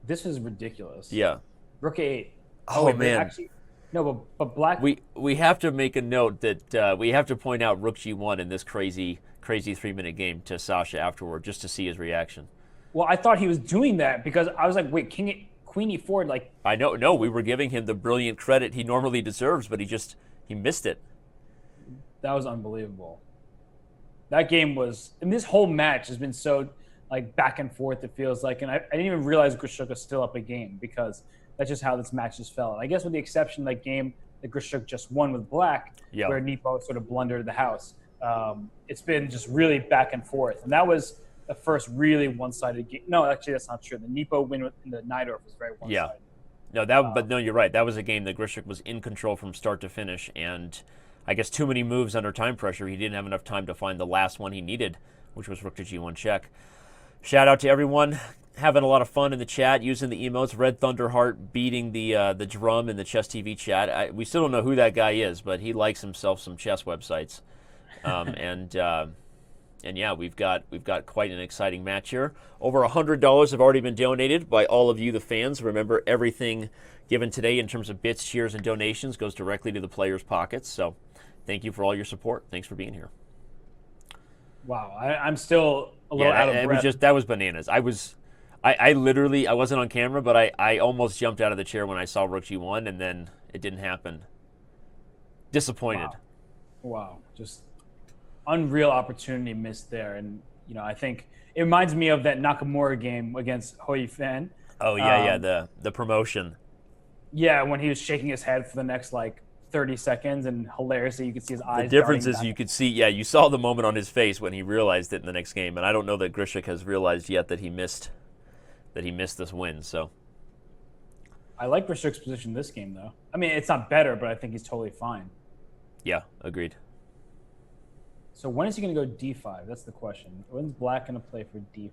This is ridiculous. Yeah. Rook a8. Oh wait, man. Actually, no, but black... We have to make a note that we have to point out rook g1 in this crazy 3-minute game to Sasha afterward, just to see his reaction. Well, I thought he was doing that because I was like, wait, queen e4, like... I know, no, we were giving him the brilliant credit he normally deserves, but he missed it. That was unbelievable. That game was... I mean, this whole match has been so, like, back and forth, it feels like, and I didn't even realize Grischuk was still up a game because that's just how this match just felt. I guess with the exception of that game that Grischuk just won with black, where Nepo sort of blundered the house. It's been just really back and forth. And that was the first really one-sided game. No, actually, that's not true. The Nepo win in the Najdorf was very one-sided. Yeah. No, but no, you're right. That was a game that Grischuk was in control from start to finish, and I guess too many moves under time pressure. He didn't have enough time to find the last one he needed, which was rook to g1 check. Shout out to everyone having a lot of fun in the chat, using the emotes. Red Thunderheart beating the drum in the Chess TV chat. We still don't know who that guy is, but he likes himself some chess websites. And yeah, we've got quite an exciting match here. Over $100 have already been donated by all of you, the fans. Remember, everything given today in terms of bits, cheers, and donations goes directly to the players' pockets. So thank you for all your support. Thanks for being here. Wow, I'm still a little out of breath. That was bananas. I literally, I wasn't on camera, but I almost jumped out of the chair when I saw rook g1, and then it didn't happen. Disappointed. Wow. Just unreal opportunity missed there. And, I think it reminds me of that Nakamura game against Hoi Fan. Oh, yeah, the promotion. Yeah, when he was shaking his head for the next, 30 seconds, and hilariously you could see his eyes. The difference is you could see, you saw the moment on his face when he realized it in the next game, and I don't know that Grischuk has realized yet that he missed this win. So I like Grischuk's position this game, though. I mean, it's not better, but I think he's totally fine. Yeah, agreed. So when is he going to go d5? That's the question. When's Black going to play for d5?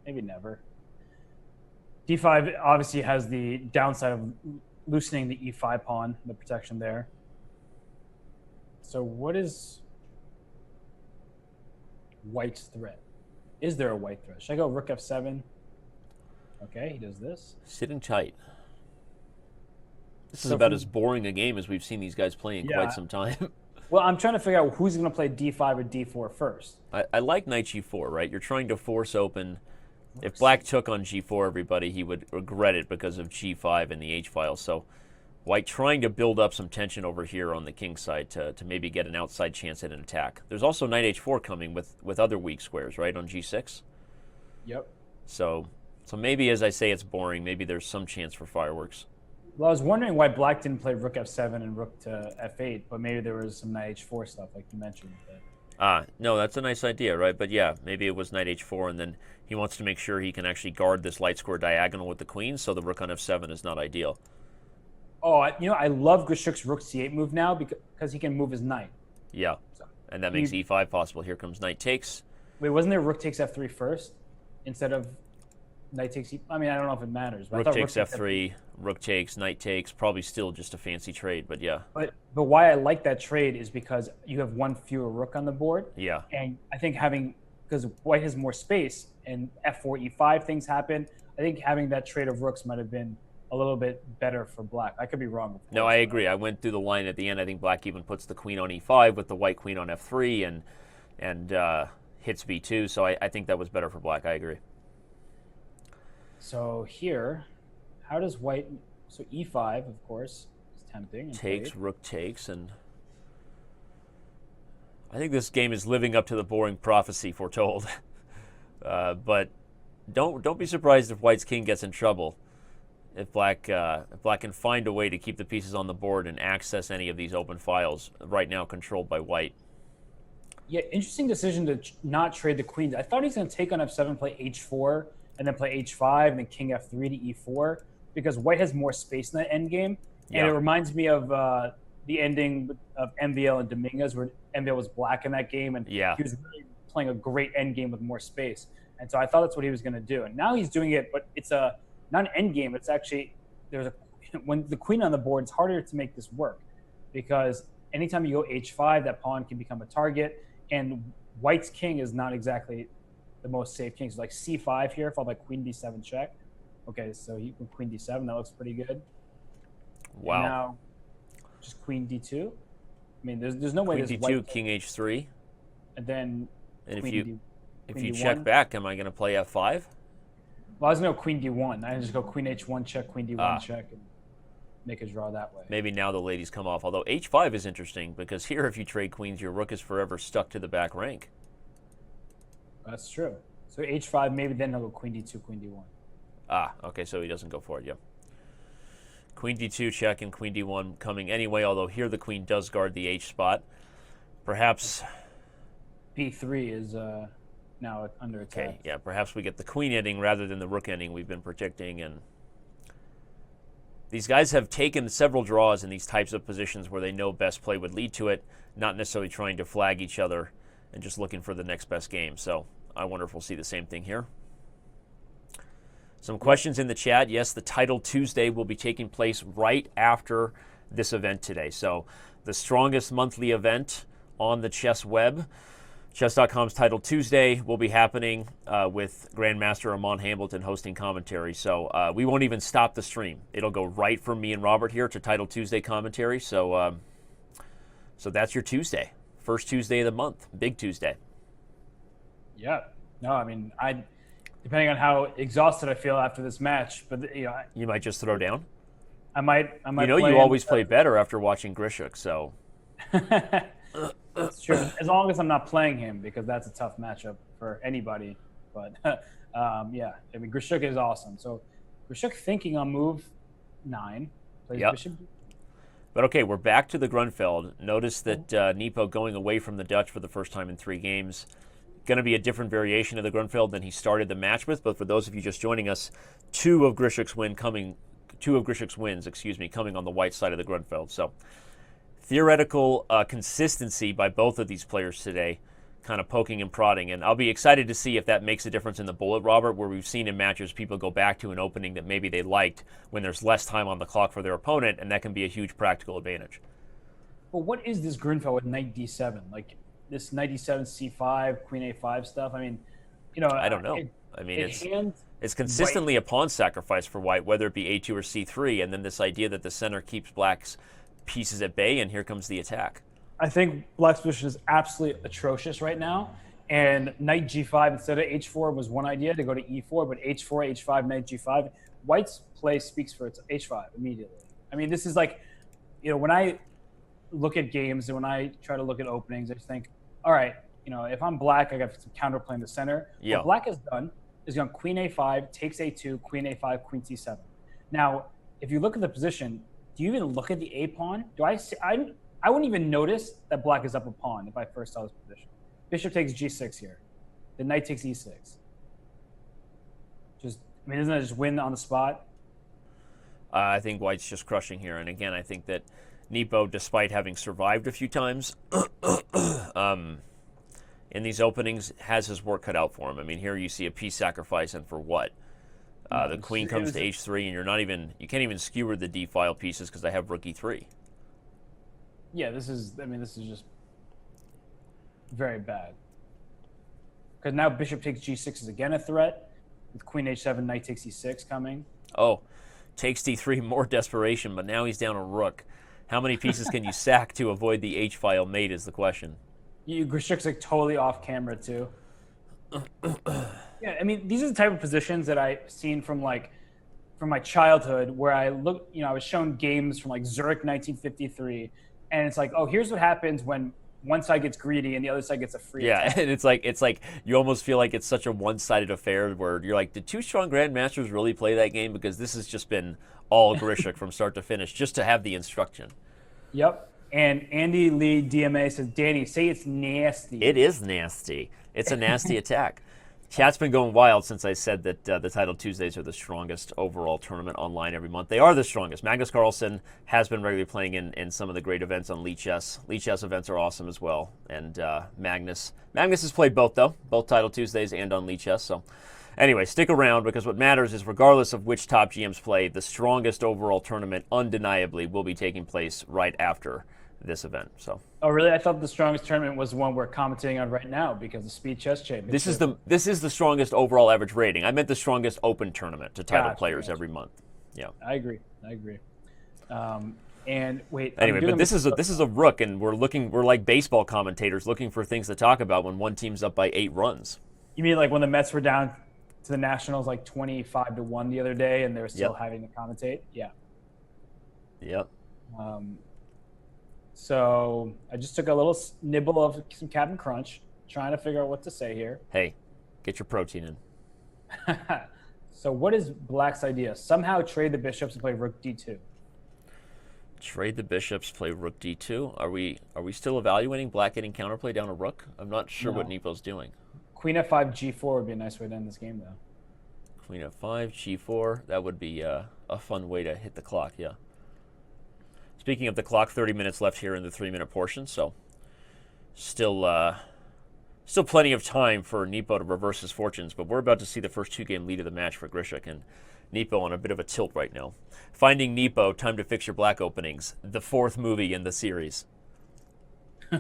Maybe never. d5 obviously has the downside of loosening the e5 pawn, the protection there. So what is White's threat? Is there a White threat? Should I go rook f7? Okay, he does this. Sitting tight. This is about as boring a game as we've seen these guys play in quite some time. Well, I'm trying to figure out who's going to play d5 or d4 first. I like knight g4, right? You're trying to force open. If Black took on g4, everybody, he would regret it because of g5 and the h-file. So White trying to build up some tension over here on the king side to maybe get an outside chance at an attack. There's also knight h4 coming with other weak squares, right, on g6? Yep. So maybe, as I say, it's boring. Maybe there's some chance for fireworks. Well, I was wondering why Black didn't play rook f7 and rook to f8, but maybe there was some knight h4 stuff, like you mentioned. No, that's a nice idea, right? But yeah, maybe it was knight h4, and then he wants to make sure he can actually guard this light square diagonal with the queen, so the rook on f7 is not ideal. Oh, I love Grischuk's rook c8 move now because he can move his knight. Yeah, and that makes e5 possible. Here comes knight takes. Wait, wasn't there rook takes f3 first instead of knight takes? I mean, I don't know if it matters. But rook takes f3, rook takes, knight takes. Probably still just a fancy trade, but yeah. But why I like that trade is because you have one fewer rook on the board. Yeah. And I think because White has more space and f4, e5 things happen, I think having that trade of rooks might have been a little bit better for Black. I could be wrong. No, I agree. I went through the line at the end. I think Black even puts the queen on e5 with the white queen on f3 and hits b2. So I think that was better for Black. I agree. So here, how does White? So e5, of course, is tempting. Takes, rook takes, and I think this game is living up to the boring prophecy foretold. But don't be surprised if White's king gets in trouble. If Black can find a way to keep the pieces on the board and access any of these open files right now controlled by White. Yeah, interesting decision to not trade the queens. I thought he's going to take on f7, play h4, and then play h5, and then king f3 to e4, because White has more space in that endgame. And it reminds me of the ending of MVL and Dominguez, where MVL was black in that game, and he was really playing a great endgame with more space. And so I thought that's what he was going to do. And now he's doing it, but it's not an endgame. It's actually, when the queen on the board, it's harder to make this work, because anytime you go h5, that pawn can become a target, and White's king is not exactly the most safe king. So like c5 here, followed by queen d7 check. Okay, so he went queen d7. That looks pretty good. Wow. And now, just queen d2. I mean, there's no way. Queen d2, king h3. And then. And if you check back, am I going to play f5? Well, I was going to go queen d1. I just go queen h1 check, queen d1 check, and make a draw that way. Maybe now the ladies come off. Although h5 is interesting, because here if you trade queens, your rook is forever stuck to the back rank. That's true. So h5, maybe then he'll go queen d2, queen d1. Okay, so he doesn't go for it, yeah. Queen d2 check and queen d1 coming anyway, although here the queen does guard the h spot. Perhaps b3 is now under attack. Okay, yeah, perhaps we get the queen ending rather than the rook ending we've been predicting. And these guys have taken several draws in these types of positions where they know best play would lead to it, not necessarily trying to flag each other and just looking for the next best game. So I wonder if we'll see the same thing here. Some questions in the chat. Yes, the Title Tuesday will be taking place right after this event today. So the strongest monthly event on the chess web, Chess.com's Title Tuesday, will be happening with Grandmaster Armand Hamilton hosting commentary. So we won't even stop the stream. It'll go right from me and Robert here to Title Tuesday commentary. So that's your Tuesday. First Tuesday of the month. Big Tuesday. Yeah. No, I mean, depending on how exhausted I feel after this match, but you might just throw down. I might. You always play better after watching Grischuk, so. That's true. As long as I'm not playing him, because that's a tough matchup for anybody. But yeah, I mean, Grischuk is awesome. So Grischuk thinking on move 9. Plays Bishop. But okay, we're back to the Grunfeld. Notice that Nepo going away from the Dutch for the first time in 3 games. Going to be a different variation of the Grunfeld than he started the match with. But for those of you just joining us, two of Grischuk's wins coming on the white side of the Grunfeld. So theoretical consistency by both of these players today, kind of poking and prodding. And I'll be excited to see if that makes a difference in the bullet, Robert, where we've seen in matches people go back to an opening that maybe they liked when there's less time on the clock for their opponent, and that can be a huge practical advantage. Well, what is this Grunfeld with knight d7? Like this knight d7, c5, queen a5 stuff? I mean, I don't know. It's consistently a pawn sacrifice for white, whether it be a2 or c3, and then this idea that the center keeps black's pieces at bay, and here comes the attack. I think black's position is absolutely atrocious right now, and knight g5 instead of h4 was one idea to go to e4, but h4, h5, knight g5. White's play speaks for its h5 immediately. I mean, this is like, when I look at games and when I try to look at openings, I just think, all right, if I'm black, I got some counterplay in the center. Yeah. What black has done is gone queen a5, takes a2, queen a5, queen c7. Now, if you look at the position, do you even look at the a pawn? I wouldn't even notice that black is up a pawn if I first saw this position. Bishop takes g6 here. The knight takes e6. Doesn't that just win on the spot? I think white's just crushing here. And again, I think that Nepo, despite having survived a few times in these openings, has his work cut out for him. I mean, here you see a piece sacrifice, and for what? The queen comes to h3, and you can't even skewer the d file pieces because they have rook e3. Yeah, this is just very bad. Because now bishop takes g6 is again a threat, with queen h7, knight takes e6 coming. Oh, takes d3, more desperation, but now he's down a rook. How many pieces can you sack to avoid the h-file mate is the question. Grischuk's like totally off camera too. Yeah, I mean, these are the type of positions that I've seen from my childhood, where I was shown games from like Zurich 1953, and it's like, oh, here's what happens when one side gets greedy and the other side gets a free attack. And it's like you almost feel like it's such a one-sided affair where you're like, did two strong grandmasters really play that game? Because this has just been all Grischuk from start to finish, just to have the instruction. Yep. And Andy Lee DMA says, Danny, say it's nasty. It is nasty. It's a nasty attack. Chat's been going wild since I said that the Title Tuesdays are the strongest overall tournament online every month. They are the strongest. Magnus Carlsen has been regularly playing in some of the great events on Lee Chess. Lee Chess events are awesome as well. And Magnus has played both, though, both Title Tuesdays and on Lee Chess. So anyway, stick around, because what matters is, regardless of which top GMs play, the strongest overall tournament undeniably will be taking place right after this event. So. Oh, really? I thought the strongest tournament was the one we're commenting on right now because of Speed Chess Championship. This is the strongest overall average rating. I meant the strongest open tournament to title players every month. Yeah. I agree. And wait. Anyway, but this is a rook, and we're like baseball commentators looking for things to talk about when one team's up by 8 runs. You mean like when the Mets were down to the Nationals like 25-1 the other day, and they were still having to commentate? Yeah. Yep. So I just took a little nibble of some Captain Crunch, trying to figure out what to say here. Hey, get your protein in. So what is Black's idea? Somehow trade the bishops and play rook d2. Trade the bishops, play rook d2. Are we still evaluating Black getting counterplay down a rook? I'm not sure what Nepo's doing. Queen f5 g4 would be a nice way to end this game, though. Queen f5, g4. That would be a fun way to hit the clock, yeah. Speaking of the clock, 30 minutes left here in the 3-minute portion, so still plenty of time for Nepo to reverse his fortunes, but we're about to see the first 2-game lead of the match for Grischuk, and Nepo on a bit of a tilt right now. Finding Nepo, time to fix your black openings, the 4th movie in the series. Ooh,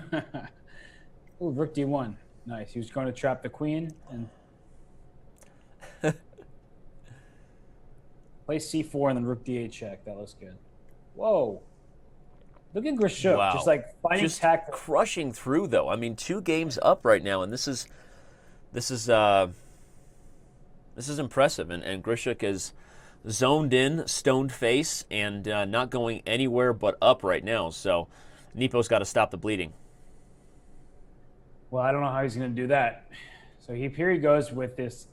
rook d1. Nice. He was going to trap the queen and play c4 and then rook d8 check. That looks good. Whoa. Look at Grischuk, wow. just like finding tactics. Crushing through, though. I mean, 2 games up right now, and this is impressive. And Grischuk is zoned in, stoned face, and not going anywhere but up right now. So Nepo's got to stop the bleeding. Well, I don't know how he's going to do that. So here he goes with this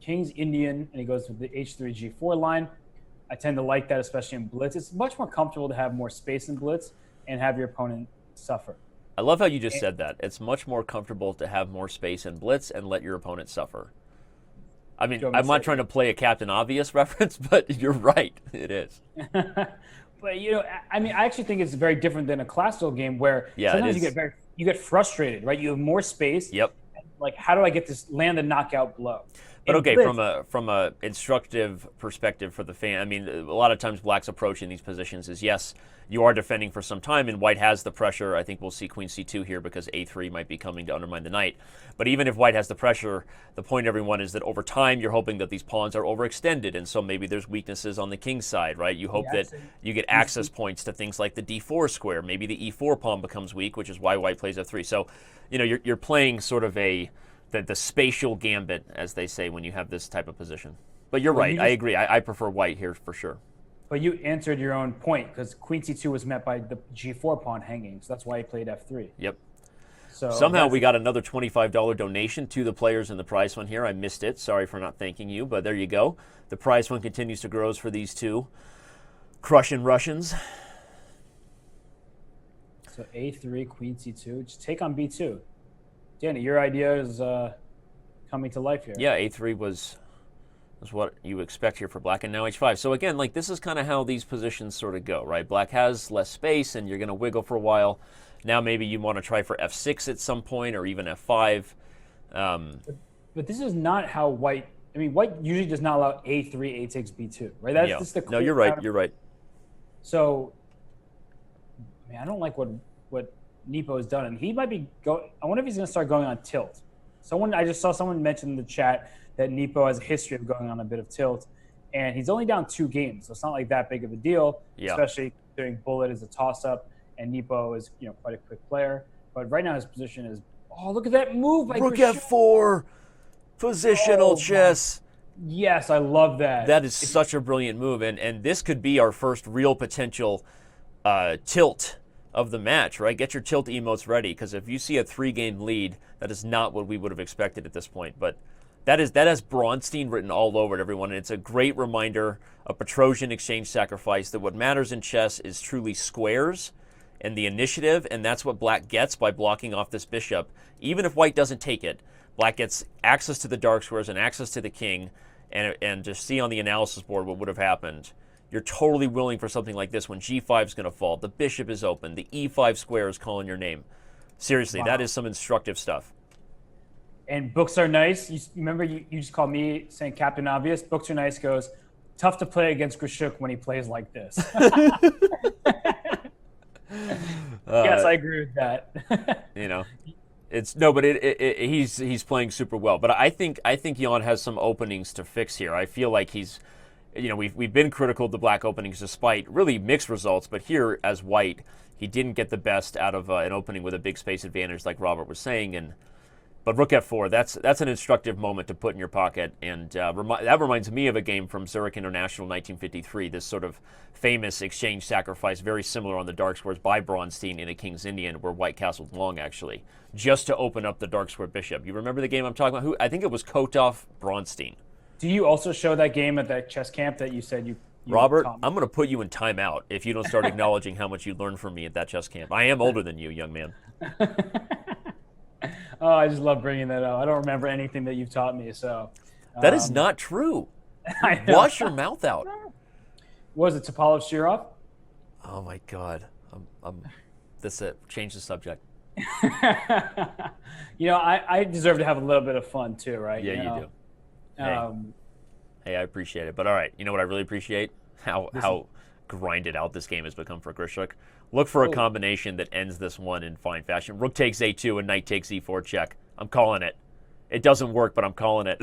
King's Indian, and he goes with the h3 g4 line. I tend to like that, especially in blitz. It's much more comfortable to have more space in blitz and have your opponent suffer. I love how you just said that. It's much more comfortable to have more space in blitz and let your opponent suffer. I mean, I'm not trying to play a Captain Obvious reference, but you're right. It is. But, I mean, I actually think it's very different than a classical game where sometimes you get frustrated, right? You have more space. Yep. Like, how do I get this land a knockout blow? But okay, from a instructive perspective for the fan, I mean, a lot of times Black's approach in these positions is, yes, you are defending for some time, and White has the pressure. I think we'll see Queen c2 here because a3 might be coming to undermine the knight. But even if White has the pressure, the point, everyone, is that over time you're hoping that these pawns are overextended, and so maybe there's weaknesses on the king's side, right? You hope that you get access points to things like the d4 square. Maybe the e4 pawn becomes weak, which is why White plays f3. So, you're playing sort of the spatial gambit, as they say, when you have this type of position. But you're right. I agree. I prefer White here for sure. But you answered your own point because Queen c2 was met by the g4 pawn hanging, so that's why he played f3. Yep. So somehow we got another $25 donation to the players in the prize fund here. I missed it. Sorry for not thanking you, but there you go. The prize fund continues to grow for these two crushing Russians. So a3, Queen c2. Just take on b2. Danny, your idea is coming to life here. Yeah, a3 was what you expect here for Black, and now h5. So again, like, this is kind of how these positions sort of go, right? Black has less space, and you're going to wiggle for a while. Now maybe you want to try for f6 at some point, or even f5. But this is not how White. I mean, White usually does not allow a3, a takes b2, right? That's just the. No, you're right. You're right. So, I mean, I don't like what Nepo has done, and he might be go. I wonder if he's going to start going on tilt. I just saw someone mention in the chat that Nepo has a history of going on a bit of tilt, and he's only down 2 games, so it's not like that big of a deal. Yeah. Especially doing Bullet as a toss-up, and Nepo is quite a quick player. But right now his position is look at that move by Rook f4, positional chess. Yes, I love that. That is such a brilliant move, and this could be our first real potential tilt of the match, right? Get your tilt emotes ready, because if you see a 3-game lead, that is not what we would have expected at this point. But that has Braunstein written all over it, everyone, and it's a great reminder of Petrosian exchange sacrifice that what matters in chess is truly squares and the initiative, and that's what Black gets by blocking off this bishop. Even if White doesn't take it, Black gets access to the dark squares and access to the king, and just see on the analysis board what would have happened. You're totally willing for something like this when g5 is going to fall. The bishop is open. The e5 square is calling your name. Seriously, That is some instructive stuff. And books are nice. You remember you just called me saying Captain Obvious. Books are nice goes, tough to play against Grischuk when he plays like this. Yes, I agree with that. He's playing super well. But I think Jan has some openings to fix here. I feel like he's, we've been critical of the Black openings despite really mixed results. But here, as White, he didn't get the best out of an opening with a big space advantage, like Robert was saying. But Rook f4, that's an instructive moment to put in your pocket, and that reminds me of a game from Zurich International 1953, this sort of famous exchange sacrifice, very similar on the dark squares by Braunstein in a King's Indian, where White castled long, actually, just to open up the dark square bishop. You remember the game I'm talking about? I think it was Kotov Braunstein. Do you also show that game at that chess camp that you said you Robert, I'm going to put you in timeout if you don't start acknowledging how much you learned from me at that chess camp. I am older than you, young man. Oh, I just love bringing that up. I don't remember anything that you've taught me. So That is not true. I know. Wash your mouth out. Was it Topalov Shirov? Oh my God. That's it. Change the subject. I deserve to have a little bit of fun too, right? Yeah, you do. Hey, I appreciate it. But all right, you know what I really appreciate? How grinded out this game has become for Grischuk. Look for a combination that ends this one in fine fashion. Rook takes a2 and knight takes e4 check. I'm calling it. It doesn't work, but I'm calling it.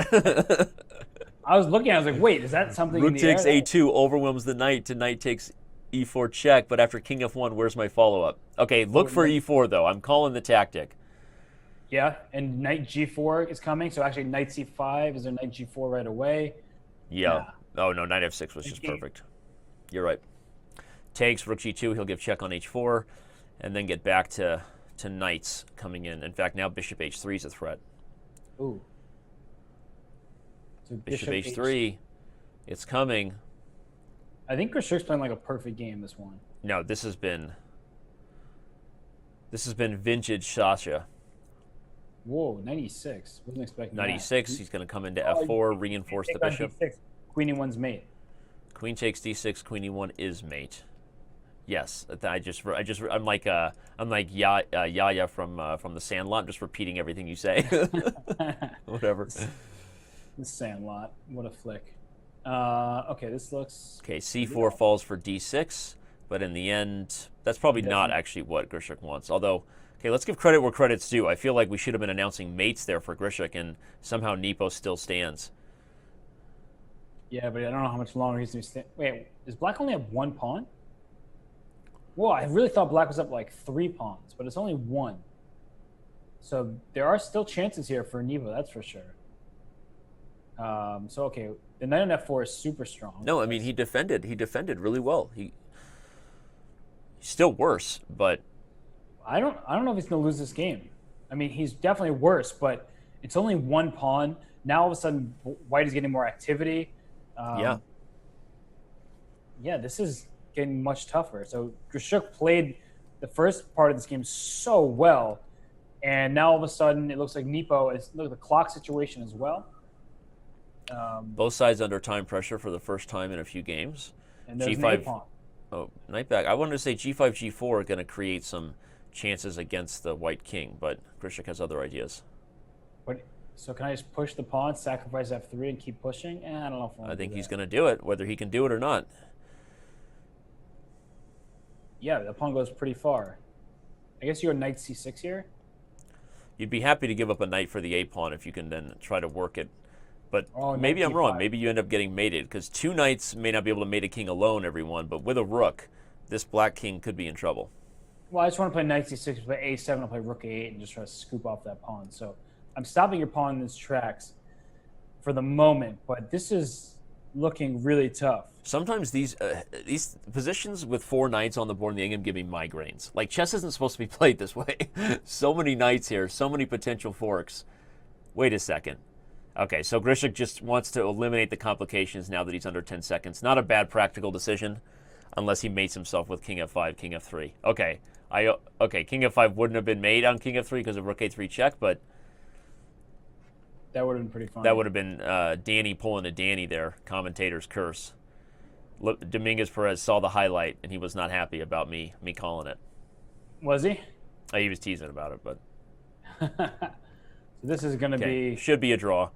I was looking, I was like, wait, is that something Rook in the takes air? a2, overwhelms the knight to knight takes e4 check, but after king f1, where's my follow-up? Okay, look for e4, though. I'm calling the tactic. Yeah, and knight g4 is coming, so actually knight c5, is there knight g4 right away? Yeah. Oh, no, knight f6 was just perfect. You're right. Takes, rook g2, he'll give check on h4, and then get back to knights coming in. In fact, now bishop h3 is a threat. Ooh. So Bishop h3, it's coming. I think Grischuk's playing like a perfect game, this one. No, this has been vintage Sasha. Whoa, 96. Wasn't expecting 96, that. he's going to come into f4, reinforce the bishop. D6. Queen e1's mate. Queen takes d6, queen e1 is mate. Yes, I'm like Yaya from the Sandlot, just repeating everything you say. Whatever. The Sandlot, what a flick. Okay, this looks... Okay, c4 falls for d6, but in the end, that's probably not actually what Grischuk wants. Although, okay, let's give credit where credit's due. I feel like we should have been announcing mates there for Grischuk, and somehow Nepo still stands. Yeah, but I don't know how much longer he's going to stand. Wait, does Black only have one pawn? Whoa, I really thought Black was up like 3 pawns, but it's only 1. So there are still chances here for Nepo, that's for sure. So okay, the knight on f4 is super strong. No, I mean he defended really well. He's still worse, but I don't know if he's going to lose this game. I mean, he's definitely worse, but it's only 1 pawn. Now all of a sudden White is getting more activity. Yeah, this is getting much tougher. So Grischuk played the first part of this game so well, and now all of a sudden it looks like Nepo is the clock situation as well. Both sides under time pressure for the first time in a few games. And there's G5. Pawn. Oh, knight back. I wanted to say G5, G4 are going to create some chances against the white king, but Grischuk has other ideas. So can I just push the pawn, sacrifice f3, and keep pushing? I don't know if I think he's going to do it, whether he can do it or not. Yeah, the pawn goes pretty far. I guess you're knight c6 here? You'd be happy to give up a knight for the a pawn if you can then try to work it. But maybe I'm G5. wrong. Maybe you end up getting mated, because 2 knights may not be able to mate a king alone, everyone, but with a rook, this black king could be in trouble. Well, I just want to play knight c6, play a7, I'll play rook a8, and just try to scoop off that pawn. So I'm stopping your pawn in its tracks for the moment, but this is looking really tough. Sometimes these positions with 4 knights on the board in the endgame give me migraines. Like, chess isn't supposed to be played this way. So many knights here, so many potential forks. Wait a second. Okay, so Grischuk just wants to eliminate the complications now that he's under 10 seconds. Not a bad practical decision, unless he mates himself with king f5, king f3. Okay, king f5 wouldn't have been made on king f3 because of rook a3 check, but that would have been pretty fun. That would have been Danny pulling a Danny there, commentator's curse. Dominguez Perez saw the highlight, and he was not happy about me calling it. Was he? He was teasing about it, but... So this is going to be... Should be a draw.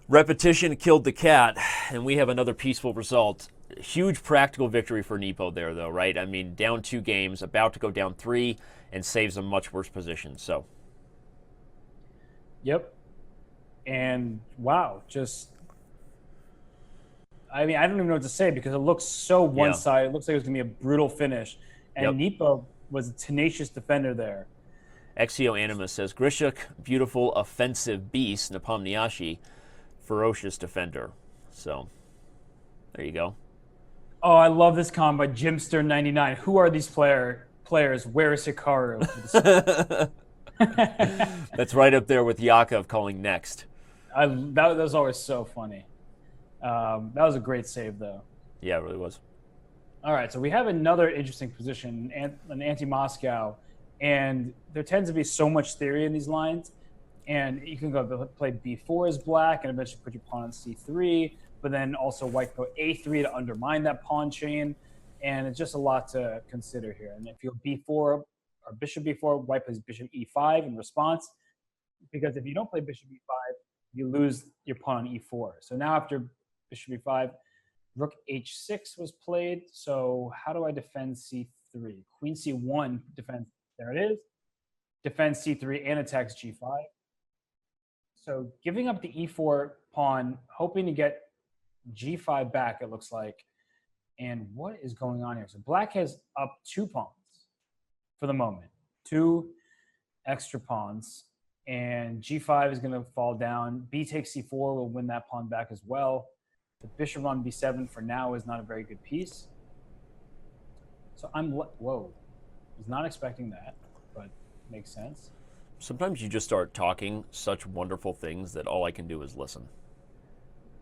Repetition killed the cat, and we have another peaceful result. Huge practical victory for Nepo there, though, right? I mean, down 2 games, about to go down 3, and saves a much worse position, so... Yep. And, wow, just... I mean, I don't even know what to say because it looks so one-sided. It looks like it was going to be a brutal finish. And Nepo was a tenacious defender there. Exio Animus says, Grischuk, beautiful, offensive beast. Nepomniachtchi, ferocious defender. So, there you go. Oh, I love this comment by Jimster99. Who are these players? Where is Hikaru? That's right up there with Yakov calling next. That was always so funny. That was a great save, though. Yeah, it really was. All right, so we have another interesting position, an anti-Moscow And there tends to be so much theory in these lines. And you can go play b4 as black and eventually put your pawn on c3, but then also white go a3 to undermine that pawn chain. And it's just a lot to consider here. And if you go b4 or bishop b4, white plays bishop e5 in response, because if you don't play bishop e5, you lose your pawn on e4. So now after bishop e5, rook h6 was played. So how do I defend c3? Queen c1 defends, there it is, defends c3 and attacks g5. So giving up the e4 pawn, hoping to get g5 back, it looks like. And what is going on here? So black has up 2 pawns for the moment, 2 extra pawns, and g5 is going to fall down. B takes c4 will win that pawn back as well. The bishop on b7 for now is not a very good piece. So whoa, was not expecting that, but makes sense. Sometimes you just start talking such wonderful things that all I can do is listen.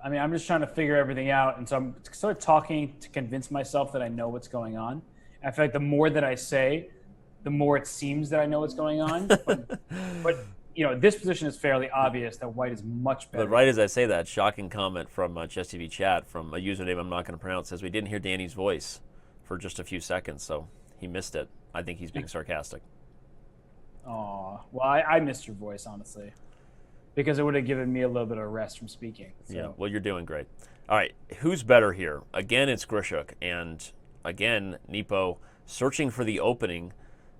I mean, I'm just trying to figure everything out. And so I'm sort of talking to convince myself that I know what's going on. And I feel like the more that I say, the more it seems that I know what's going on. But you know, this position is fairly obvious that white is much better. But right as I say that, shocking comment from Chess TV chat from a username I'm not going to pronounce says we didn't hear Danny's voice for just a few seconds, so he missed it. I think he's being sarcastic. Oh, well, I missed your voice, honestly, because it would have given me a little bit of rest from speaking. So. Yeah, well, you're doing great. All right, who's better here? Again, it's Grischuk, and again, Nepo searching for the opening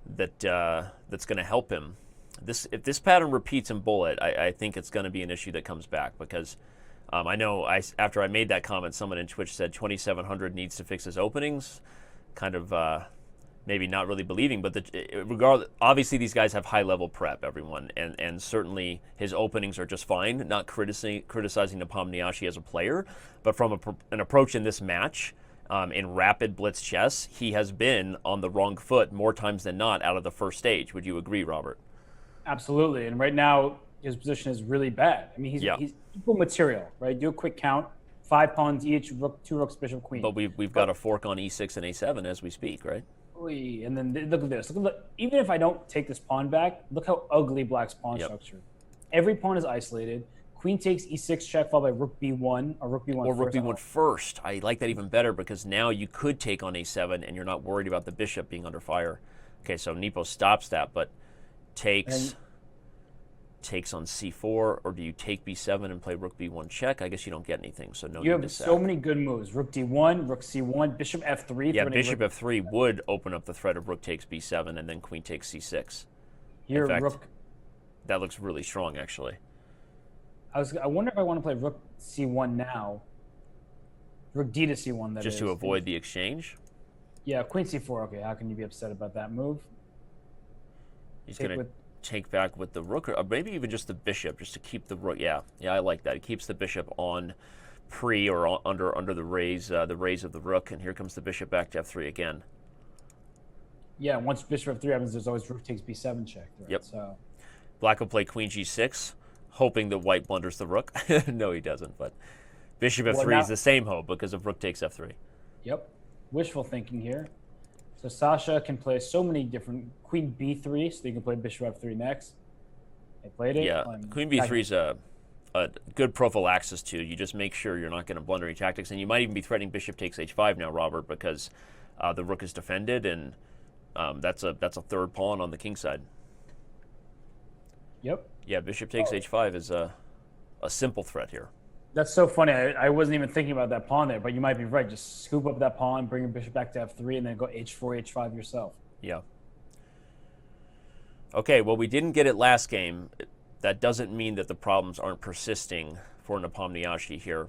that's going to help him. If this pattern repeats in Bullet, I think it's going to be an issue that comes back because I know after I made that comment, someone in Twitch said 2700 needs to fix his openings, kind of maybe not really believing, but obviously these guys have high-level prep, everyone, and certainly his openings are just fine, not criticizing Nepomniachtchi as a player, but from an approach in this match, in rapid blitz chess, he has been on the wrong foot more times than not out of the first stage. Would you agree, Robert? Absolutely, and right now his position is really bad. I mean, he's equal material, right? Do a quick count, 5 pawns each, rook, 2 rooks, bishop, queen. But we've got a fork on e6 and a7 as we speak, right? And then look at this. Even if I don't take this pawn back, look how ugly black's pawn structure. Every pawn is isolated. Queen takes e6 check followed by rook b1 or rook b1 or rook b1 first. I like that even better because now you could take on a7 and you're not worried about the bishop being under fire. Okay, so Nepo stops that, but takes on c4, or do you take b7 and play rook b1 check? I guess you don't get anything, so no. You have so many good moves. Rook d1, rook c1, bishop f3. Yeah, bishop f3 would open up the threat of rook takes b7 and then queen takes c6. Here, in fact, rook. That looks really strong, actually. I wonder if I want to play rook c1 now. Rook d to c1, that just to avoid the exchange? Yeah, queen c4. Okay, how can you be upset about that move? He's going to take back with the rook, or maybe even just the bishop, just to keep the rook. Yeah, I like that. It keeps the bishop on pre or under the raise of the rook, and here comes the bishop back to f3 again. Yeah, once bishop f3 happens, there's always rook takes b7 check. Right? Yep. So black will play queen g6, hoping that white blunders the rook. No, he doesn't. But bishop f3 is the same hope because of rook takes f3. Yep. Wishful thinking here. So Sasha can play so many different queen b3, so you can play bishop f3 next. They played it. Yeah, queen b3 is a good prophylaxis too. You just make sure you're not going to blunder any tactics, and you might even be threatening bishop takes h5 now, Robert, because the rook is defended, and that's a third pawn on the king side. Yep. Yeah, bishop takes h5 is a simple threat here. That's so funny. I wasn't even thinking about that pawn there, but you might be right. Just scoop up that pawn, bring your bishop back to f3, and then go h4, h5 yourself. Yeah. Okay, well, we didn't get it last game. That doesn't mean that the problems aren't persisting for Nepomniachtchi here.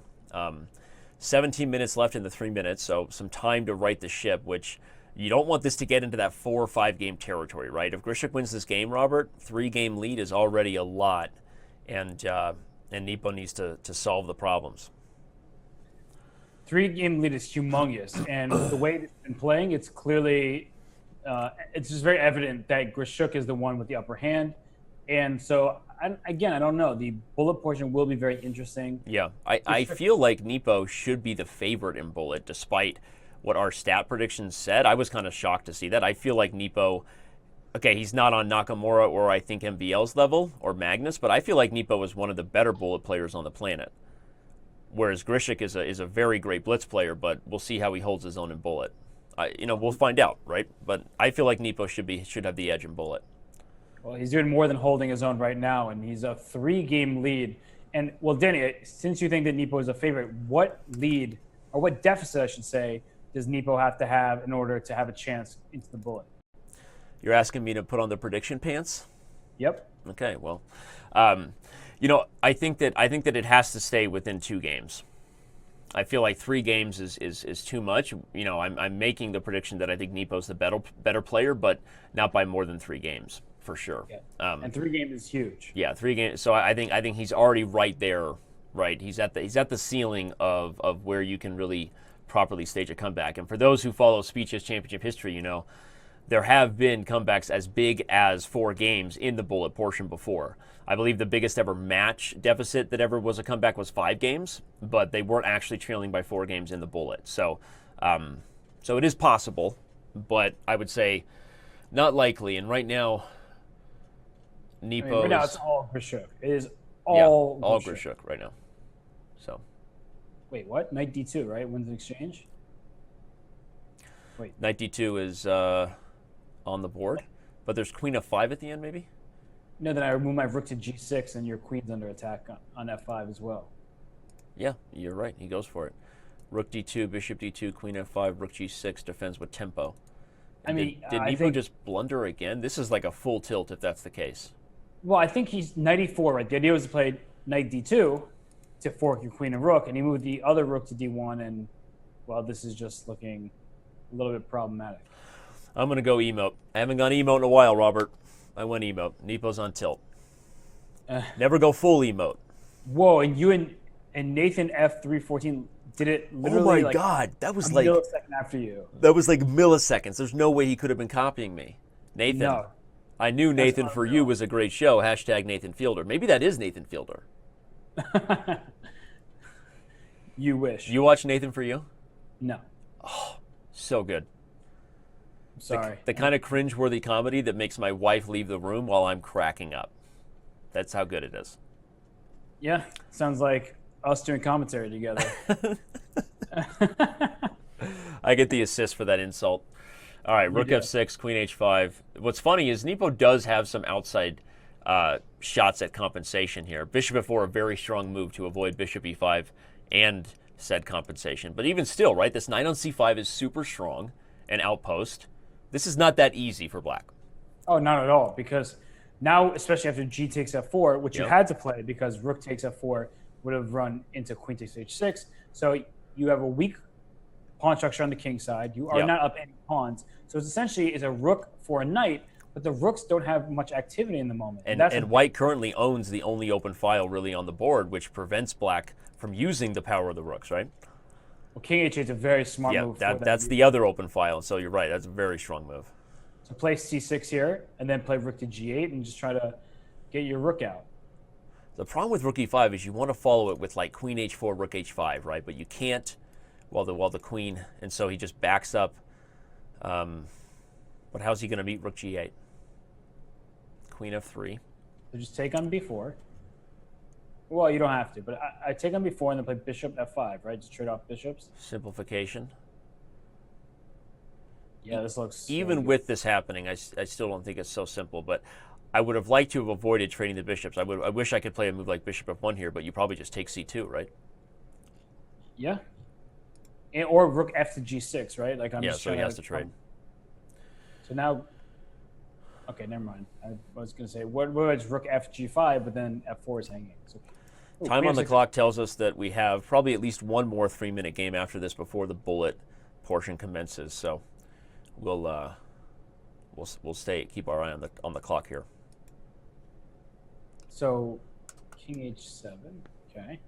17 minutes left in the 3 minutes, so some time to right the ship, which you don't want this to get into that 4 or 5 game territory, right? If Grischuk wins this game, Robert, 3-game lead is already a lot, and Nepo needs to solve the problems. 3-game lead is humongous, and the way it's been playing, it's clearly, it's just very evident that Grischuk is the one with the upper hand. And so, I don't know. The bullet portion will be very interesting. Yeah, I feel like Nepo should be the favorite in bullet, despite what our stat predictions said. I was kind of shocked to see that. I feel like Nepo okay, he's not on Nakamura or I think MBL's level or Magnus, but I feel like Nepo is one of the better bullet players on the planet. Whereas Grischuk is a very great blitz player, but we'll see how he holds his own in bullet. We'll find out, right? But I feel like Nepo should have the edge in bullet. Well, he's doing more than holding his own right now, and he's a 3-game lead. And, well, Danny, since you think that Nepo is a favorite, what lead, or what deficit, I should say, does Nepo have to have in order to have a chance into the bullet? You're asking me to put on the prediction pants? Yep. Okay, well, I think that it has to stay within 2 games. I feel like 3 games is too much. I'm making the prediction that I think Nepo's the better player, but not by more than 3 games for sure. Yeah. And 3 games is huge. Yeah, 3 games. So I think he's already right there. Right, he's at the ceiling of where you can really properly stage a comeback. And for those who follow Speed Chess Championship history, there have been comebacks as big as 4 games in the bullet portion before. I believe the biggest ever match deficit that ever was a comeback was 5 games, but they weren't actually trailing by 4 games in the bullet. So it is possible, but I would say not likely. And right now, Nepo. Right now it's all Grischuk. It is all Grischuk right now. So. Wait, what? Knight D2, right? Wins an exchange? Wait. Knight D2 is on the board, but there's Queen F5 at the end, maybe? No, then I remove my rook to G6 and your queen's under attack on F5 as well. Yeah, you're right. He goes for it. Rook D2, Bishop D2, Queen F5, Rook G6 defends with tempo. And did Nepo just blunder again? This is like a full tilt if that's the case. Well, I think he's Knight E4, right? The idea was to play Knight D2 to fork your queen and rook, and he moved the other rook to D1, and, well, this is just looking a little bit problematic. I'm going to go emote. I haven't gone emote in a while, Robert. I went emote. Nepo's on tilt. Never go full emote. Whoa, and you and Nathan F314 did it literally. Oh my God, that was a like millisecond after you. That was like milliseconds. There's no way he could have been copying me. Nathan. No. I knew Nathan for You was a great show. Hashtag Nathan Fielder. Maybe that is Nathan Fielder. You wish. You watch Nathan for You? No. Oh, so good. I'm sorry. The kind of cringe-worthy comedy that makes my wife leave the room while I'm cracking up. That's how good it is. Yeah, sounds like us doing commentary together. I get the assist for that insult. All right, Rook F6, Queen H5. What's funny is Nepo does have some outside shots at compensation here. Bishop F4, a very strong move to avoid Bishop E5 and said compensation. But even still, right, this knight on C5 is super strong, an outpost. This is not that easy for black. Oh, not at all, because now, especially after G takes F4, which you had to play because Rook takes F4 would have run into Queen takes H6. So you have a weak pawn structure on the king side. You are not up any pawns. So it's essentially a rook for a knight, but the rooks don't have much activity in the moment. And white currently owns the only open file really on the board, which prevents black from using the power of the rooks, right? Well, King H8 is a very smart move. That's the other open file, so you're right. That's a very strong move. So play C6 here, and then play rook to G8, and just try to get your rook out. The problem with rook E5 is you want to follow it with like Queen H4, Rook H5, right? But you can't while the queen, and so he just backs up. But how's he going to beat Rook G8? Queen F3. So just take on B4. Well, you don't have to, but I take on B4 and then play Bishop F5, right? Just trade off bishops. Simplification. Yeah, this looks... Even with this happening, I still don't think it's so simple, but I would have liked to have avoided trading the bishops. I wish I could play a move like Bishop F1 here, but you probably just take C2, right? Yeah. Or Rook F to G6, right? Like so he has to trade. So now... Okay, never mind. I was going to say, what was Rook F G5, but then F4 is hanging. So, time on the clock tells us that we have probably at least one more 3-minute game after this before the bullet portion commences. So we'll keep our eye on the clock here. So King H7, okay.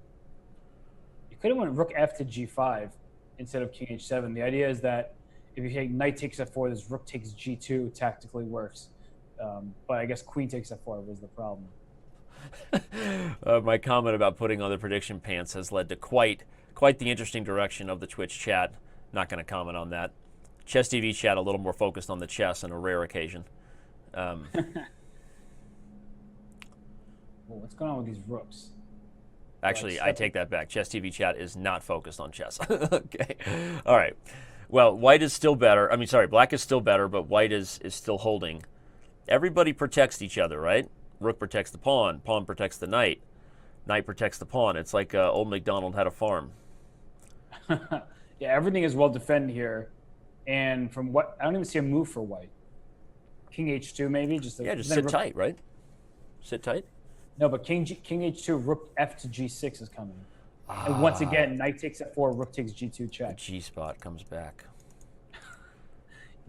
You could have went Rook F to G5 instead of King H7. The idea is that if you take Knight takes F4, this Rook takes G2 tactically works. But I guess Queen takes F4 was the problem. My comment about putting on the prediction pants has led to quite the interesting direction of the Twitch chat. Not going to comment on that. Chess TV chat a little more focused on the chess on a rare occasion. Well, what's going on with these rooks? Actually, I take that back. Chess TV chat is not focused on chess. Okay. All right. Well, white is still better. I mean, sorry, black is still better, but white is still holding. Everybody protects each other, right? Rook protects the pawn. Pawn protects the knight. Knight protects the pawn. It's like old MacDonald had a farm. Yeah, everything is well defended here. And from what, I don't even see a move for white. King h2 maybe? Just sit tight, right? Sit tight. No, but king h2, rook f to g6 is coming. And once again, knight takes f4, rook takes g2 check. G spot comes back.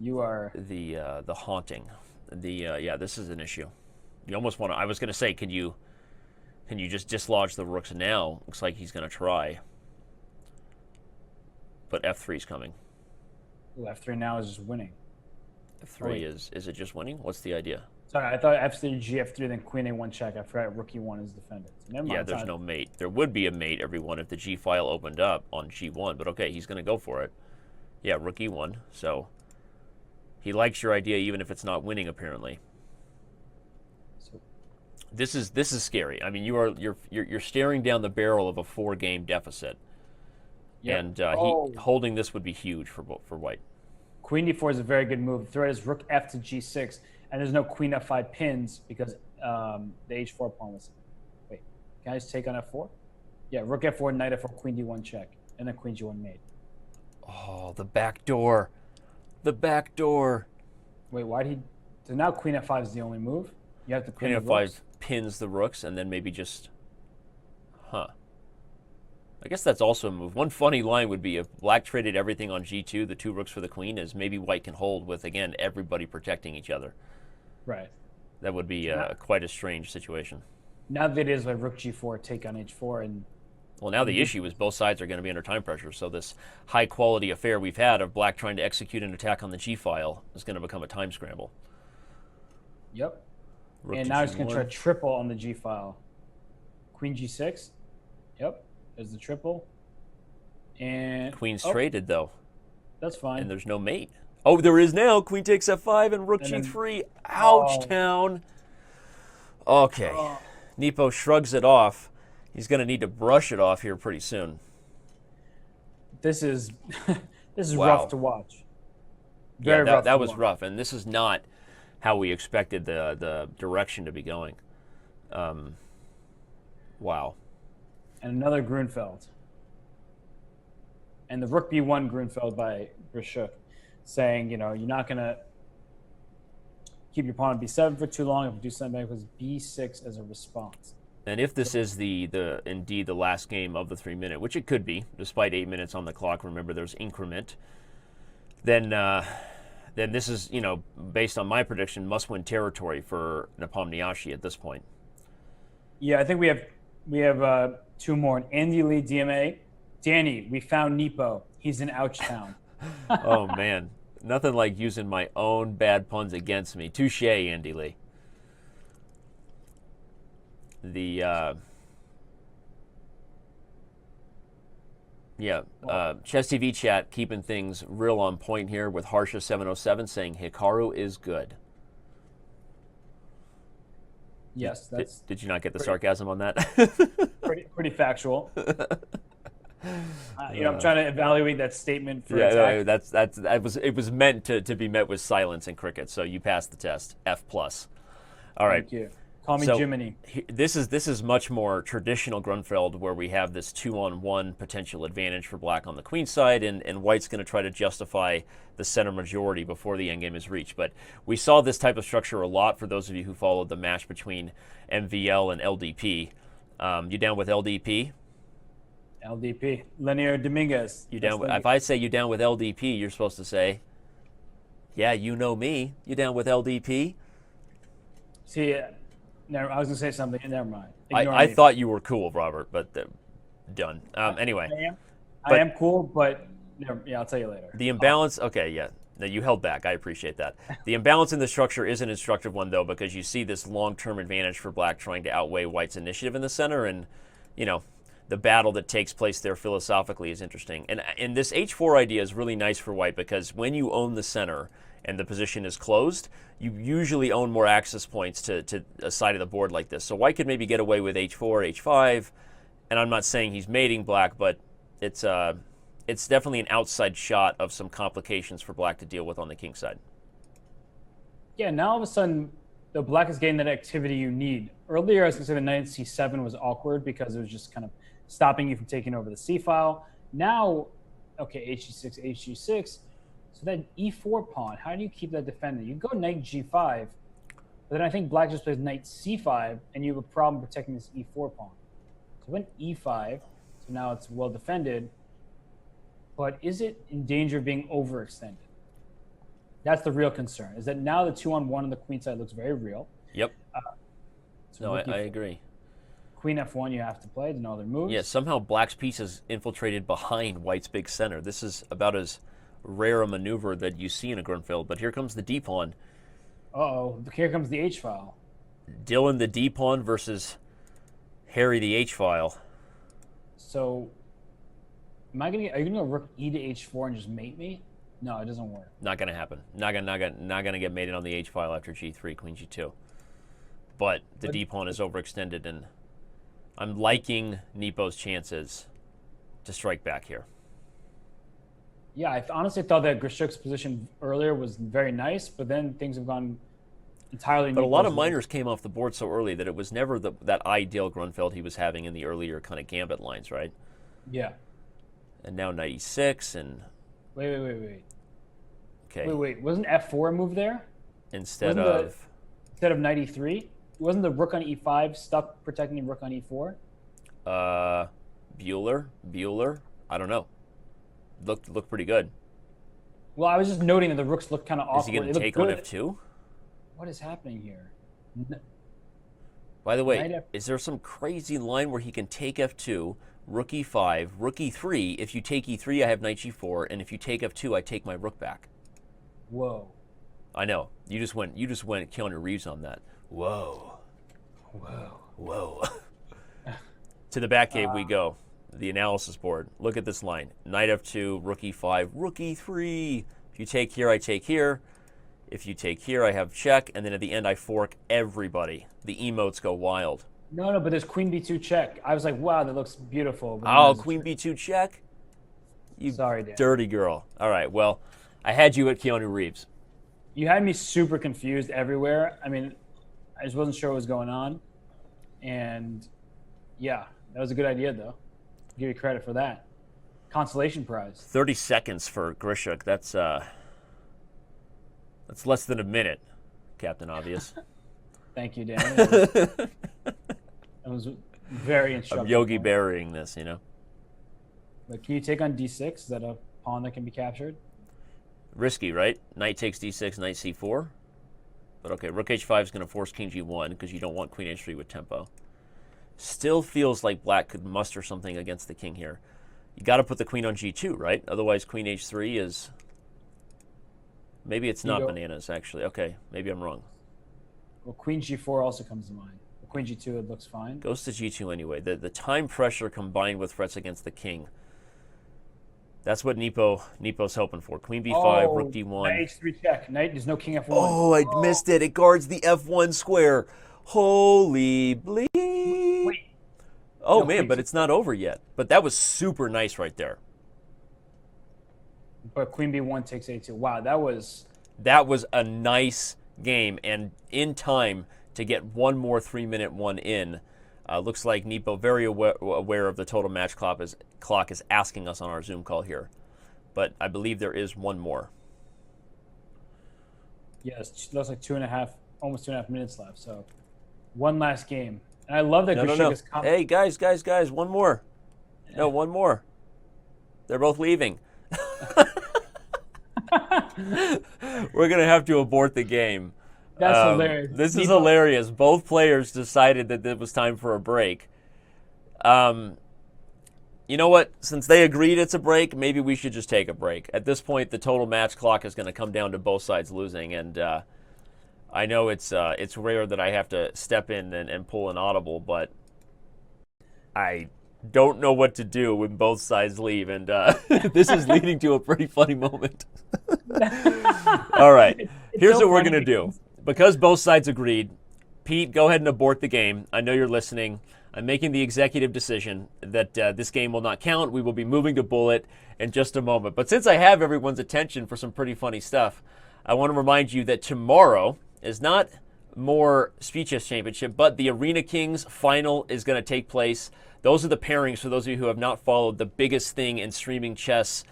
You are the haunting. This is an issue. You almost want to. I was going to say, can you just dislodge the rooks now? Looks like he's going to try. But f3 is coming. Ooh, f3 now is just winning. f3 is it just winning? What's the idea? Sorry, I thought f3, g3, then queen a1 check. I forgot rook e1 is defended. So never mind. Yeah, there's no mate. There would be a mate, everyone, if the g file opened up on g1. But okay, he's going to go for it. Yeah, rook e1. So he likes your idea, even if it's not winning. Apparently, So this is scary. I mean, you're staring down the barrel of a 4-game deficit, yep. and holding this would be huge for white. Queen d4 is a very good move. The threat is rook f to g6, and there's no queen f5 pins because the h4 pawn was. Wait, can I just take on f4? Yeah, rook f4, knight f4, queen d1 check, and then queen g1 mate. Oh, the back door. The back door. Wait, why'd he? So now queen f5 is the only move? You have to pin Queen the f5 rooks? pins the rooks, and then maybe just. I guess that's also a move. One funny line would be if black traded everything on g2, the 2 rooks for the queen, is maybe white can hold with, again, everybody protecting each other. Right. That would be quite a strange situation. Now that it is like rook g4, take on h4, and Well, now the issue is both sides are going to be under time pressure, so this high-quality affair we've had of black trying to execute an attack on the g-file is going to become a time scramble. Yep. Rook And to now he's going to g1. try triple on the g-file. Queen g6. Yep. There's the triple. And Queen's traded, though, that's fine. and there's no mate. Oh, there is now. Queen takes f5 and rook And then- g3. Ouch, town. Okay. Nepo shrugs it off. He's going to need to brush it off here pretty soon. This is this is Wow. rough to watch. Very Yeah, rough. that to was watch. rough, and this is not how we expected the direction to be going. Wow. And another Grunfeld. And the rook b1 Grunfeld by Grischuk, saying, you're not going to keep your pawn on b7 for too long. If you do something back, it was b6 as a response. And if this is indeed the last game of the 3-minute, which it could be, despite 8 minutes on the clock, remember there's increment, then this is, based on my prediction, must-win territory for Nepomniachtchi at this point. Yeah, I think we have 2 more. Andy Lee, DMA. Danny, we found Nepo. He's in Ouchtown. Oh, man. Nothing like using my own bad puns against me. Touche, Andy Lee. Chess TV chat keeping things real on point here with Harsha707 saying Hikaru is good. Yes, that's Did you not get the sarcasm on that? pretty factual. I'm trying to evaluate that statement for Yeah, attack. it was meant to be met with silence in cricket, so you passed the test. F+. All right. Thank you. Call me So, Jiminy. This is much more traditional Grunfeld, where we have this 2-on-1 potential advantage for black on the queen side, and white's going to try to justify the center majority before the endgame is reached. But we saw this type of structure a lot for those of you who followed the match between MVL and LDP. You down with LDP? LDP. Linear Dominguez. You down? If I say you down with LDP, you're supposed to say, yeah, you know me. You down with LDP? See, I was going to say something. Never mind. I thought you were cool, Robert, but done. Anyway. I am cool, but I'll tell you later. The imbalance, okay, yeah. No, you held back. I appreciate that. The imbalance in the structure is an instructive one, though, because you see this long-term advantage for black trying to outweigh white's initiative in the center, and, the battle that takes place there philosophically is interesting. And this h4 idea is really nice for white because when you own the center and the position is closed, you usually own more access points to a side of the board like this. So white could maybe get away with h4, h5, and I'm not saying he's mating black, but it's definitely an outside shot of some complications for black to deal with on the king side. Yeah, now all of a sudden, the black is getting that activity you need. Earlier, I was going to say the knight c7 was awkward because it was just kind of stopping you from taking over the c file. Now, okay, hg6, hg6. So that e4 pawn, how do you keep that defended? You go knight g5, but then I think black just plays knight c5, and you have a problem protecting this e4 pawn. So went e5, so now it's well defended, but is it in danger of being overextended? That's the real concern, is that now the 2-on-1 on the queen side looks very real. Yep. So no, I agree. Queen f1 you have to play, no other moves. Yeah, somehow black's piece is infiltrated behind white's big center. This is about as rare a maneuver that you see in a Grunfeld, but here comes the d pawn. Uh-oh, here comes the h file. Dylan the d pawn versus Harry the h file. So, are you gonna go rook e to h4 and just mate me? No, it doesn't work. Not gonna happen. Not gonna get mated on the h file after g3, queen g2. But the d pawn is overextended, and I'm liking Nepo's chances to strike back here. Yeah, I honestly thought that Grischuk's position earlier was very nice, but then things have gone entirely. But a lot of minors came off the board so early that it was never that ideal Grunfeld he was having in the earlier kind of gambit lines, right? Yeah. And now knight e6 and. Wait. Okay. Wait. Wasn't f4 a move there? Instead of knight e3? Wasn't the rook on e5 stuck protecting the rook on e4? Bueller. I don't know. Looked pretty good. Well, I was just noting that the rooks look kind of awkward. Is he going to take on f2? What is happening here? By the way, is there some crazy line where he can take f2, rook e5, rook e3? If you take e3, I have knight g4, and if you take f2, I take my rook back. Whoa. I know. You just went Keanu Reeves on that. Whoa. To the back cave we go. The analysis board. Look at this line. Knight f2, rook e5, rook e3. If you take here, I take here. If you take here, I have check. And then at the end, I fork everybody. The emotes go wild. No, but there's queen b2 check. I was like, wow, that looks beautiful. Oh, queen b2 check? You Sorry, Dan. Dirty girl. All right, well, I had you at Keanu Reeves. You had me super confused everywhere. I mean, I just wasn't sure what was going on. And yeah, that was a good idea, though. Give you credit for that. Consolation prize. 30 seconds for Grischuk. That's less than a minute, Captain Obvious. Thank you, Dan. It was very instructive. I'm Yogi Berrying this, you know. But can you take on d6? Is that a pawn that can be captured? Risky, right? Knight takes d6, knight c4. But okay, rook h5 is going to force king g1 because you don't want queen h3 with tempo. Still feels like black could muster something against the king here. You got to put the queen on g2, right? Otherwise, queen h3 is... Maybe it's not bananas, actually. Okay, maybe I'm wrong. Well, queen g4 also comes to mind. Queen g2, it looks fine. Goes to g2 anyway. The time pressure combined with threats against the king. That's what Nepo's hoping for. Queen b5, rook d1. Knight h3 check. Knight, there's no king f1. Oh, I missed it. It guards the f1 square. Holy bleep. Wait. Oh, no, man, but it's not over yet. But that was super nice right there. But queen b1 takes a2. Wow, that was a nice game. And in time to get one more 3-minute one in. Looks like Nepo very aware of the total match clock is asking us on our Zoom call here. But I believe there is one more. Yes, looks like almost 2.5 minutes left. So one last game. And I love that Grischuk is Hey, guys, one more. No, one more. They're both leaving. We're going to have to abort the game. That's hilarious. This is hilarious. Both players decided that it was time for a break. You know what? Since they agreed it's a break, maybe we should just take a break. At this point, the total match clock is going to come down to both sides losing, and I know it's rare that I have to step in and pull an audible, but I don't know what to do when both sides leave, and this is leading to a pretty funny moment. All right. It's Here's so what we're funny going to do. because Because both sides agreed, Pete, go ahead and abort the game. I know you're listening. I'm making the executive decision that this game will not count. We will be moving to bullet in just a moment. But since I have everyone's attention for some pretty funny stuff, I want to remind you that tomorrow is not more Speed Chess Championship, but the Arena Kings final is going to take place. Those are the pairings for those of you who have not followed the biggest thing in streaming chess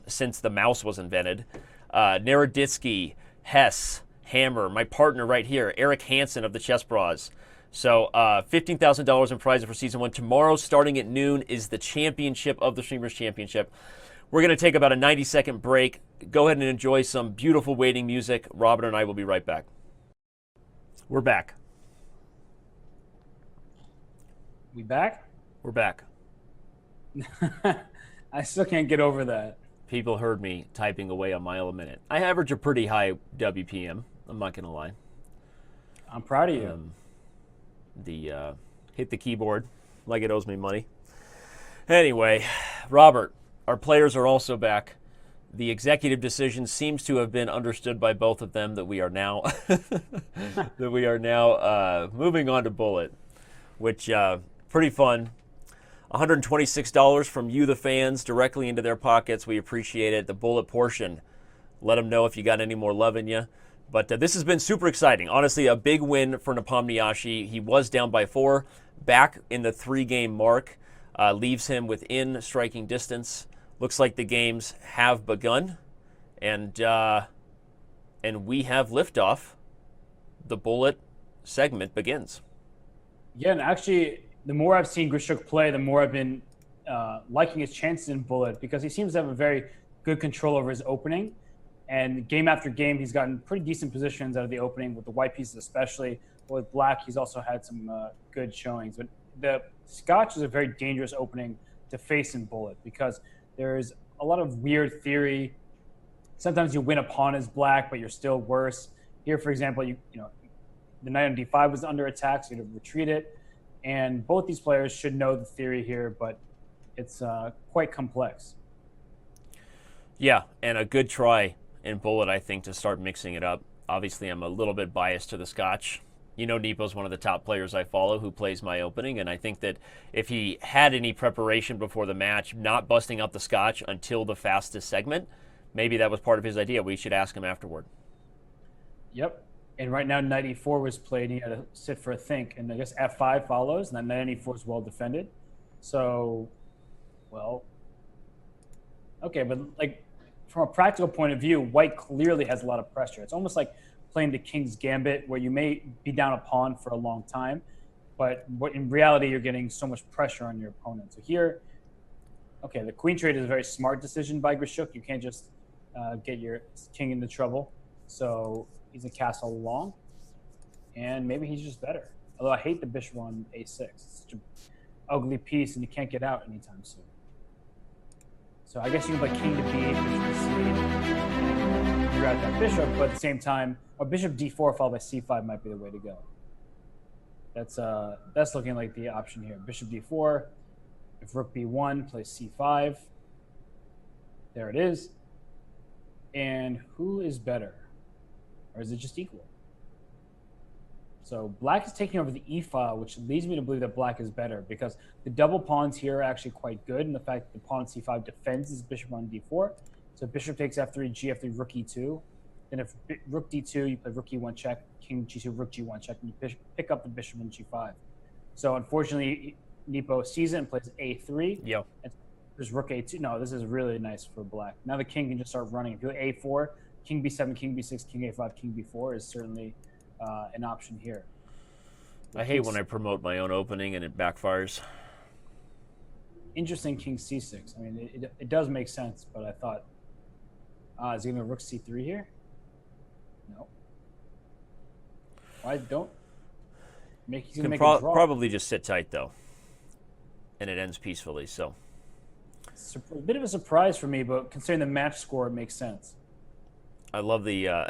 since the mouse was invented. Naroditsky, Hess, Hammer, my partner right here, Eric Hansen of the Chess Bras. So $15,000 in prizes for season 1. Tomorrow, starting at noon, is the championship of the Streamers Championship. We're going to take about a 90-second break. Go ahead and enjoy some beautiful waiting music. Robin and I will be right back. We're back. we back. We're back. I still can't get over that. People heard me typing away a mile a minute. I average a pretty high WPM. I'm not going to lie. I'm proud of you. Hit the keyboard like it owes me money. Anyway, Robert, our players are also back. The executive decision seems to have been understood by both of them that we are now moving on to bullet, which pretty fun. $126 from you, the fans, directly into their pockets. We appreciate it. The bullet portion, let them know if you got any more love in you. But this has been super exciting. Honestly, a big win for Nepomniachtchi. He was down by 4, back in the 3-game mark, leaves him within striking distance. Looks like the games have begun, and we have liftoff. The bullet segment begins. Yeah, and actually, the more I've seen Grischuk play, the more I've been liking his chances in bullet because he seems to have a very good control over his opening. And game after game, he's gotten pretty decent positions out of the opening with the white pieces especially. But with black, he's also had some good showings. But the Scotch is a very dangerous opening to face in bullet because there's a lot of weird theory. Sometimes you win a pawn as black, but you're still worse. Here, for example, you know the knight on d5 was under attack, so you had to retreat it. And both these players should know the theory here, but it's quite complex. Yeah, and a good try in bullet, I think, to start mixing it up. Obviously, I'm a little bit biased to the Scotch. You know, Nepo's one of the top players I follow who plays my opening, and I think that if he had any preparation before the match, not busting up the Scotch until the fastest segment, maybe that was part of his idea. We should ask him afterward. Yep. And right now, knight e4 was played. He had to sit for a think, and I guess f5 follows, and then knight e4 is well defended. So, well, okay, but like from a practical point of view, white clearly has a lot of pressure. It's almost like playing the king's gambit where you may be down a pawn for a long time, but in reality, you're getting so much pressure on your opponent. So here, okay, the queen trade is a very smart decision by Grischuk. You can't just get your king into trouble. So he's a castle along, and maybe he's just better. Although I hate the bishop on a6. It's such an ugly piece, and you can't get out anytime soon. So I guess you can play king to b8, bishop to c8, figure out that bishop, but at the same time, or bishop d4 followed by c5 might be the way to go. That's looking like the option here. Bishop d4, if rook b1, plays c5. There it is. And who is better? Or is it just equal? So black is taking over the e file, which leads me to believe that black is better because the double pawns here are actually quite good, and the fact that the pawn on c5 defends his bishop on d4. So bishop takes f3, g3, rook e2. Then if rook d2, you play rook e1 check, king g2, rook g1 check, and you pick up the bishop on g5. So unfortunately, Nepo sees it and plays a3. Yep. There's rook a2. No, this is really nice for black. Now the king can just start running. If you go a4, king b7, king b6, king a5, king b4 is certainly an option here. I hate when I promote my own opening and it backfires. Interesting king c6. I mean, it does make sense, but I thought, is he going to rook c3 here? No. Why don't? He's going to make a draw. Probably just sit tight, though. And it ends peacefully, so. It's a bit of a surprise for me, but considering the match score, it makes sense. I love the I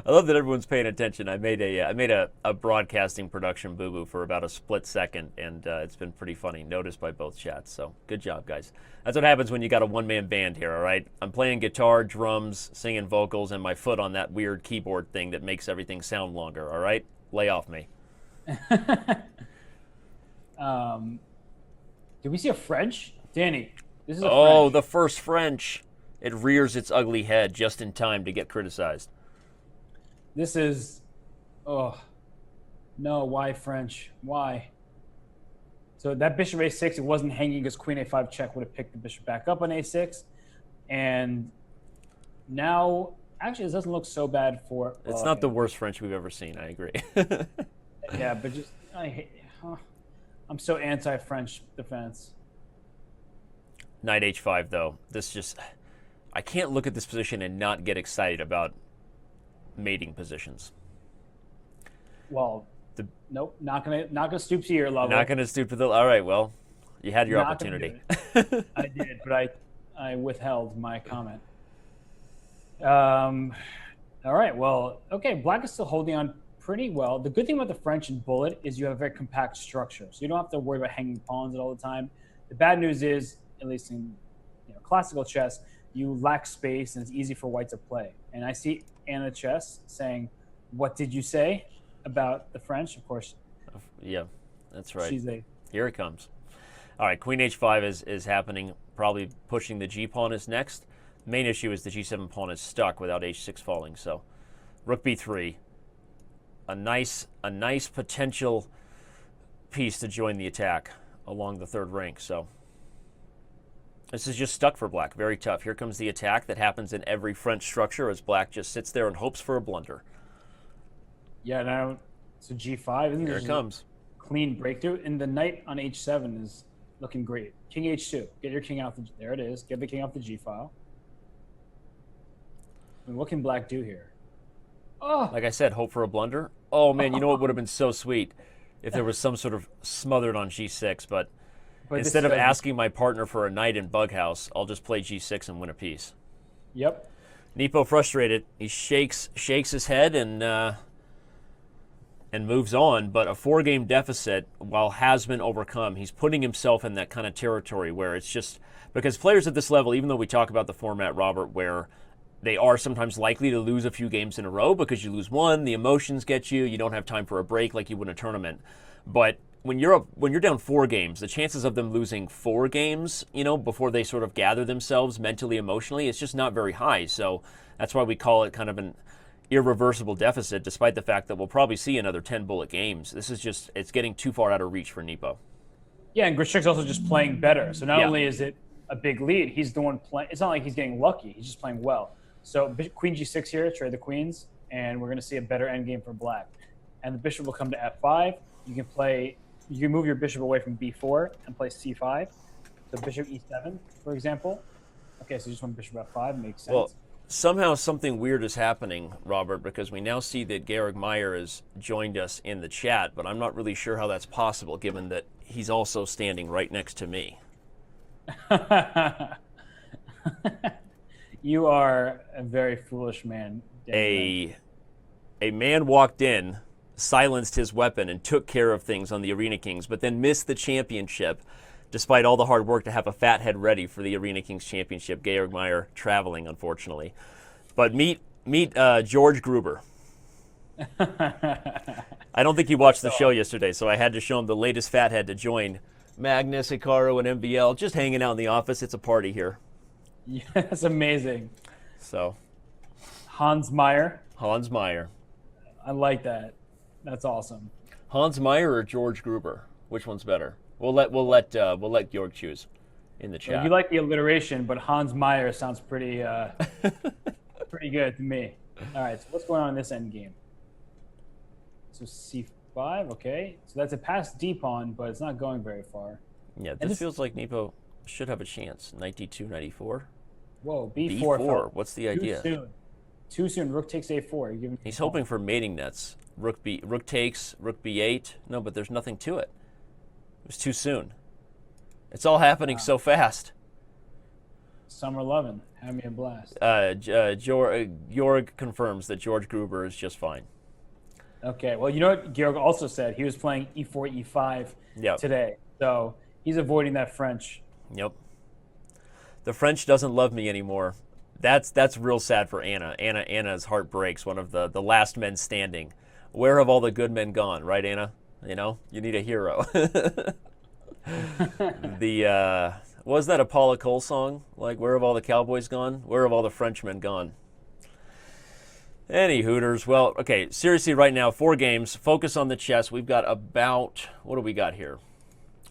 love that everyone's paying attention. I made a broadcasting production boo boo for about a split second, and it's been pretty funny, noticed by both chats. So good job, guys. That's what happens when you got a one-man band here. All right, I'm playing guitar, drums, singing vocals, and my foot on that weird keyboard thing that makes everything sound longer. All right, lay off me. Did we see a French? Danny, this is a Oh, French. the first French. It rears its ugly head just in time to get criticized. This is, oh, no, why French? Why? So that bishop a6, it wasn't hanging because queen a5 check would have picked the bishop back up on a6. And now, actually, this doesn't look so bad for... It's not the worst French we've ever seen, I agree. Yeah, but just, I'm so anti-French defense. Knight h5, though. This just... I can't look at this position and not get excited about mating positions. Well, nope, not gonna stoop to your level. Not going to stoop to the... All right, well, you had your Not opportunity. I did, but I withheld my comment. All right, well, okay, black is still holding on pretty well. The good thing about the French and bullet is you have a very compact structure, so you don't have to worry about hanging pawns all the time. The bad news is, at least in classical chess, you lack space and it's easy for white to play. And I see Anna Chess saying, "What did you say about the French?" Of course. Yeah, that's right. She's Here it comes. All right, queen h5 is happening. Probably pushing the g pawn is next. The main issue is the g7 pawn is stuck without h6 falling. So rook b3, a nice potential piece to join the attack along the third rank. So this is just stuck for black. Very tough. Here comes the attack that happens in every French structure as black just sits there and hopes for a blunder. Yeah, now so g5. Isn't Here it comes. Clean breakthrough, and the knight on h7 is looking great. King h2. Get your king out. There it is. Get the king off the g file. I mean, what can black do here? Oh, Like I said, hope for a blunder. Oh man, you know what would have been so sweet if there was some sort of smothered on g6, but instead of asking my partner for a knight in Bughouse, I'll just play g6 and win a piece. Yep. Nepo frustrated. He shakes his head and moves on. But a 4-game deficit, while has been overcome, he's putting himself in that kind of territory where it's just because players at this level, even though we talk about the format, Robert, where they are sometimes likely to lose a few games in a row because you lose one, the emotions get you, you don't have time for a break like you would in a tournament. But when you're down 4 games, the chances of them losing 4 games, before they sort of gather themselves mentally, emotionally, it's just not very high. So that's why we call it kind of an irreversible deficit, despite the fact that we'll probably see another 10 bullet games. This is just, it's getting too far out of reach for Nepo. Yeah, and Grischuk's also just playing better. So not only is it a big lead, he's the one playing. It's not like he's getting lucky. He's just playing well. So queen g6 here, trade the queens, and we're going to see a better endgame for black. And the bishop will come to f5. You can move your bishop away from b4 and play c5. So bishop e7, for example. Okay, so just one bishop f5 makes sense. Well, somehow something weird is happening, Robert, because we now see that Georg Meyer has joined us in the chat, but I'm not really sure how that's possible, given that he's also standing right next to me. You are a very foolish man. A man walked in, silenced his weapon, and took care of things on the Arena Kings, but then missed the championship, despite all the hard work to have a fat head ready for the Arena Kings Championship. Georg Meyer traveling, unfortunately. But meet George Gruber. I don't think he watched the show yesterday, so I had to show him the latest fathead to join Magnus, Hikaru, and MVL. Just hanging out in the office. It's a party here. Yeah, that's amazing. So, Hans Meyer. Hans Meyer. I like that. That's awesome. Hans Meyer or George Gruber? Which one's better? We'll let Georg choose in the chat. Well, you like the alliteration, but Hans Meyer sounds pretty pretty good to me. All right, so what's going on in this end game? So c5, okay. So that's a pass d pawn, but it's not going very far. Yeah, this feels like Nepo should have a chance. Knight d2, knight e4. Whoa, b4. b4. What's the idea? Too soon. Rook takes a4. He's hoping for mating nets. Rook takes, rook b8. No, but there's nothing to it. It was too soon. It's all happening so fast. Summer lovin'. Have me a blast. Georg confirms that George Gruber is just fine. Okay. Well, you know what Georg also said? He was playing e4, e5 Yep. today. So he's avoiding that French. Yep. The French doesn't love me anymore. That's real sad for Anna. Anna's heart breaks. One of the last men standing. Where have all the good men gone, right, Anna? You know, you need a hero. Was that a Paula Cole song? Like, where have all the cowboys gone? Where have all the Frenchmen gone? Any Hooters. Well, okay, seriously, right now, 4 games. Focus on the chess. We've got about, what do we got here?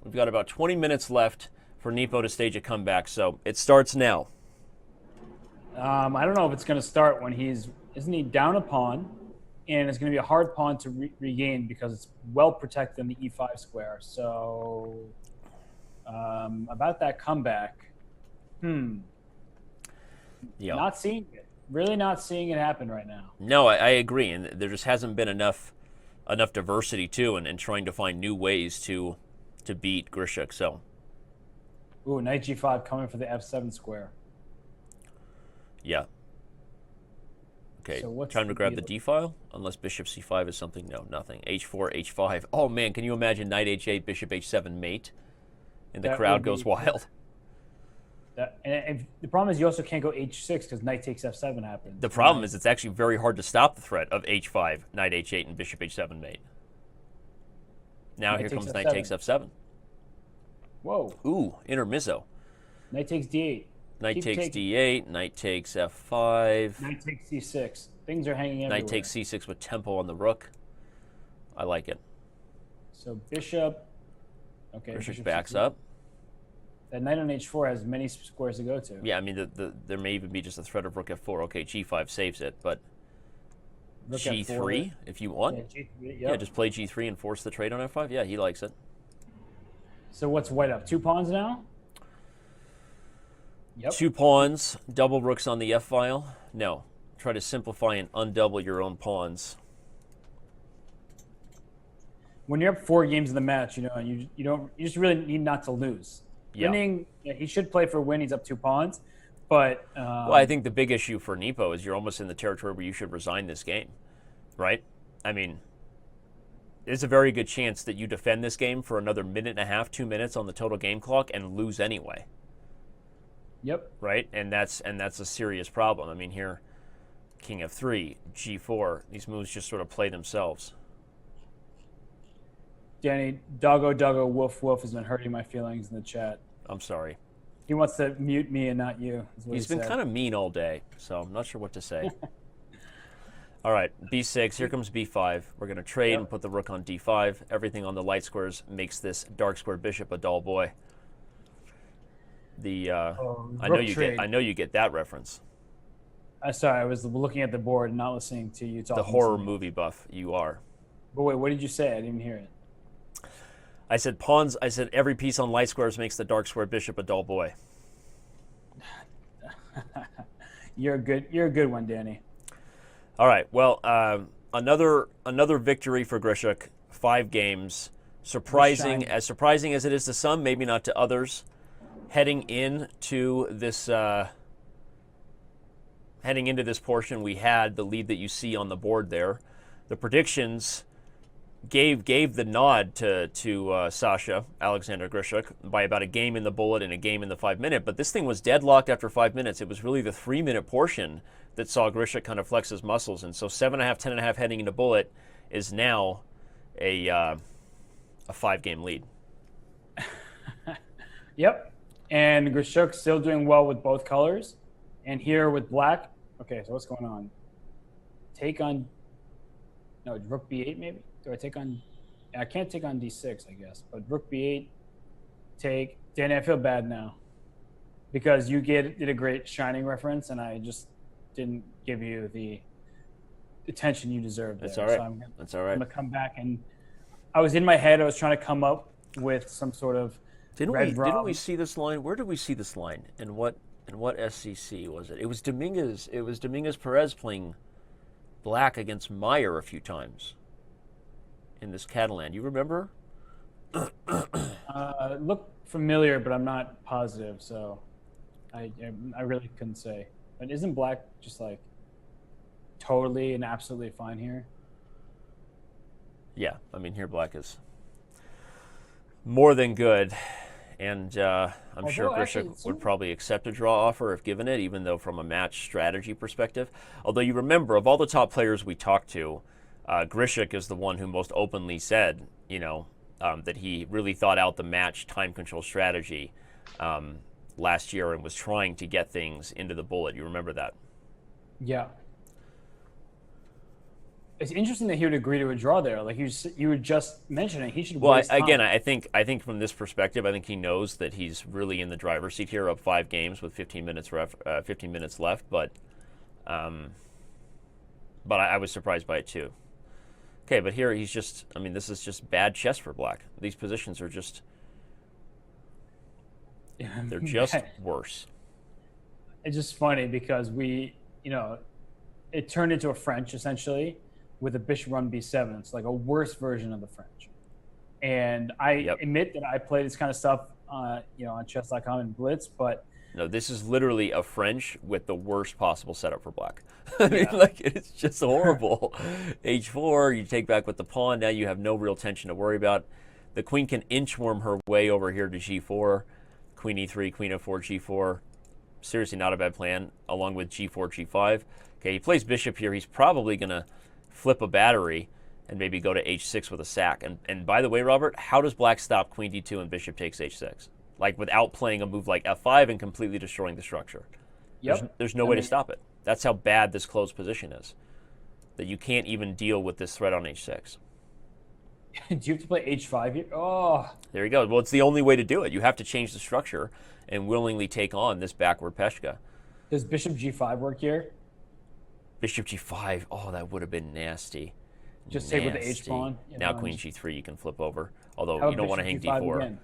We've got about 20 minutes left for Nepo to stage a comeback, so it starts now. I don't know if it's going to start when isn't he down a pawn? And it's going to be a hard pawn to regain because it's well protected in the e5 square. So about that comeback, Yeah. not seeing it. Really not seeing it happen right now. No, I agree, and there just hasn't been enough diversity too, and trying to find new ways to beat Grischuk. So, Ooh, knight g5 coming for the f7 square. yeah. Okay, So what's time to the grab the deal? d file. Unless bishop c5 is something. No, nothing. h4, h5. Oh man, can you imagine knight h8, bishop h7 mate? And the That crowd would goes be- wild. And the problem is you also can't go h6 because knight takes f7 happens. The problem is it's actually very hard to stop the threat of h5, knight h8, and bishop h7 mate. Now Knight here takes comes knight f7. takes f7. Whoa, Ooh, intermezzo. knight takes d8. Knight Keep takes taking. d8, knight takes f5, Knight takes c6. Things are hanging everywhere. knight takes c6 with tempo on the rook. I like it. So bishop. Okay. Grischuk bishop backs c3. up. That knight on h4 has many squares to go to. Yeah, I mean, there may even be just a threat of rook f4. Okay, g5 saves it, but Rook g3 f4. if you want. Yeah, g3. Yep. Yeah, just play g3 and force the trade on f5. Yeah, he likes it. So what's white up? 2 pawns now? Yep. 2 pawns, double rooks on the f-file. No, try to simplify and undouble your own pawns. When you're up 4 games in the match, you just really need not to lose. Yeah. Winning, he should play for win. He's up 2 pawns, but Well, I think the big issue for Nepo is you're almost in the territory where you should resign this game, right? I mean, there's a very good chance that you defend this game for another minute and a half, 2 minutes on the total game clock and lose anyway. Yep. Right? And that's a serious problem. I mean, here, king f3, g4, these moves just sort of play themselves. Danny, doggo, woof, woof has been hurting my feelings in the chat. I'm sorry. He wants to mute me and not you. Is what He's he been said. kind of mean all day, so I'm not sure what to say. All right, b6, here comes b5. We're going to trade and put the rook on d5. Everything on the light squares makes this dark square bishop a dull boy. I know you get that reference. Sorry, I was looking at the board and not listening to you talking. The horror movie buff you are. But wait, what did you say? I didn't hear it. I said pawns. I said every piece on light squares makes the dark square bishop a dull boy. You're a good one, Danny. All right. Well, another victory for Grischuk. 5 games. Surprising as it is to some, maybe not to others. Heading into this portion, we had the lead that you see on the board there. The predictions gave the nod to Sasha Alexander Grischuk by about a game in the bullet and a game in the 5-minute. But this thing was deadlocked after 5 minutes. It was really the 3-minute portion that saw Grischuk kind of flex his muscles. And so 7.5, 10.5 heading into bullet is now a 5-game lead. Yep. And Grischuk still doing well with both colors. And here with black. Okay, so what's going on? Rook b8 maybe? Do I take on? I can't take on d6, I guess. But rook b8, take. Danny, I feel bad now. Because you did a great Shining reference, and I just didn't give you the attention you deserved. That's there. all right. So That's all right. I'm going to come back. And I was in my head, I was trying to come up with some sort of Didn't we see this line? Where did we see this line? And what SCC was it? It was Dominguez. It was Dominguez Perez playing black against Meyer a few times in this Catalan. You remember? Look familiar, but I'm not positive. So I really couldn't say. But isn't black just like totally and absolutely fine here? Yeah, I mean, here black is more than good. And I'm sure Although actually, Grischuk would probably accept a draw offer if given it, even though from a match strategy perspective. Although you remember, of all the top players we talked to, Grischuk is the one who most openly said, that he really thought out the match time control strategy last year and was trying to get things into the bullet. You remember that? yeah. It's interesting that he would agree to a draw there. Like you were just mentioning, he should. Well, waste time. again, I think from this perspective, I think he knows that he's really in the driver's seat here, up 5 games with 15 minutes left. But I was surprised by it too. Okay, but here he's just. I mean, this is just bad chess for black. These positions are just. They're just worse. It's just funny because it turned into a French essentially with a bishop on b7. It's like a worse version of the French. And I admit that I play this kind of stuff, on Chess.com and Blitz, but no, this is literally a French with the worst possible setup for black. I mean, it's just horrible. H4, you take back with the pawn. Now you have no real tension to worry about. The queen can inchworm her way over here to g4, queen e3, queen f4, g4. Seriously, not a bad plan, along with g4, g5. Okay, he plays bishop here. He's probably going to flip a battery and maybe go to h6 with a sack. And by the way, Robert, how does black stop queen d2 and bishop takes h6? Like without playing a move like f5 and completely destroying the structure. Yep. There's no way to stop it. That's how bad this closed position is. That you can't even deal with this threat on h6. Do you have to play h5 here? Oh. There you go. Well, it's the only way to do it. You have to change the structure and willingly take on this backward Peshka. Does bishop g5 work here? Bishop g5. Oh, that would have been nasty. Just take with the h pawn. Now queen g3 you can flip over. Although you don't want to hang d4. Again?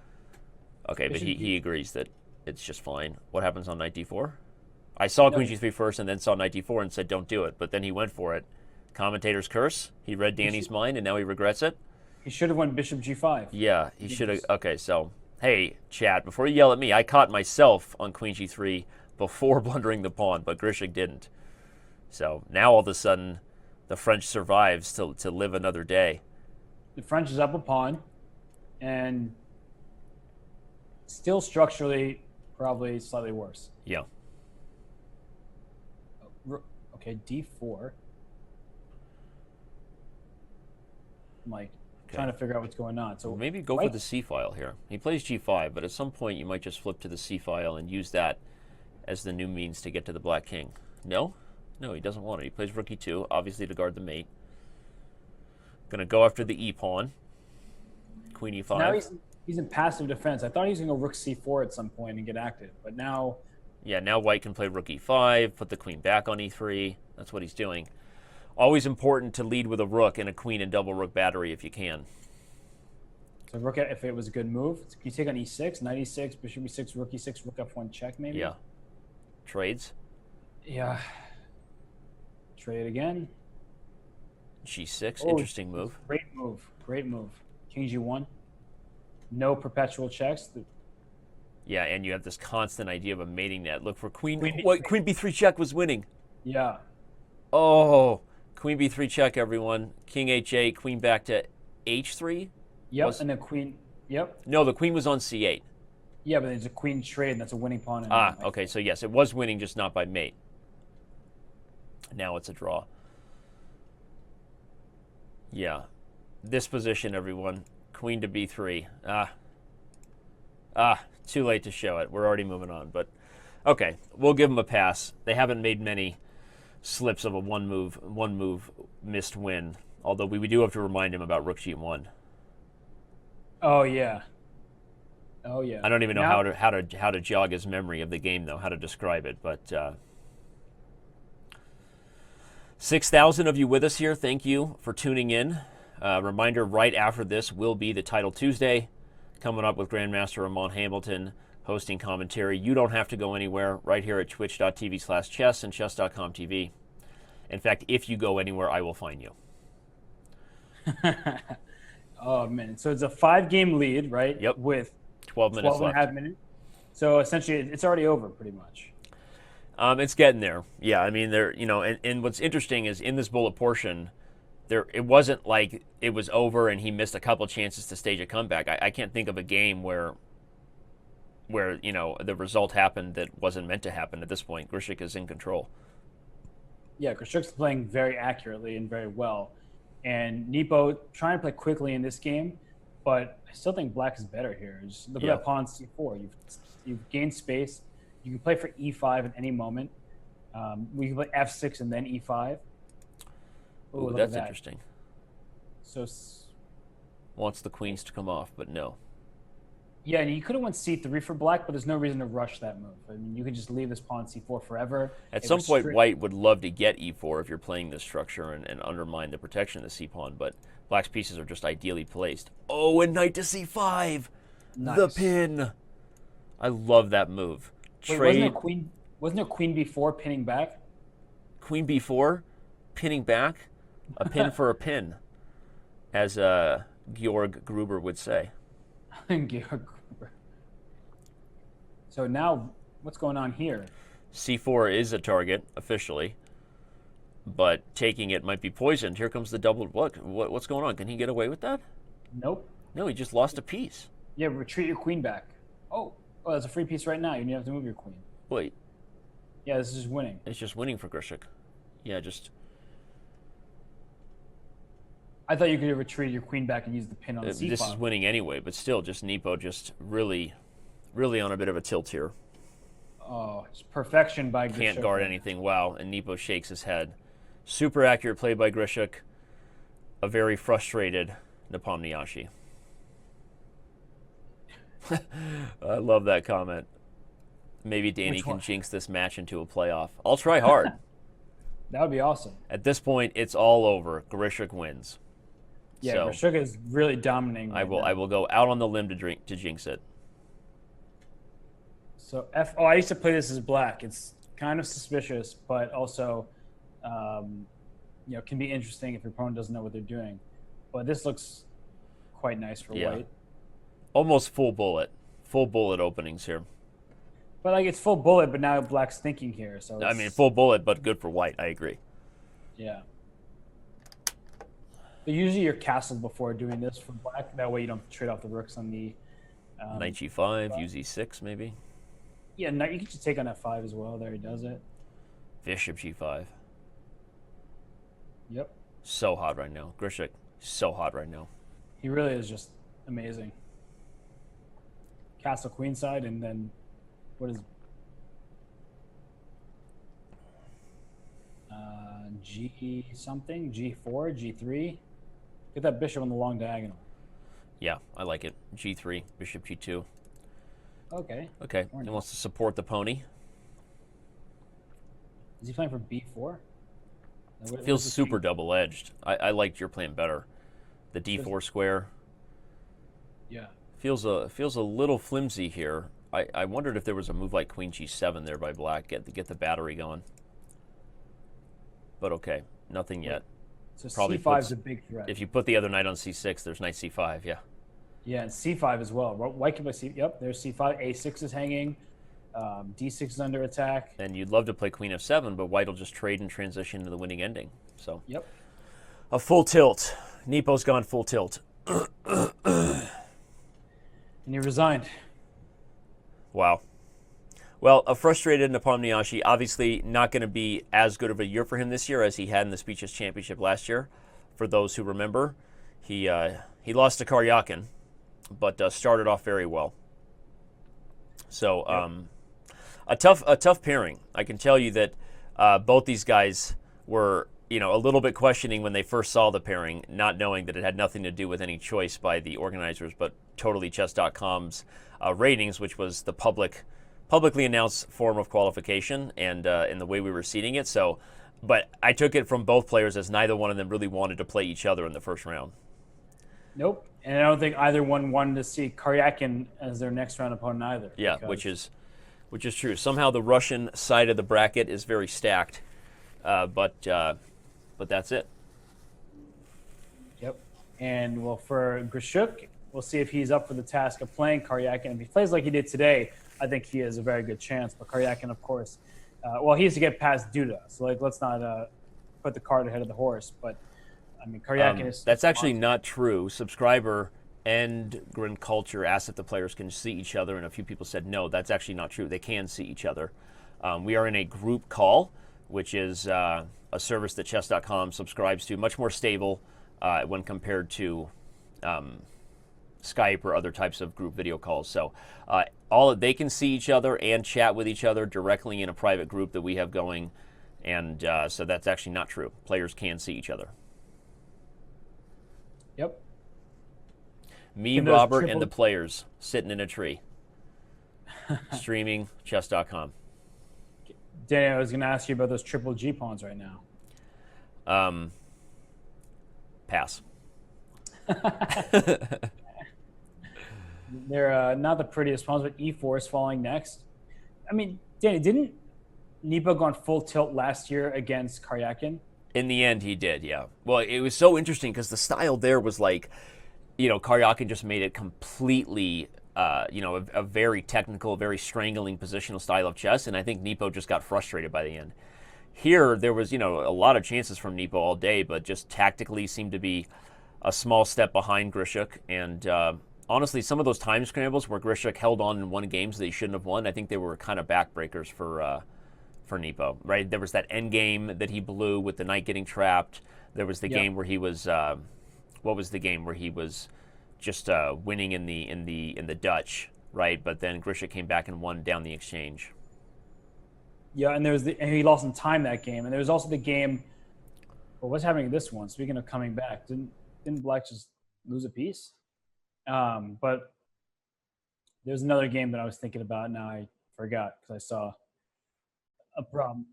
Okay, bishop but he agrees that it's just fine. What happens on knight d4? I saw queen g3 first and then saw knight d4 and said don't do it. But then he went for it. Commentator's curse. He read Danny's mind and now he regrets it. He should have went bishop g5. Yeah, he should have. Okay, so, hey, chat, before you yell at me, I caught myself on queen g3 before blundering the pawn, but Grischuk didn't. So now all of a sudden, the French survives to live another day. The French is up a pawn, and still structurally probably slightly worse. Yeah. Okay, d4. I'm like trying to figure out what's going on. So maybe go for the c file here. He plays g5, but at some point you might just flip to the c file and use that as the new means to get to the black king. No? No, he doesn't want it. He plays rook e2, obviously to guard the mate. Gonna go after the e pawn. Queen e5. Now he's in passive defense. I thought he was gonna go rook c4 at some point and get active, but now. Yeah, now white can play rook e5, put the queen back on e3. That's what he's doing. Always important to lead with a rook and a queen and double rook battery if you can. So rook, if it was a good move, you take on e6, knight e6, bishop e6, rook e6, rook f1 check maybe. Yeah. Trades. Yeah. Trade again. g6, interesting move. Great move. Great move. King g1. No perpetual checks. Yeah, and you have this constant idea of a mating net. Look for queen b3 check was winning. Yeah. Oh, queen b3 check, everyone. King h8, queen back to h3. Yep, and the queen. Yep. No, the queen was on c8. Yeah, but there's a queen trade, and that's a winning pawn. Okay, so yes, it was winning, just not by mate. Now it's a draw. Yeah. This position, everyone. Queen to b3. Too late to show it. We're already moving on. But, okay, we'll give them a pass. They haven't made many slips of a one move missed win. Although we do have to remind him about rook g1. Oh, yeah. Oh, yeah. I don't even know how to jog his memory of the game, though, how to describe it. But 6,000 of you with us here. Thank you for tuning in. Reminder, right after this will be the Title Tuesday, coming up with Grandmaster Ramon Hamilton hosting commentary. You don't have to go anywhere, right here at twitch.tv/chess and chess.com TV. In fact, if you go anywhere, I will find you. Oh, man. So it's a 5-game lead, right? Yep. With 12 minutes left. And a half minutes. So essentially, it's already over pretty much. It's getting there. Yeah, I mean, and what's interesting is in this bullet portion, it wasn't like it was over and he missed a couple chances to stage a comeback. I can't think of a game where the result happened that wasn't meant to happen at this point. Grischuk is in control. Yeah, Grischuk's playing very accurately and very well. And Nepo trying to play quickly in this game, but I still think black is better here. Just look at that pawn c4. You've gained space. You can play for e5 at any moment. We can play f6 and then e5. Ooh, that's interesting. So wants the queens to come off, but no. Yeah, and you could have went c3 for black, but there's no reason to rush that move. I mean, you could just leave this pawn c4 forever. At some point, white would love to get e4 if you're playing this structure and undermine the protection of the c-pawn, but black's pieces are just ideally placed. Oh, and knight to c5! Nice. The pin! I love that move. Wait, wasn't there queen b4 pinning back? Queen b4 pinning back? A pin for a pin, as Georg Gruber would say. Georg Gruber. So now, what's going on here? c4 is a target, officially, but taking it might be poisoned. Here comes the double. What's going on? Can he get away with that? Nope. No, he just lost a piece. Yeah, retreat your queen back. Oh, that's a free piece right now. You don't have to move your queen. Wait. Yeah, this is just winning. It's just winning for Grischuk. Yeah, just... I thought you could have retreated your queen back and used the pin on the c5. This is winning anyway, but still, just Nepo just really on a bit of a tilt here. Oh, it's perfection by Grischuk. Can't guard anything. Wow, and Nepo shakes his head. Super accurate play by Grischuk. A very frustrated Nepomniachtchi. I love that comment. Maybe Danny can jinx this match into a playoff. I'll try hard. That would be awesome. At this point, it's all over. Grischuk wins. Yeah, so, Grischuk is really dominating. I will go out on the limb to jinx it. So I used to play this as black. It's kind of suspicious, but also, can be interesting if your opponent doesn't know what they're doing. But this looks quite nice for white. Almost full bullet openings here. But like it's full bullet, but now black's thinking here. So I mean, full bullet, but good for white. I agree. Yeah. But usually you're castled before doing this for black. That way you don't trade off the rooks on the knight g5, use e6 maybe. Yeah, knight. You can just take on f5 as well. There he does it. Bishop g5. Yep. So hot right now, Grischuk. So hot right now. He really is just amazing. Castle queenside, and then what is G something? G4, G3? Get that bishop on the long diagonal. Yeah, I like it. G3, bishop G2. Okay. Okay, he wants to support the pony. Is he playing for B4? Feels super double-edged. I liked your plan better. The D4 square. Yeah. Feels a little flimsy here. I wondered if there was a move like Queen G7 there by black, get the battery going. But okay, nothing yet. So probably C5 is a big threat. If you put the other knight on C6, there's knight C5, yeah. Yeah, and C5 as well. White can play C. Yep, there's C5. A6 is hanging. D6 is under attack. And you'd love to play Queen F7, but white will just trade and transition to the winning ending. So. Yep. A full tilt. Nepo's gone full tilt. And he resigned. Wow. Well, a frustrated Nepomniachtchi, obviously not going to be as good of a year for him this year as he had in the Speeches Championship last year. For those who remember, he lost to Karyakin, but started off very well. So a tough pairing. I can tell you that both these guys were a little bit questioning when they first saw the pairing, not knowing that it had nothing to do with any choice by the organizers, but totally Chess.com's ratings, which was the publicly announced form of qualification and in the way we were seeding it. So, but I took it from both players as neither one of them really wanted to play each other in the first round. Nope, and I don't think either one wanted to see Karyakin as their next round opponent either. Yeah, which is true. Somehow the Russian side of the bracket is very stacked, but that's it. Yep, and well, for Grischuk, we'll see if he's up for the task of playing Karyakin. If he plays like he did today, I think he has a very good chance. But Karyakin, of course, well, he has to get past Duda. So like, let's not put the cart ahead of the horse. But I mean, Karyakin is. That's actually not true. Subscriber and Grin Culture asked if the players can see each other, and a few people said no. That's actually not true. They can see each other. We are in a group call, which is a service that Chess.com subscribes to, much more stable when compared to Skype or other types of group video calls. So they can see each other and chat with each other directly in a private group that we have going, and so that's actually not true. Players can see each other. Yep. Me, Robert, and the players sitting in a tree, streaming Chess.com. Danny, I was going to ask you about those triple G pawns right now. Pass. They're not the prettiest pawns, but E4 is falling next. I mean, Danny, didn't Nepo go on full tilt last year against Karyakin? In the end, he did, yeah. Well, it was so interesting because the style there was like, Karyakin just made it completely, a very technical, very strangling positional style of chess, and I think Nepo just got frustrated by the end. Here, there was, a lot of chances from Nepo all day, but just tactically seemed to be a small step behind Grischuk, and honestly, some of those time scrambles where Grischuk held on and won games that he shouldn't have won, I think they were kind of backbreakers for Nepo, right? There was that Endgame that he blew with the knight getting trapped. There was the game where he was, what was the game where he was just winning in the Dutch, right? But then Grischuk came back and won down the exchange. Yeah, and and he lost in time that game. And there was also the game. Well, what's happening in this one? Speaking of coming back, didn't Black just lose a piece? But there's another game that I was thinking about. Now I forgot because I saw a problem.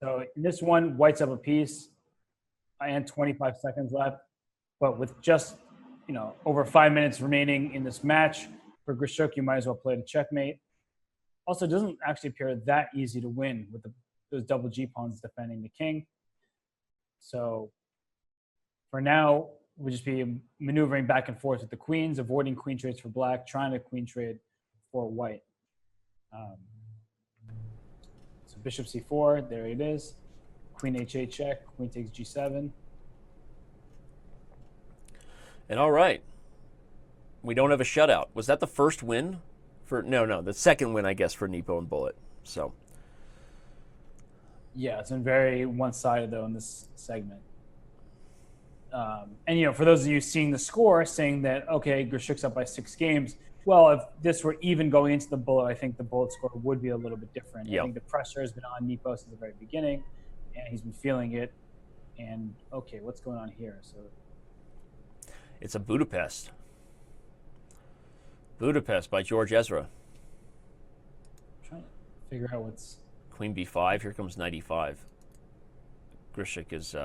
So in this one, White's up a piece, and 25 seconds left. But with just over 5 minutes remaining in this match for Grischuk, you might as well play the checkmate. Also, it doesn't actually appear that easy to win with those double G pawns defending the king. So for now, we'll just be maneuvering back and forth with the queens, avoiding queen trades for Black, trying to queen trade for White. So bishop c4, there it is. Queen h8 check, queen takes g7. And all right, we don't have a shutout. Was that the first win? No, the second win, I guess, for Nepo and Bullet. So yeah, it's been very one-sided though in this segment. And for those of you seeing the score, saying that okay, Grischuk's up by 6 games. Well, if this were even going into the Bullet, I think the Bullet score would be a little bit different. Yep. I think the pressure has been on Nepo since the very beginning, and he's been feeling it. And okay, what's going on here? So it's a Budapest. Budapest by George Ezra. I'm trying to figure out what's... Queen b5, here comes knight e5. Grischuk is,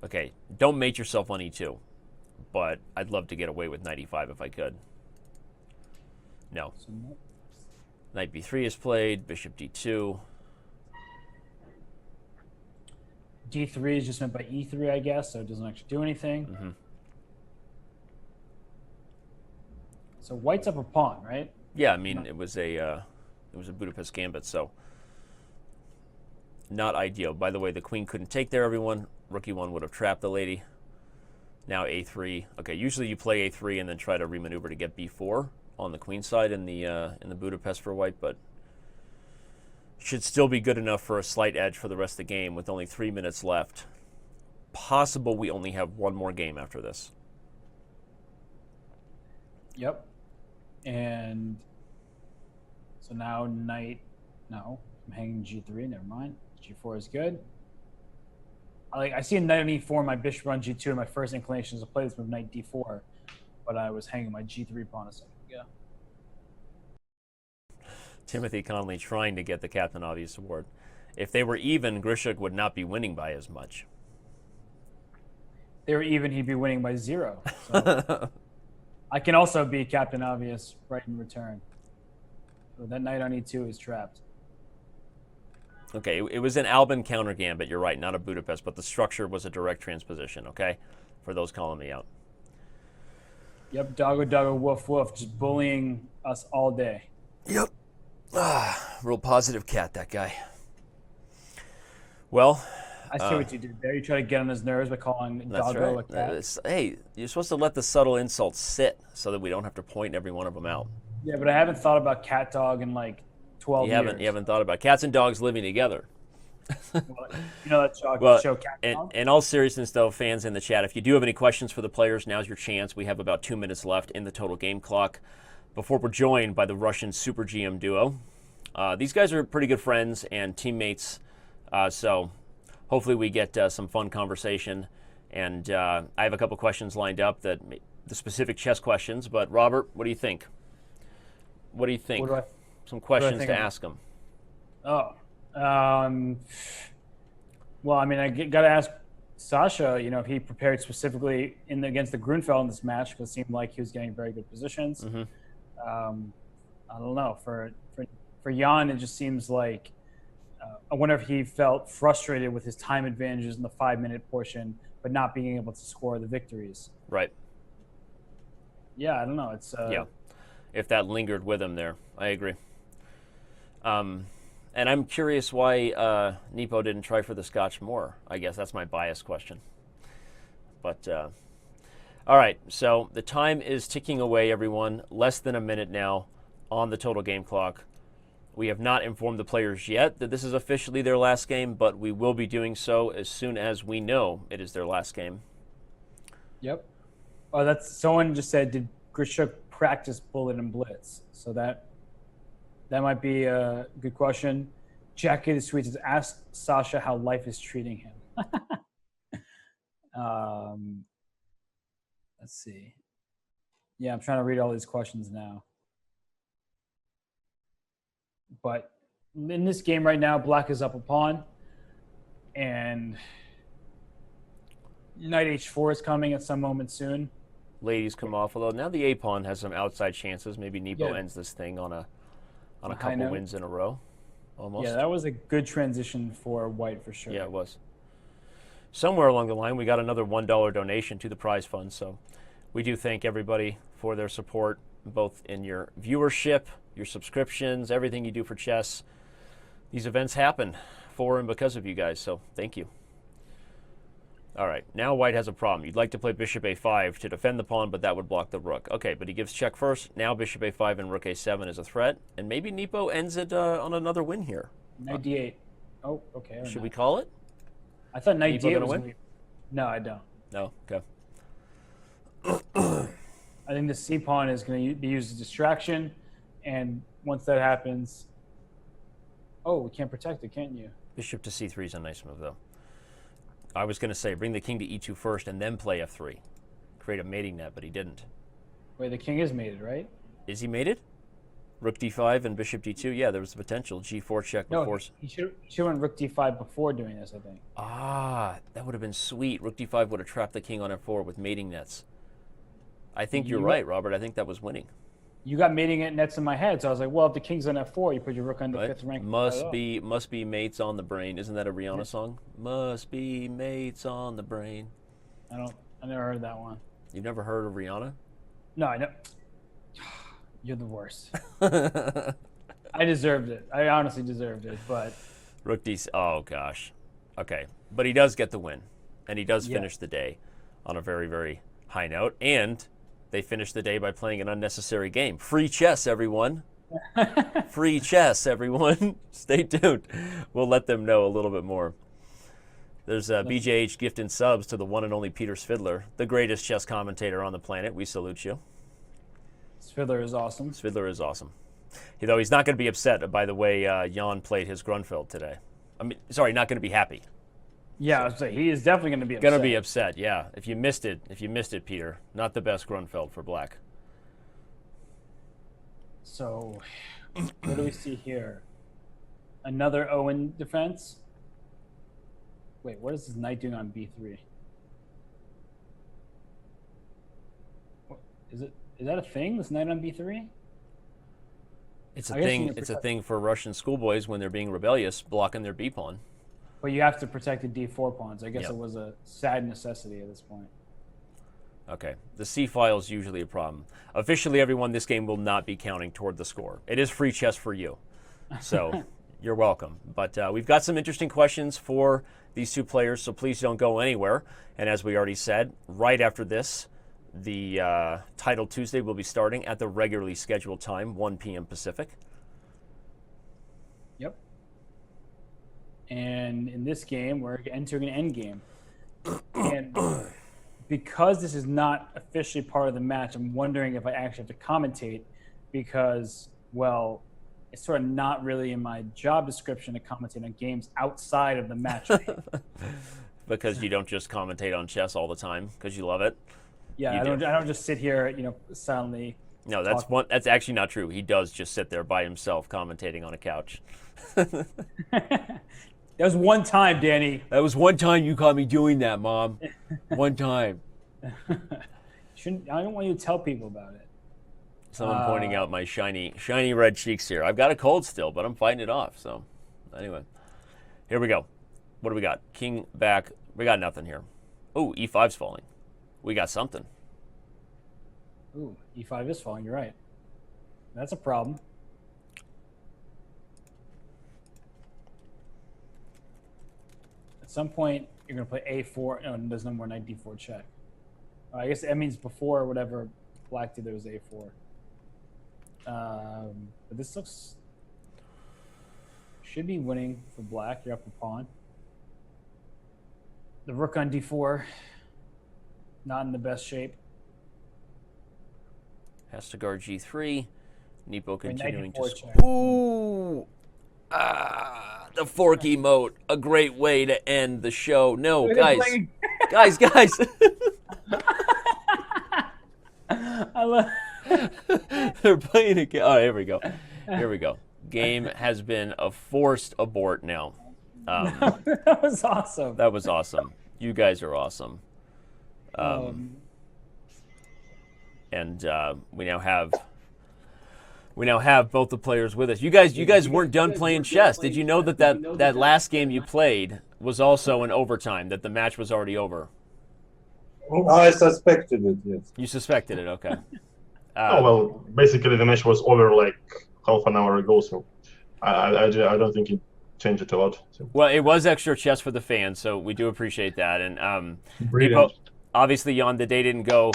okay, don't mate yourself on e2, but I'd love to get away with knight e5 if I could. No. Knight b3 is played, bishop d2. d3 is just meant by e3, I guess, so it doesn't actually do anything. Mm-hmm. So White's up a pawn, right? Yeah, I mean it was a Budapest gambit, so not ideal. By the way, the queen couldn't take there, everyone. Rookie one would have trapped the lady. Now a3. Okay, usually you play a3 and then try to remaneuver to get b4 on the queen side in the Budapest for White, but should still be good enough for a slight edge for the rest of the game with only 3 minutes left. Possible we only have one more game after this. Yep. And so now knight, no, I'm hanging g3, never mind. G4 is good. I see a knight on e4, my bishop on g2, and my first inclination is to play this move knight d4, but I was hanging my g3 pawn a second ago. Timothy Conley trying to get the Captain Obvious award. If they were even, Grischuk would not be winning by as much. If they were even, he'd be winning by 0. So I can also be Captain Obvious right in return. So that knight on e2 is trapped. Okay, it was an Albin counter gambit, you're right, not a Budapest, but the structure was a direct transposition, okay? For those calling me out. Yep, doggo, doggo, woof, woof, just bullying us all day. Yep. Real positive cat, that guy. Well, I see what you did there. You try to get on his nerves by calling that's Doggo right. a cat. Hey, you're supposed to let the subtle insults sit so that we don't have to point every one of them out. Yeah, but I haven't thought about cat dog in like 12 You years. haven't thought about cats and dogs living together. Well, you know that Well, show Cat Dog? in all seriousness, though, fans in the chat, if you do have any questions for the players, now's your chance. We have about 2 minutes left in the total game clock before we're joined by the Russian Super GM duo. These guys are pretty good friends and teammates, so hopefully we get some fun conversation. And I have a couple questions lined up, the specific chess questions. But Robert, what do you think? What do you think? Some questions to ask them. Oh. Well, I mean, I got to ask Sasha, if he prepared specifically against the Grunfeld in this match, because it seemed like he was getting very good positions. Mm-hmm. I don't know. For Jan, it just seems like I wonder if he felt frustrated with his time advantages in the 5-minute portion, but not being able to score the victories. Right. Yeah, I don't know. It's yeah, if that lingered with him there, I agree. And I'm curious why Nepo didn't try for the Scotch more. I guess that's my bias question. But, all right, so the time is ticking away, everyone. Less than a minute now on the total game clock. We have not informed the players yet that this is officially their last game, but we will be doing so as soon as we know it is their last game. Yep. Oh, someone just said, did Grischuk practice bullet and blitz? So that might be a good question. Jackie the Sweet says, ask Sasha how life is treating him. Let's see. Yeah, I'm trying to read all these questions now. But in this game right now, Black is up a pawn. And Knight H4 is coming at some moment soon. Ladies come off, although now the A-pawn has some outside chances. Maybe Nepo ends this thing on a couple wins in a row. Almost. Yeah, that was a good transition for White for sure. Yeah, it was. Somewhere along the line, we got another $1 donation to the prize fund. So we do thank everybody for their support, both in your viewership, your subscriptions, everything you do for chess. These events happen for and because of you guys, so thank you. All right, now White has a problem. You'd like to play Bishop A5 to defend the pawn, but that would block the rook. Okay, but he gives check first. Now Bishop A5 and Rook A7 is a threat, and maybe Nepo ends it on another win here. Knight D8. Oh, okay. Should we call it? I thought Knight D8 was win. No, I don't. No, okay. I think the C pawn is going to be used as a distraction, and once that happens, we can't protect it, can't you? Bishop to C3 is a nice move, though. I was going to say bring the king to E2 first and then play F3. Create a mating net, but he didn't. Wait, the king is mated, right? Is he mated? Rook D5 and Bishop D2? Yeah, there was the potential. G4 check before. No, he should went Rook D5 before doing this, I think. Ah, that would have been sweet. Rook D5 would have trapped the king on F4 with mating nets. I think you're right, Robert. I think that was winning. You got mating nets in my head, so I was like, well, if the king's on F4, you put your rook on the fifth rank. Must be mates on the brain. Isn't that a Rihanna song? Must be mates on the brain. I never heard that one. You've never heard of Rihanna? No, I know. You're the worst. I deserved it. I honestly deserved it, but Rook D. Oh gosh. Okay, but he does get the win, and he does finish the day on a very, very high note, and they finish the day by playing an unnecessary game. Free chess, everyone. Free chess, everyone. Stay tuned. We'll let them know a little bit more. There's BJH gifting subs to the one and only Peter Svidler, the greatest chess commentator on the planet. We salute you. Svidler is awesome. Svidler is awesome. Though he's not going to be upset by the way Jan played his Grunfeld today. I mean, sorry, not going to be happy. Yeah, I was saying, he is definitely going to be upset. Going to be upset, yeah. If you missed it, Peter, not the best Grunfeld for Black. So, what do we see here? Another Owen defense. Wait, what is this knight doing on B3? Is that a thing? This knight on B3? It's a thing. It's a thing for Russian schoolboys when they're being rebellious, blocking their B pawn. But you have to protect the D4 pawns. I guess it was a sad necessity at this point. Okay. The C file is usually a problem. Officially, everyone, this game will not be counting toward the score. It is free chess for you. So you're welcome. But we've got some interesting questions for these two players, so please don't go anywhere. And as we already said, right after this, the Title Tuesday will be starting at the regularly scheduled time, 1 p.m. Pacific. Yep. And in this game, we're entering an endgame. And because this is not officially part of the match, I'm wondering if I actually have to commentate because, well, it's sort of not really in my job description to commentate on games outside of the match. Because you don't just commentate on chess all the time because you love it. Yeah, I don't just sit here, silently. No, that's actually not true. He does just sit there by himself commentating on a couch. That was one time, Danny. That was one time you caught me doing that, Mom. One time. I don't want you to tell people about it. Someone pointing out my shiny red cheeks here. I've got a cold still, but I'm fighting it off. So, anyway, here we go. What do we got? King back. We got nothing here. Oh, E5's falling. We got something. Ooh, E5 is falling. You're right. That's a problem. At some point, you're going to play A4. No, there's no more knight D4 check. I guess that means before whatever black did, there was A4. But this should be winning for black. You're up a pawn. The rook on D4, not in the best shape. Has to guard G3. Nepo continuing to score. Check. Ooh! The fork emote. A great way to end the show. No, guys. guys. I love. They're playing again. Oh, here we go. Game has been a forced abort now. That was awesome. That was awesome. You guys are awesome. And we now have both the players with us. You guys weren't done playing chess. Did you know that last game you played was also in overtime? That the match was already over. I suspected it. Yes. You suspected it. Okay. Well, basically the match was over like half an hour ago, so I don't think it changed it a lot. So. Well, it was extra chess for the fans, so we do appreciate that. And obviously, Jan, the day didn't go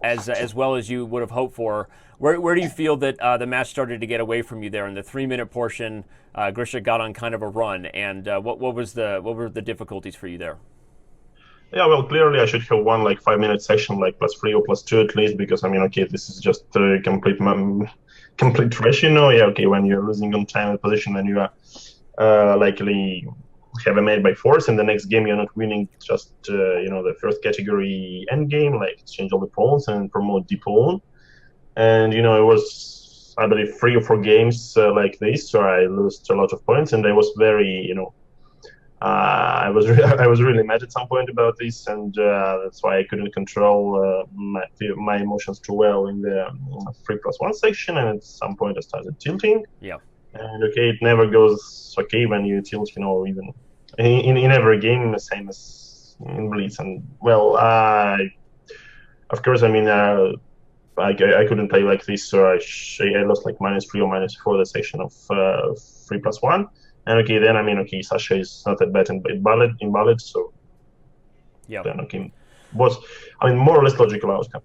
as well as you would have hoped for. Where do you feel that the match started to get away from you there in the 3-minute portion? Grischuk got on kind of a run, and what were the difficulties for you there? Yeah, well, clearly I should have won like 5-minute session, like +3 or +2 at least, because okay, this is just complete trash, Yeah, okay, when you're losing on time and position, then you are likely have a mate by force. In the next game, you're not winning just the first category endgame, like exchange all the pawns and promote the pawn. And it was, I believe, 3 or 4 games like this, so I lost a lot of points, and I was very, I was really mad at some point about this, and that's why I couldn't control my emotions too well in the 3+1 section. And at some point, I started tilting. Yeah. And okay, it never goes okay when you tilt. Even in every game, the same as in Blitz. And well, of course, I couldn't play like this, so I lost like -3 or -4 the section of 3+1. And okay, then Sasha is not that bad in ballad, so yeah. Then was more or less logical outcome.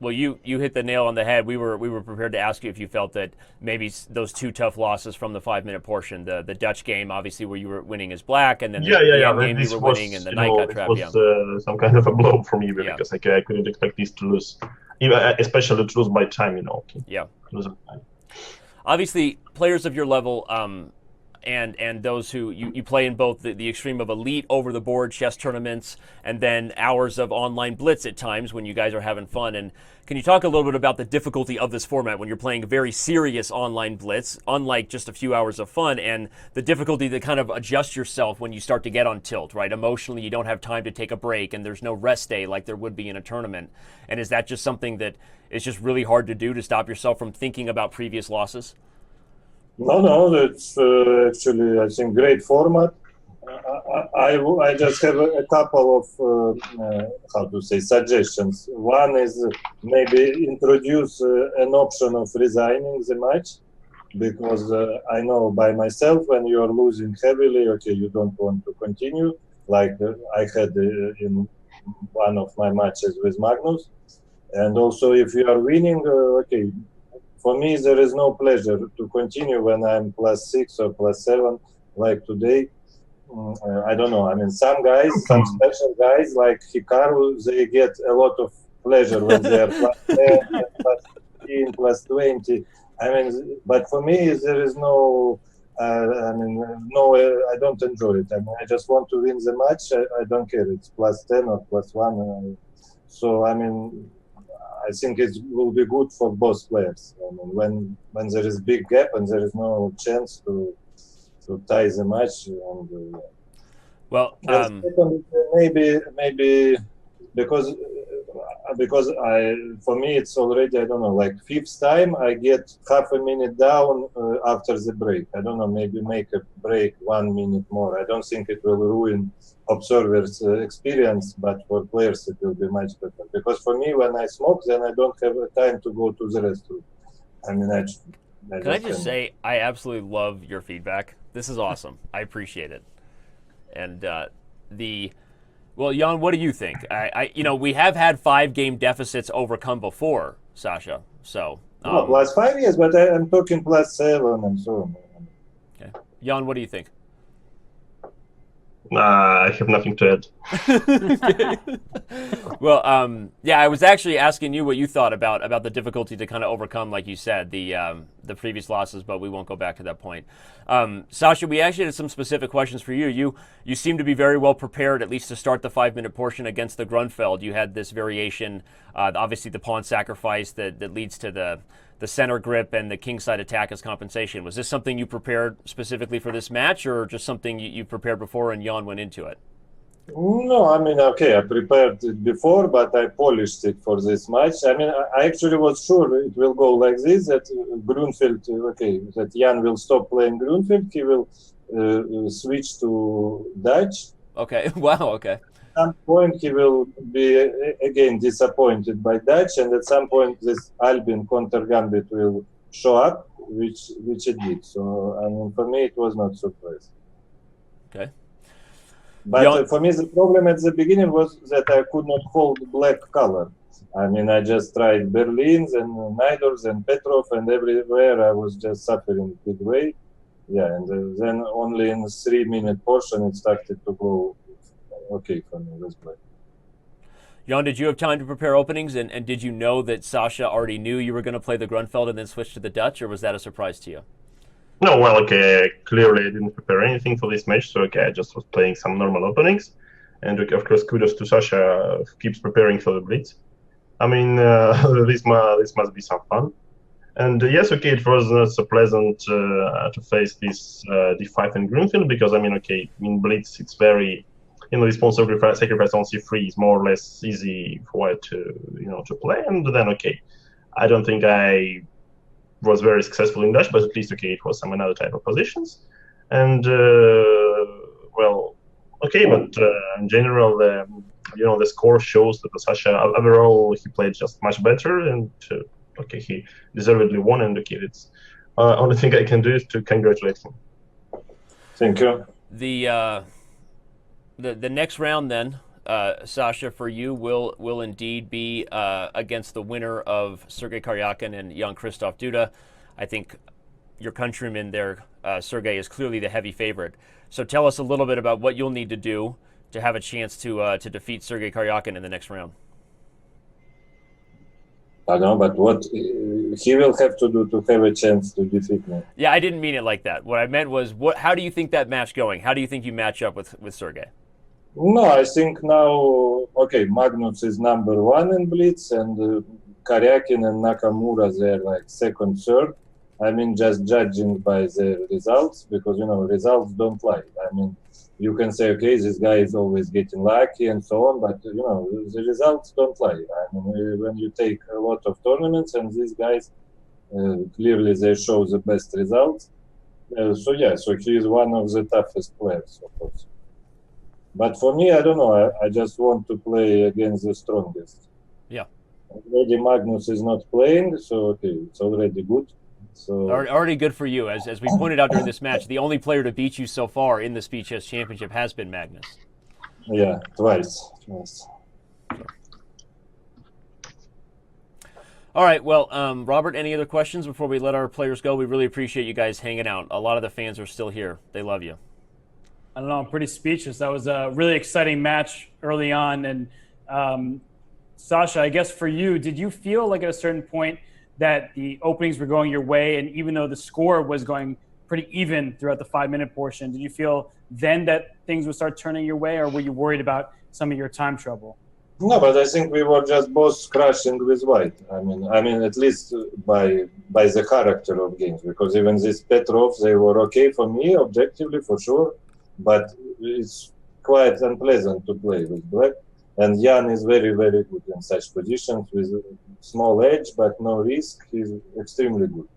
Well, you hit the nail on the head. We were prepared to ask you if you felt that maybe those 2 tough losses from the 5-minute portion, the Dutch game, obviously where you were winning as black, and then the game you were winning, and the knight got trapped. This was some kind of a blow for me because I couldn't expect this to lose, especially to lose by time. Yeah. Lose by time. Obviously, players of your level. And those who you play in both the extreme of elite over-the-board chess tournaments and then hours of online blitz at times when you guys are having fun. And can you talk a little bit about the difficulty of this format when you're playing a very serious online blitz, unlike just a few hours of fun, and the difficulty to kind of adjust yourself when you start to get on tilt, right? Emotionally, you don't have time to take a break, and there's no rest day like there would be in a tournament. And is that just something that is just really hard to do to stop yourself from thinking about previous losses? No, that's actually, I think, great format. I just have a couple of how to say suggestions. One is maybe introduce an option of resigning the match, because I know by myself when you are losing heavily, okay, you don't want to continue. Like I had in one of my matches with Magnus, and also if you are winning, okay. For me, there is no pleasure to continue when I'm +6 or +7, like today. I don't know. I mean, some guys, some special guys like Hikaru, they get a lot of pleasure when they are +10, +15, +20. I mean, but for me, there is no. I mean, no. I don't enjoy it. I mean, I just want to win the match. I don't care. It's +10 or +1. So I mean, I think it will be good for both players. I mean, when there is big gap and there is no chance to tie the match. And, well, maybe because for me it's already, I don't know, like 5th time I get half a minute down after the break. I don't know, maybe make a break 1 minute more. I don't think it will ruin observers' experience, but for players it will be much better. Because for me, when I smoke, then I don't have time to go to the restroom. I mean, can I just say I absolutely love your feedback. This is awesome. I appreciate it. And well, Jan, what do you think? We have had 5-game deficits overcome before, Sasha. So +5 years, but I'm talking +7 and so on. Okay, Jan, what do you think? I have nothing to add. Well, yeah, I was actually asking you what you thought about the difficulty to kind of overcome, like you said, the previous losses, but we won't go back to that point. Sasha, we actually had some specific questions for you. You seem to be very well prepared, at least to start the 5-minute portion against the Grunfeld. You had this variation, obviously the pawn sacrifice that leads to the center grip and the kingside attack as compensation. Was this something you prepared specifically for this match, or just something you prepared before and Jan went into it? No, I mean, okay, I prepared it before, but I polished it for this match. I mean, I actually was sure it will go like this, that Grunfeld, okay, that Jan will stop playing Grunfeld, he will switch to Dutch. Okay, wow, okay. At some point he will be again disappointed by Dutch, and at some point this Albin counter gambit will show up, which it did. So I mean, for me it was not surprise. Okay. But for me the problem at the beginning was that I could not hold black color. I mean, I just tried Berlins and Naidors and Petrov, and everywhere I was just suffering big way. Yeah, and then only in 3-minute portion it started to go okay for me this play. Jan, did you have time to prepare openings, and did you know that Sasha already knew you were going to play the Grunfeld and then switch to the Dutch, or was that a surprise to you? No, well, okay, clearly I didn't prepare anything for this match, so okay, I just was playing some normal openings. And okay, of course, kudos to Sasha, who keeps preparing for the Blitz. I mean, this must be some fun. And yes, okay, it was not so pleasant to face this D5 and Grunfeld, because, I mean, okay, in Blitz, it's very, this pawn sacrifice on C3 is more or less easy for white to play. And then, okay, I don't think I was very successful in Dutch, but at least, okay, it was some another type of positions. And, well, okay, but in general, the score shows that Sasha, overall, he played just much better, and okay, he deservedly won, and okay, it's only thing I can do is to congratulate him. Thank you. The next round then, Sasha, for you will indeed be against the winner of Sergei Karyakin and Jan-Krzysztof Duda. I think your countryman there, Sergei, is clearly the heavy favorite. So tell us a little bit about what you'll need to do to have a chance to defeat Sergei Karyakin in the next round. I don't know, but what he will have to do to have a chance to defeat me? Yeah, I didn't mean it like that. What I meant was, how do you think that match going? How do you think you match up with Sergei? No, I think now, okay, Magnus is #1 in Blitz, and Karyakin and Nakamura, they're like second, third. I mean, just judging by the results, because, results don't lie. I mean, you can say, okay, this guy is always getting lucky and so on, but, the results don't lie. I mean, when you take a lot of tournaments, and these guys, clearly they show the best results. So he is one of the toughest players, of course. But for me, I don't know. I just want to play against the strongest. Yeah. Already Magnus is not playing, so okay, it's already good. So Already good for you. As we pointed out during this match, the only player to beat you so far in the Speed Chess Championship has been Magnus. yeah, twice. All right, well, Robert, any other questions before we let our players go? We really appreciate you guys hanging out. A lot of the fans are still here. They love you. I don't know. I'm pretty speechless. That was a really exciting match early on. And Sasha, I guess for you, did you feel like at a certain point that the openings were going your way, and even though the score was going pretty even throughout the 5-minute portion, did you feel then that things would start turning your way, or were you worried about some of your time trouble? No, but I think we were just both crashing with white. I mean, at least by the character of games, because even these Petrov, they were okay for me objectively for sure, but it's quite unpleasant to play with black. And Jan is very, very good in such positions with small edge but no risk. He's extremely good.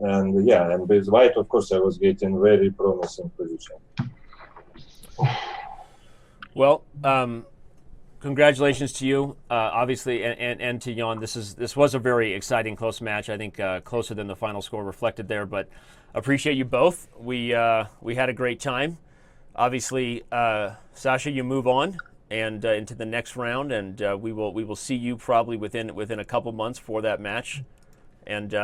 And yeah, and with white, of course, I was getting very promising position. Well, congratulations to you, obviously, and to Jan. This was a very exciting, close match. I think closer than the final score reflected there. But appreciate you both. We had a great time. Obviously, Sasha, you move on and into the next round, and we will see you probably within a couple months for that match. And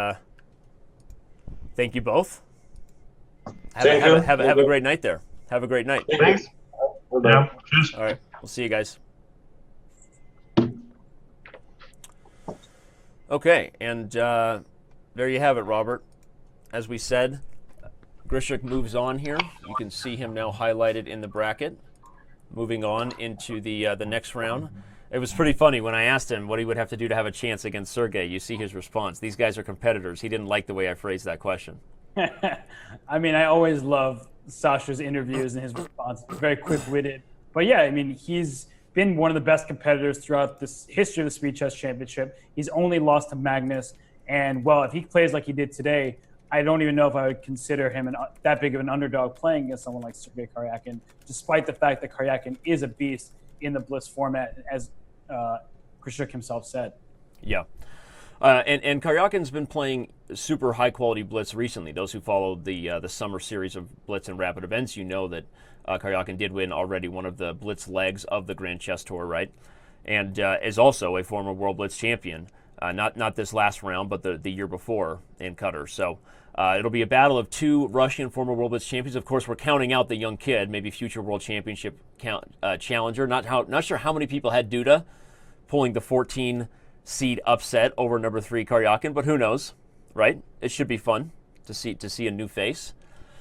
thank you both. Have a great night there. Have a great night. Thanks. Yeah, cheers. All right, we'll see you guys. Okay, and there you have it, Robert. As we said, Grischuk moves on here. You can see him now highlighted in the bracket. Moving on into the next round. It was pretty funny when I asked him what he would have to do to have a chance against Sergey. You see his response. These guys are competitors. He didn't like the way I phrased that question. I mean, I always love Sasha's interviews and his response. Very quick-witted. But yeah, I mean, he's been one of the best competitors throughout this history of the Speed Chess Championship. He's only lost to Magnus. And, well, if he plays like he did today, I don't even know if I would consider him that big of an underdog playing against someone like Sergey Karyakin, despite the fact that Karyakin is a beast in the Blitz format, as Grischuk himself said. Yeah. And Karyakin's been playing super high-quality Blitz recently. Those who followed the summer series of Blitz and Rapid Events, you know that Karyakin did win already one of the Blitz legs of the Grand Chess Tour, right? And is also a former World Blitz champion. Not this last round, but the year before in Qatar. So it'll be a battle of two Russian former World Blitz champions. Of course, we're counting out the young kid, maybe future World Championship challenger. Not sure how many people had Duda pulling the 14 seed upset over number 3 Karyakin, but who knows, right? It should be fun to see a new face.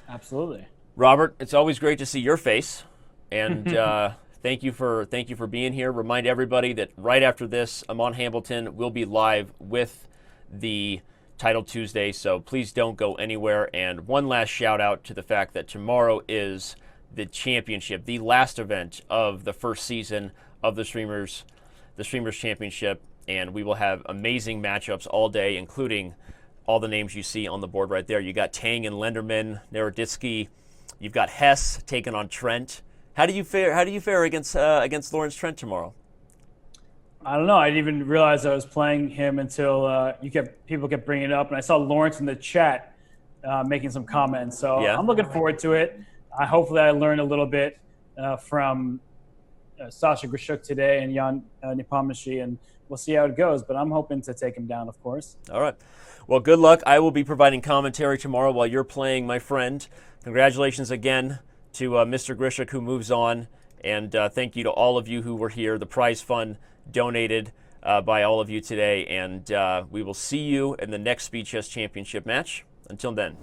Absolutely. Robert, it's always great to see your face, and thank you for being here. Remind everybody that right after this, Amon Hambleton will be live with the Title Tuesday, so please don't go anywhere. And one last shout out to the fact that tomorrow is the championship, the last event of the first season of the Streamers Championship, and we will have amazing matchups all day, including all the names you see on the board right there. You got Tang and Lenderman, Naroditsky. You've got Hess taking on Trent. How do you fare against Lawrence Trent tomorrow? I don't know. I didn't even realize I was playing him until people kept bringing it up, and I saw Lawrence in the chat making some comments. So yeah. I'm looking forward to it. Hopefully, I learned a little bit from Sasha Grischuk today and Jan Nepomniachtchi, and we'll see how it goes. But I'm hoping to take him down, of course. All right. Well, good luck. I will be providing commentary tomorrow while you're playing, my friend. Congratulations again to Mr. Grischuk, who moves on, and thank you to all of you who were here. The prize fund donated by all of you today, and we will see you in the next Speed Chess Championship match. Until then.